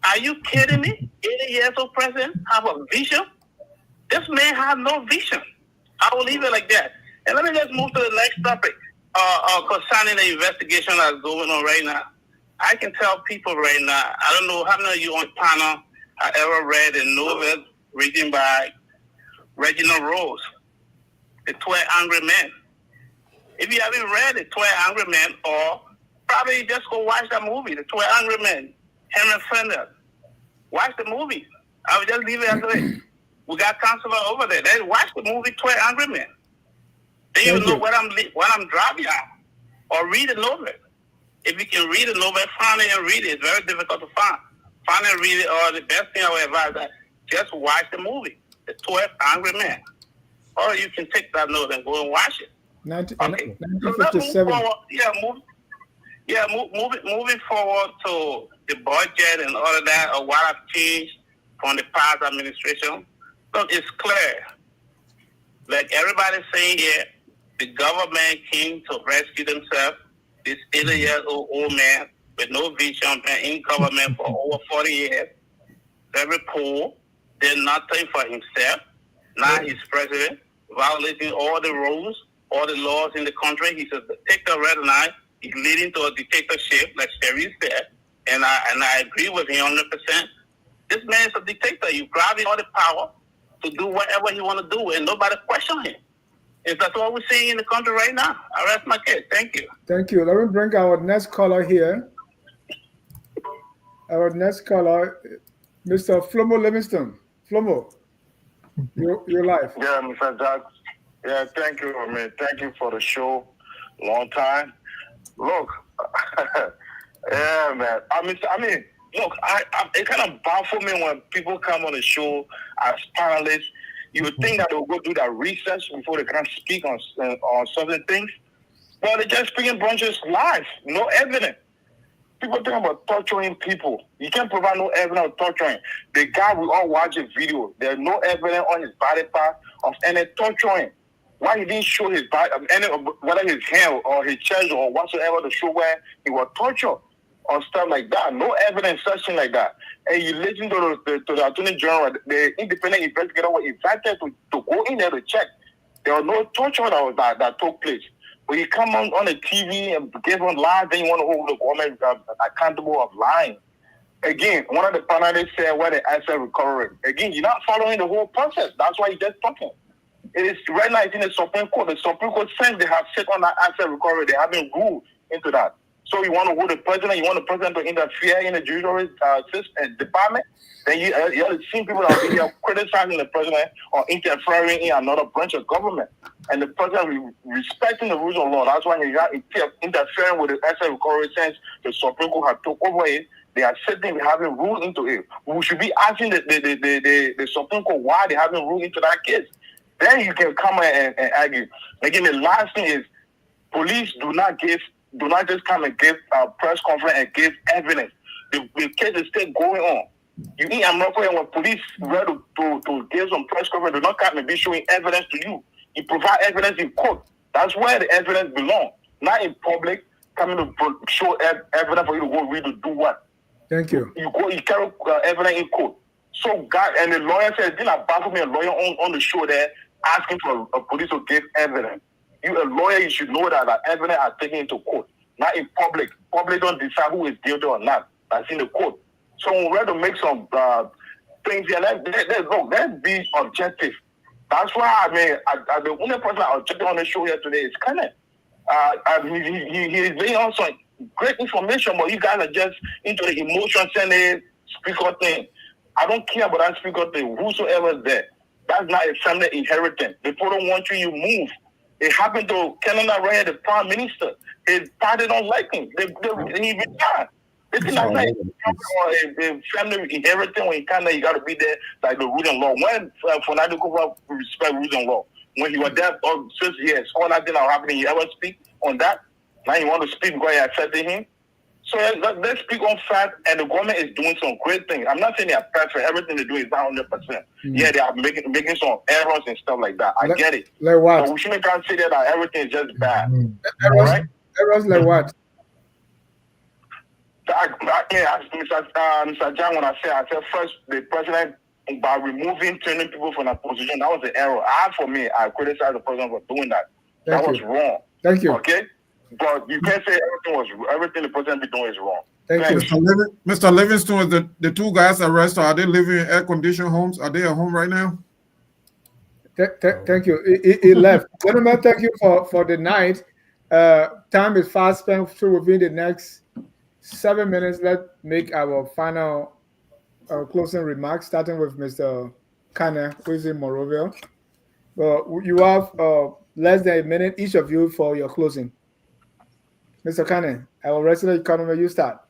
Are you kidding me? 80 years old president have a vision? This man have no vision. I will leave it like that. And let me just move to the next topic concerning the investigation that's going on right now. I can tell people right now, I don't know how many of you on panel have ever read a novel written by Reginald Rose, The 12 Angry Men. If you haven't read The 12 Angry Men, or probably just go watch that movie, The 12 Angry Men, Henry Fender. Watch the movie. I will just leave it as it is. We got counselor over there. They watch the movie 12 Angry Men. They even know what I'm driving at. Or read a novel. If you can read a novel, find it and read it. It's very difficult to find. Find and read it, or the best thing I would advise that just watch the movie, The 12 Angry Men. Or you can take that note and go and watch it. 1957. Moving forward to the budget and all of that, or what I've changed from the past administration. Look, it's clear. Like everybody's saying here, the government came to rescue themselves. This 80-year-old man with no vision, been in government for over 40 years, very poor, did nothing for himself. Now he's president, violating all the rules, all the laws in the country. He's a dictator right now. He's leading to a dictatorship, like Sherry said, and I agree with him 100%. This man is a dictator. You grab all the power to do whatever he want to do, and nobody question him. And that's what we're seeing in the country right now. I rest my case. Thank you. Thank you. Let me bring our next caller here. Our next caller, Mr. Flomo Livingston. Flomo, you're live. Yeah, Mr. Jack. Yeah, thank you, man. Thank you for the show. Long time. Look, yeah, man. I mean, look, it kind of baffles me when people come on the show as panelists. You would think that they will go do that research before they can speak on certain things. But they're just speaking bunches live, no evidence. People talking about torturing people. You can't provide no evidence of torturing. The guy, we all watch a video. There's no evidence on his body part of any torturing. Why he didn't show his body, whether his hand or his chest or whatsoever, to show where he was tortured or stuff like that. No evidence, something like that. And you listen to the Attorney General, the independent investigator was invited to go in there to check. There was no torture that took place. When you come on the TV and give on lies, then you want to hold the government accountable of lying. Again, one of the panelists said where the asset recovery. Again, you're not following the whole process. That's why you're just talking. It is right now it's in the Supreme Court. The Supreme Court, since they have set on that asset recovery, they haven't ruled into that. So you want to hold the president, you want the president to interfere in the judicial department, then you have seen people that are here criticizing the president or interfering in another branch of government. And the president respecting the rules of law. That's why he got interfering with the asset recovery since the Supreme Court had took over it. They are sitting, they haven't ruled into it. We should be asking the Supreme Court why they haven't ruled into that case. Then you can come and argue. Again, the last thing is police do not just come and give a press conference and give evidence. The case is still going on. You in America, when police ready to give some press conference, do not come and be showing evidence to you. You provide evidence in court. That's where the evidence belongs. Not in public, coming to show evidence for you to go read to do what. Thank you. You carry evidence in court. So God, and the lawyer said, didn't baffle me a lawyer on the show there asking for a police to give evidence. You a lawyer, you should know that evidence are taken into court, not in public. Public don't decide who is guilty or not. That's in the court. So we're going to make some things here. Let's be objective. That's why the only person objective on the show here today is Kenneth. He is laying on some great information, but you guys are just into the emotion sending speaker thing. I don't care about that speaker thing. Whosoever is there, that's not a family inheritance. The people don't want you move. It happened to Canada right here, the prime minister. His party don't like him. He retired. This is not like a family inheritance. When you got to be there, like the rule and law. When Fonado Kuba respect rules and law, when he was there all 6 years, all that thing are happening. You ever speak on that? Now you want to speak because you accepted him. So let's speak on fact, and the government is doing some great things. I'm not saying they are perfect. Everything they do is not 100%. Yeah, they are making some errors and stuff like that. I get it. Like what? But we shouldn't consider that everything is just bad. Errors like what? I asked Mr. John when I said first the president, by removing 20 people from that position, that was an error. For me, I criticize the president for doing that. That was wrong. Thank you. Okay? But you can't say everything the president be doing is wrong. Thank you. Mr. Livingston, the two guys arrested, are they living in air-conditioned homes? Are they at home right now? Thank you. He left. Gentlemen, thank you for the night. Time is fast spent, so within the next 7 minutes, let's make our final closing remarks, starting with Mr. Kane, who is in Monrovia. You have less than a minute, each of you, for your closing. Mr. Kane, our resident economy, you start.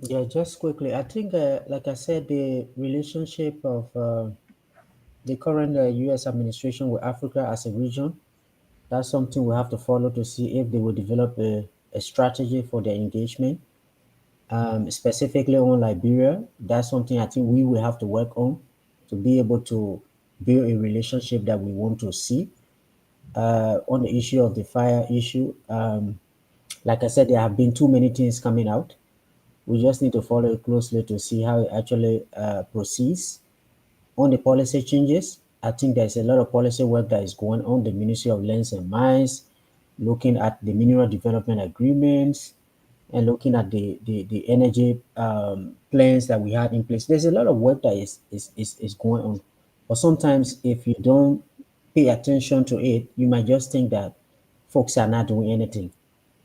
Yeah, just quickly. I think, like I said, the relationship of the current U.S. administration with Africa as a region, that's something we have to follow to see if they will develop a strategy for their engagement. Specifically on Liberia, that's something I think we will have to work on to be able to build a relationship that we want to see. On the issue of the fire issue, like I said, there have been too many things coming out. We just need to follow it closely to see how it actually proceeds. On the policy changes, I think there's a lot of policy work that is going on. The Ministry of Lands and Mines, looking at the mineral development agreements, and looking at the energy plans that we have in place. There's a lot of work that is going on. But sometimes if you don't pay attention to it, you might just think that folks are not doing anything.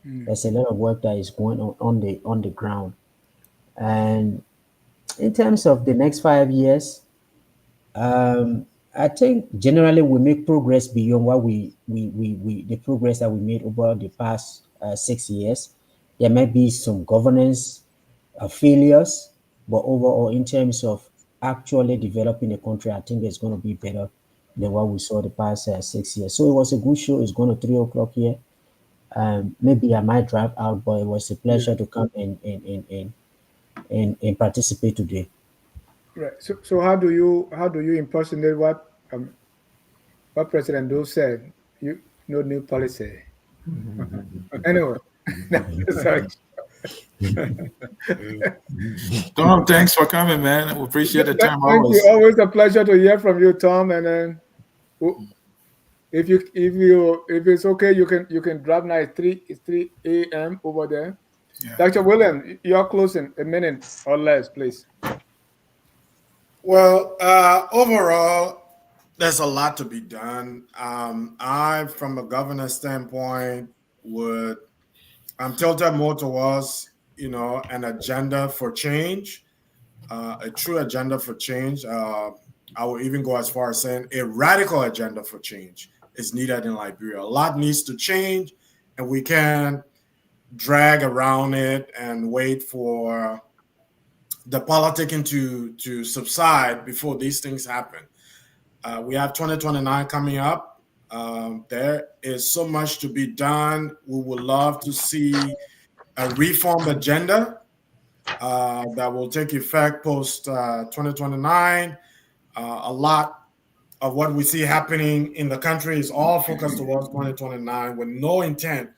There's a lot of work that is going on the ground. And in terms of the next 5 years, I think generally we make progress beyond what the progress that we made over the past 6 years. There might be some governance failures, but overall, in terms of actually developing the country, I think it's going to be better than what we saw the past 6 years. So it was a good show. It's going to 3 o'clock here. Maybe I might drop out, but it was a pleasure to come and participate today. Right. So how do you impersonate what President Doe said? No new policy. Anyway, sorry. Tom, thanks for coming, man. We appreciate the time. Thank you. Always a pleasure to hear from you, Tom. And then, if it's okay, you can drop now. It's 3 a.m. over there. Yeah. Dr. William, you're closing a minute or less, please. Well, overall, there's a lot to be done. I, from a governance standpoint, I'm tilted more towards, an agenda for change, a true agenda for change. I will even go as far as saying a radical agenda for change is needed in Liberia. A lot needs to change, and we can't drag around it and wait for the politicking to subside before these things happen. We have 2029 coming up. There is so much to be done. We would love to see a reform agenda that will take effect post 2029. A lot of what we see happening in the country is all focused towards 2029 with no intent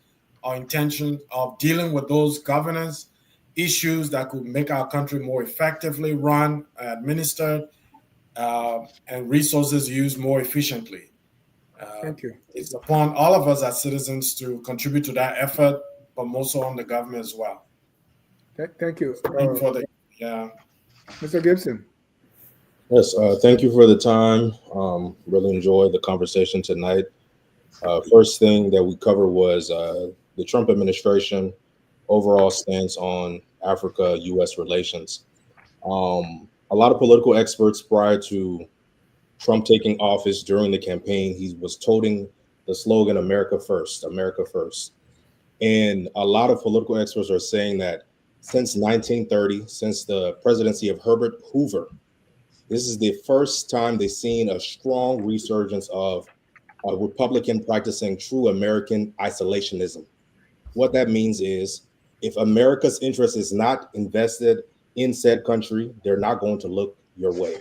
or intention of dealing with those governance issues that could make our country more effectively run, administered, and resources used more efficiently. Thank you. It's upon all of us as citizens to contribute to that effort, but more so on the government as well. Thank you. Mr. Gibson. Yes, thank you for the time. Really enjoyed the conversation tonight. First thing that we covered was the Trump administration overall stance on Africa-U.S. relations. A lot of political experts prior to Trump taking office during the campaign, he was toting the slogan, America First, America First. And a lot of political experts are saying that since 1930, since the presidency of Herbert Hoover. This is the first time they've seen a strong resurgence of a Republican practicing true American isolationism. What that means is if America's interest is not invested in said country, they're not going to look your way.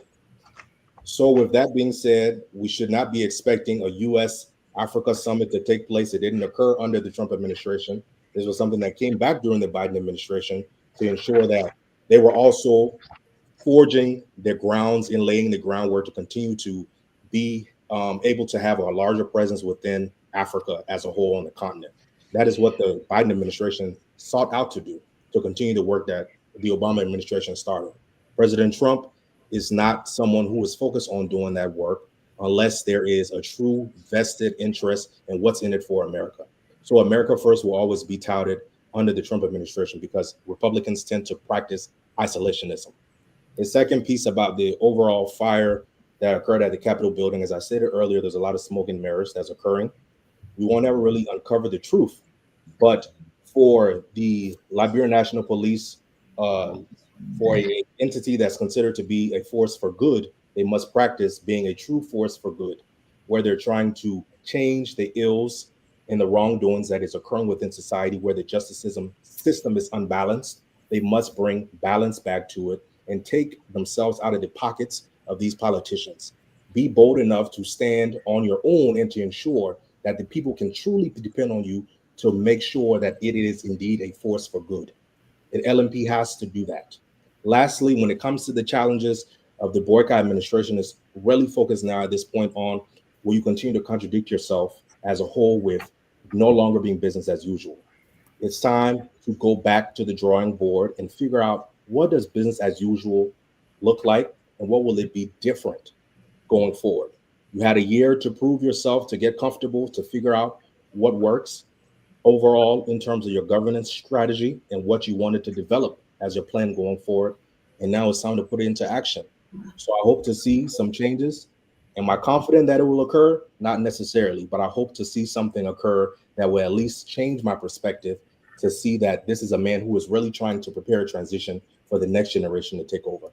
So, with that being said, we should not be expecting a US Africa summit to take place. It didn't occur under the Trump administration. This was something that came back during the Biden administration to ensure that they were also forging their grounds and laying the groundwork to continue to be able to have a larger presence within Africa as a whole on the continent. That is what the Biden administration sought out to do, to continue the work that the Obama administration started. President Trump is not someone who is focused on doing that work unless there is a true vested interest in what's in it for America. So America First will always be touted under the Trump administration because Republicans tend to practice isolationism. The second piece about the overall fire that occurred at the Capitol building, as I stated earlier, there's a lot of smoke and mirrors that's occurring. We won't ever really uncover the truth. But for the Liberian National Police, for an entity that's considered to be a force for good, they must practice being a true force for good, where they're trying to change the ills and the wrongdoings that is occurring within society, where the justice system is unbalanced. They must bring balance back to it and take themselves out of the pockets of these politicians. Be bold enough to stand on your own and to ensure that the people can truly depend on you to make sure that it is indeed a force for good. And LMP has to do that. Lastly, when it comes to the challenges of the Boakai administration, is really focused now at this point on will you continue to contradict yourself as a whole with no longer being business as usual. It's time to go back to the drawing board and figure out what does business as usual look like and what will it be different going forward. You had a year to prove yourself, to get comfortable, to figure out what works overall in terms of your governance strategy and what you wanted to develop as your plan going forward. And now it's time to put it into action. So I hope to see some changes. Am I confident that it will occur? Not necessarily, but I hope to see something occur that will at least change my perspective to see that this is a man who is really trying to prepare a transition for the next generation to take over.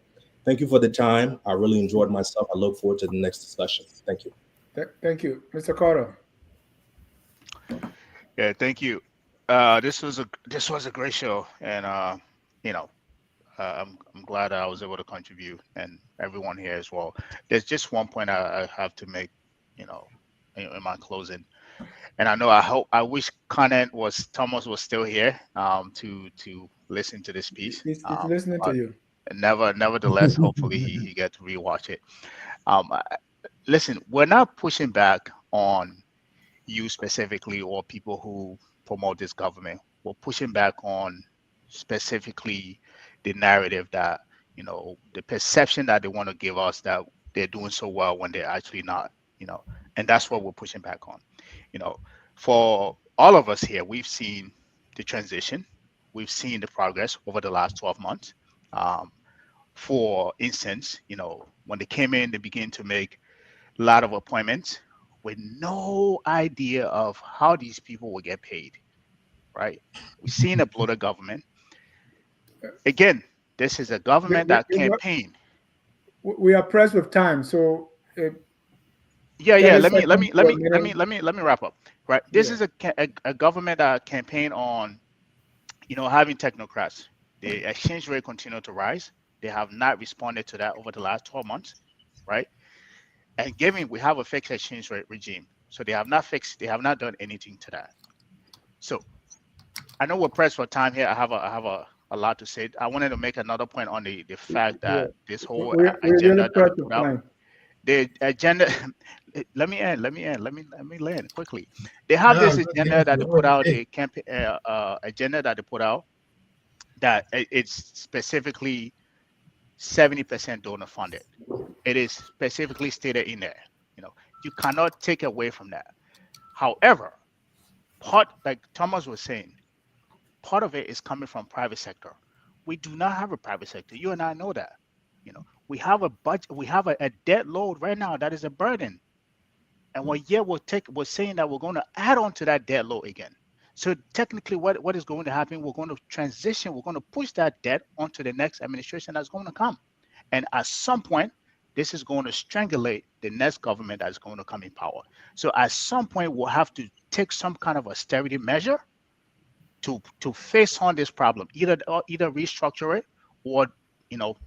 Thank you for the time. I really enjoyed myself. I look forward to the next discussion. Thank you. Thank you. Mr. Carter. Yeah, thank you. This was a great show, and I'm glad I was able to contribute, and everyone here as well. There's just one point I have to make, in my closing, and I wish Thomas was still here to listen to this piece. He's listening to you. Nevertheless, hopefully he get to rewatch it. Listen, we're not pushing back on you specifically or people who promote this government. We're pushing back on specifically the narrative that, the perception that they want to give us that they're doing so well when they're actually not, and that's what we're pushing back on. For all of us here, we've seen the transition. We've seen the progress over the last 12 months. For instance, when they came in, they began to make a lot of appointments with no idea of how these people will get paid, right? We've seen a bloated government. Again, this is a government that campaign. We are pressed with time, so yeah. Let me wrap up. Right, this is a government that campaign on, having technocrats. The exchange rate continue to rise. They have not responded to that over the last 12 months, right? And given we have a fixed exchange rate regime, so they have not done anything to that. So I know we're pressed for time here. I have a lot to say. I wanted to make another point on the fact that this whole agenda that they put out, the agenda. Let me land quickly. They have this agenda that they put out, the campaign agenda that they put out, that it's specifically 70% donor funded. It is specifically stated in there. You cannot take away from that. However, like Thomas was saying, part of it is coming from private sector. We do not have a private sector. You and I know that. We have a budget. We have a debt load right now that is a burden. And we're saying that we're going to add on to that debt load again. So technically, what is going to happen? We're going to transition. We're going to push that debt onto the next administration that's going to come, and at some point, this is going to strangulate the next government that's going to come in power. So at some point, we'll have to take some kind of austerity measure to face on this problem, either restructure it, or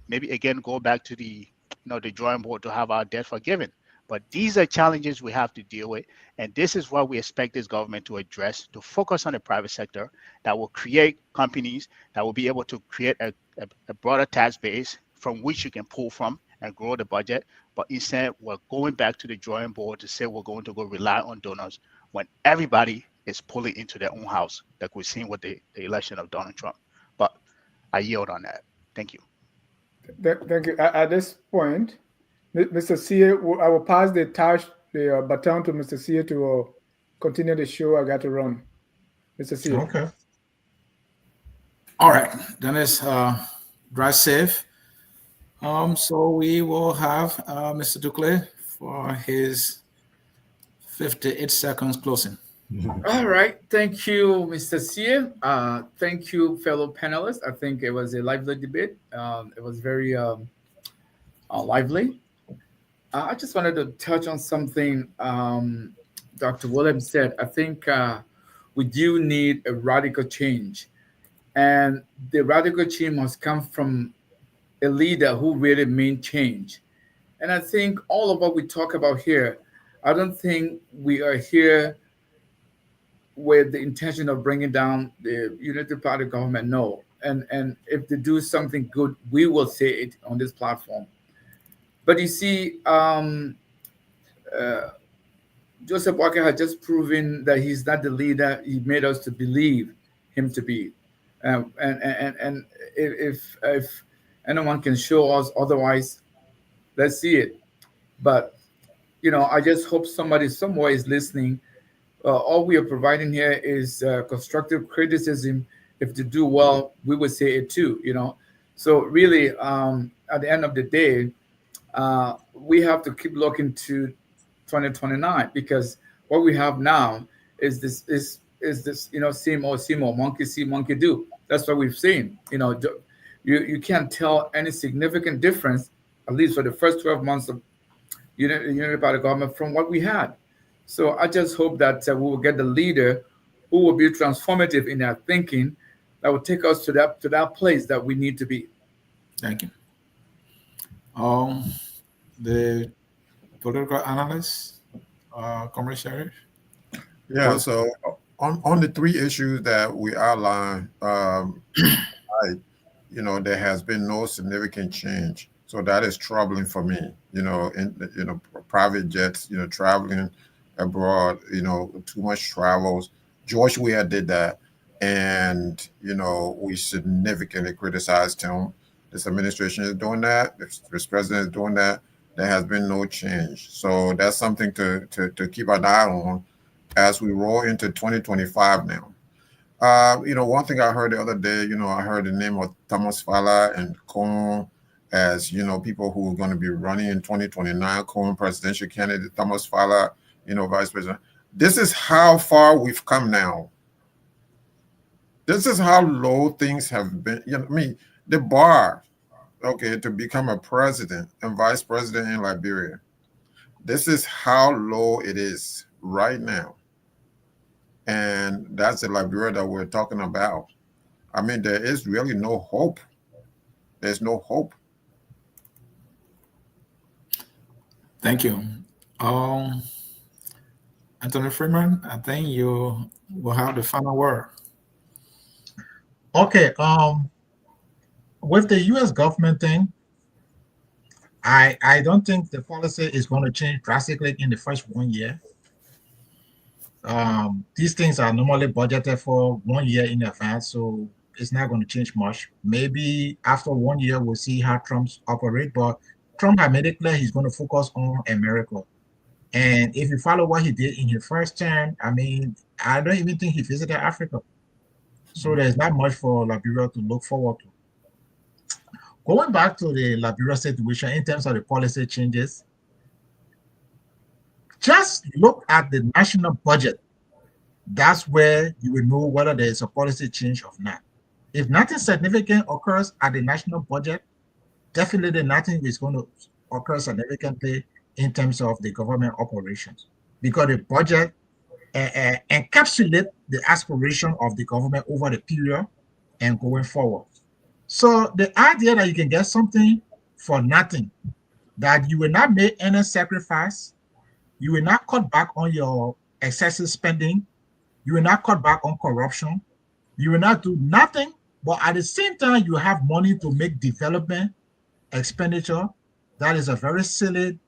maybe again go back to the the drawing board to have our debt forgiven. But these are challenges we have to deal with, and this is what we expect this government to address, to focus on the private sector that will create companies that will be able to create a broader tax base from which you can pull from and grow the budget. But instead, we're going back to the drawing board to say we're going to go rely on donors when everybody is pulling into their own house, like we've seen with the election of Donald Trump. But I yield on that. Thank you. Thank you. At this point, Mr. Sia, I will pass the baton to Mr. Sia to continue the show. I got to run. Mr. Sia. Okay. All right. Then it's drive safe. So we will have Mr. Duclé for his 58 seconds closing. All right. Thank you, Mr. Sia. Thank you, fellow panelists. I think it was a lively debate. It was very lively. I just wanted to touch on something Dr. Williams said. I think we do need a radical change. And the radical change must come from a leader who really means change. And I think all of what we talk about here, I don't think we are here with the intention of bringing down the Unity Party government. No. And if they do something good, we will say it on this platform. But you see, Joseph Boakai has just proven that he's not the leader he made us to believe him to be. And if anyone can show us otherwise, let's see it. But, I just hope somebody somewhere is listening. All we are providing here is constructive criticism. If they do well, we would say it too, So really, at the end of the day, we have to keep looking to 2029, because what we have now is this same old monkey see, monkey do. That's what we've seen. You can't tell any significant difference, at least for the first 12 months of Unity Party government, from what we had. So I just hope that we will get the leader who will be transformative in their thinking, that will take us to that place that we need to be. Thank you. The political analyst, Comrade Sheriff. Yeah, so on the three issues that we outlined, there has been no significant change. So that is troubling for me, private jets, traveling abroad, too much travels. George Weah did that. And, we significantly criticized him. This administration is doing that. This president is doing that. There has been no change. So that's something to keep an eye on as we roll into 2025 now. One thing I heard the other day, I heard the name of Thomas Fala and Cohn as, people who are going to be running in 2029, Cohn presidential candidate, Thomas Fala, vice president. This is how far we've come now. This is how low things have been. The bar, to become a president and vice president in Liberia. This is how low it is right now. And that's the Liberia that we're talking about. There is really no hope. There's no hope. Thank you. Anthony Freeman, I think you will have the final word. Okay. With the U.S. government thing, I don't think the policy is going to change drastically in the first 1 year. These things are normally budgeted for 1 year in advance, so it's not going to change much. Maybe after 1 year, we'll see how Trump's operate, but Trump has made it clear he's going to focus on America. And if you follow what he did in his first term, I don't even think he visited Africa. So there's not much for Liberia to look forward to. Going back to the Liberia situation in terms of the policy changes, just look at the national budget that's where you will know whether there is a policy change or not. If nothing significant occurs at the national budget, definitely nothing is going to occur significantly in terms of the government operations, because the budget encapsulates the aspiration of the government over the period and going forward. So the idea that you can get something for nothing, that you will not make any sacrifice, you will not cut back on your excessive spending, you will not cut back on corruption, you will not do nothing, but at the same time, you have money to make development expenditure. That is a very silly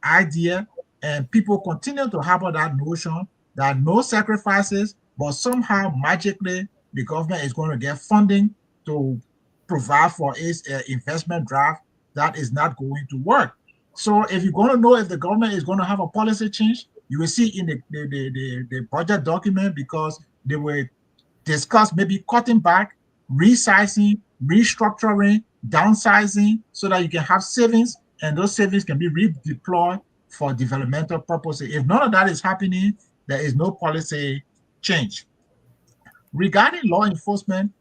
idea. And people continue to harbor that notion that no sacrifices, but somehow magically the government is going to get funding to provide for its investment drive. That is not going to work. So if you're going to know if the government is going to have a policy change, you will see in the budget document, because they will discuss maybe cutting back, resizing, restructuring, downsizing, so that you can have savings, and those savings can be redeployed for developmental purposes. If none of that is happening, there is no policy change. Regarding law enforcement,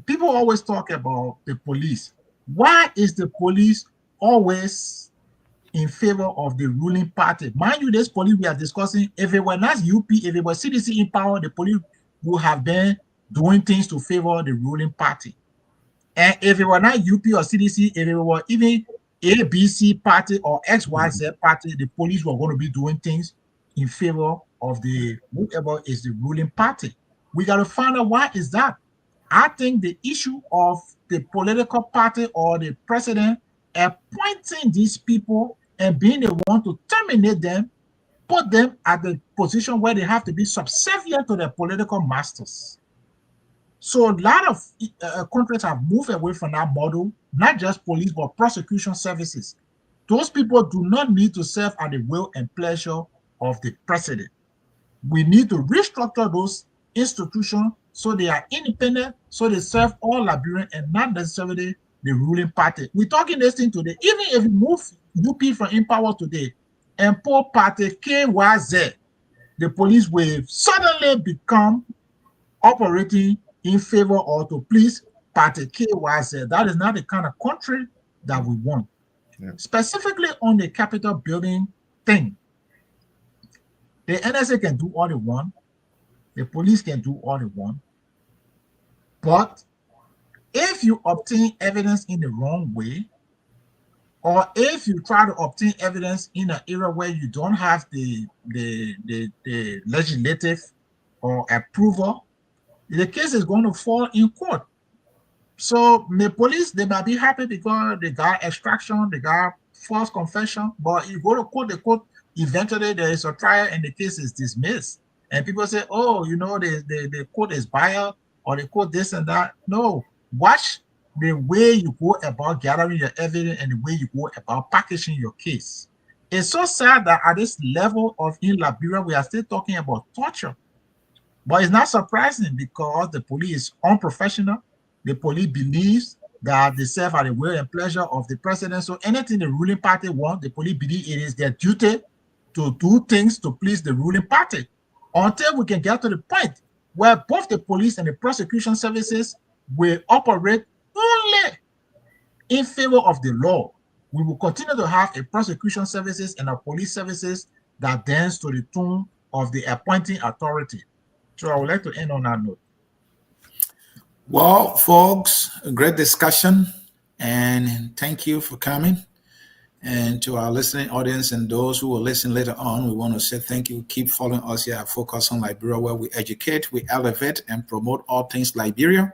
people always talk about the police. Why is the police always in favor of the ruling party? Mind you, this police we are discussing, if it were not UP, if it was CDC in power, the police would have been doing things to favor the ruling party. And if it were not UP or CDC, if it were even ABC party or XYZ party, the police were going to be doing things in favor of the whoever is the ruling party. We got to find out why is that. I think the issue of the political party or the president appointing these people and being the one to terminate them, put them at the position where they have to be subservient to their political masters. So a lot of countries have moved away from that model, not just police, but prosecution services. Those people do not need to serve at the will and pleasure of the president. We need to restructure those institutions so they are independent, so they serve all Liberians and not necessarily the ruling party. We're talking this thing today. Even if we move UP from in power today and pull party KYZ, the police will suddenly become operating in favor or to please party KYZ. That is not the kind of country that we want. Yeah. Specifically on the Capitol building thing, the NSA can do all they want, the police can do all they want, but if you obtain evidence in the wrong way, or if you try to obtain evidence in an area where you don't have the legislative or approval, the case is going to fall in court. So the police, they might be happy because they got extraction, they got false confession, but you go to court, the court, eventually there is a trial and the case is dismissed. And people say, oh, you know, the court is biased, or the court this and that. No, watch the way you go about gathering your evidence and the way you go about packaging your case. It's so sad that at this level of in Liberia, we are still talking about torture. But it's not surprising because the police is unprofessional. The police believes that they serve at the will and pleasure of the president. So anything the ruling party wants, the police believe it is their duty to do things to please the ruling party. Until we can get to the point where both the police and the prosecution services will operate only in favor of the law, we will continue to have a prosecution services and a police services that dance to the tune of the appointing authority. So I would like to end on that note. Well, folks, a great discussion, and thank you for coming. And to our listening audience and those who will listen later on, we want to say thank you. Keep following us here at Focus on Liberia, where we educate, we elevate, and promote all things Liberia.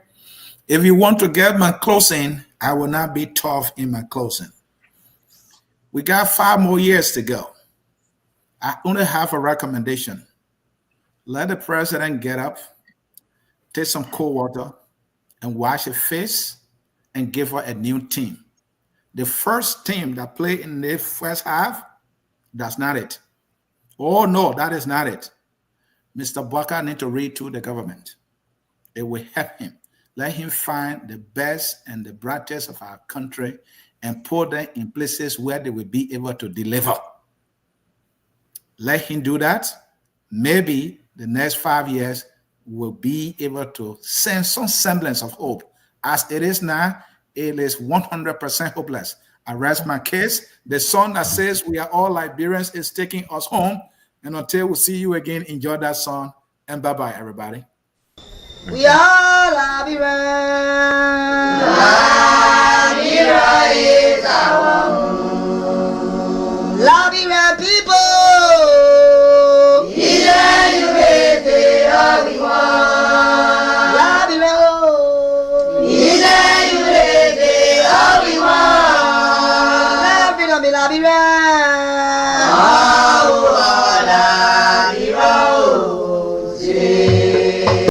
If you want to get my closing, I will not be tough in my closing. We got 5 more years to go. I only have a recommendation. Let the president get up, take some cold water, and wash her face, and give her a new team. The first team that played in the first half, that's not it. Oh, no, that is not it. Mr. Boakai needs to read to the government. It will help him. Let him find the best and the brightest of our country and put them in places where they will be able to deliver. Let him do that. Maybe the next 5 years will be able to send some semblance of hope. As it is now, it is 100% hopeless. I rest my case. The song that says we are all Liberians is taking us home. And until we see you again, enjoy that song. And bye-bye, everybody. We are Liberians. Liberia is our home. Liberian people. Liberia.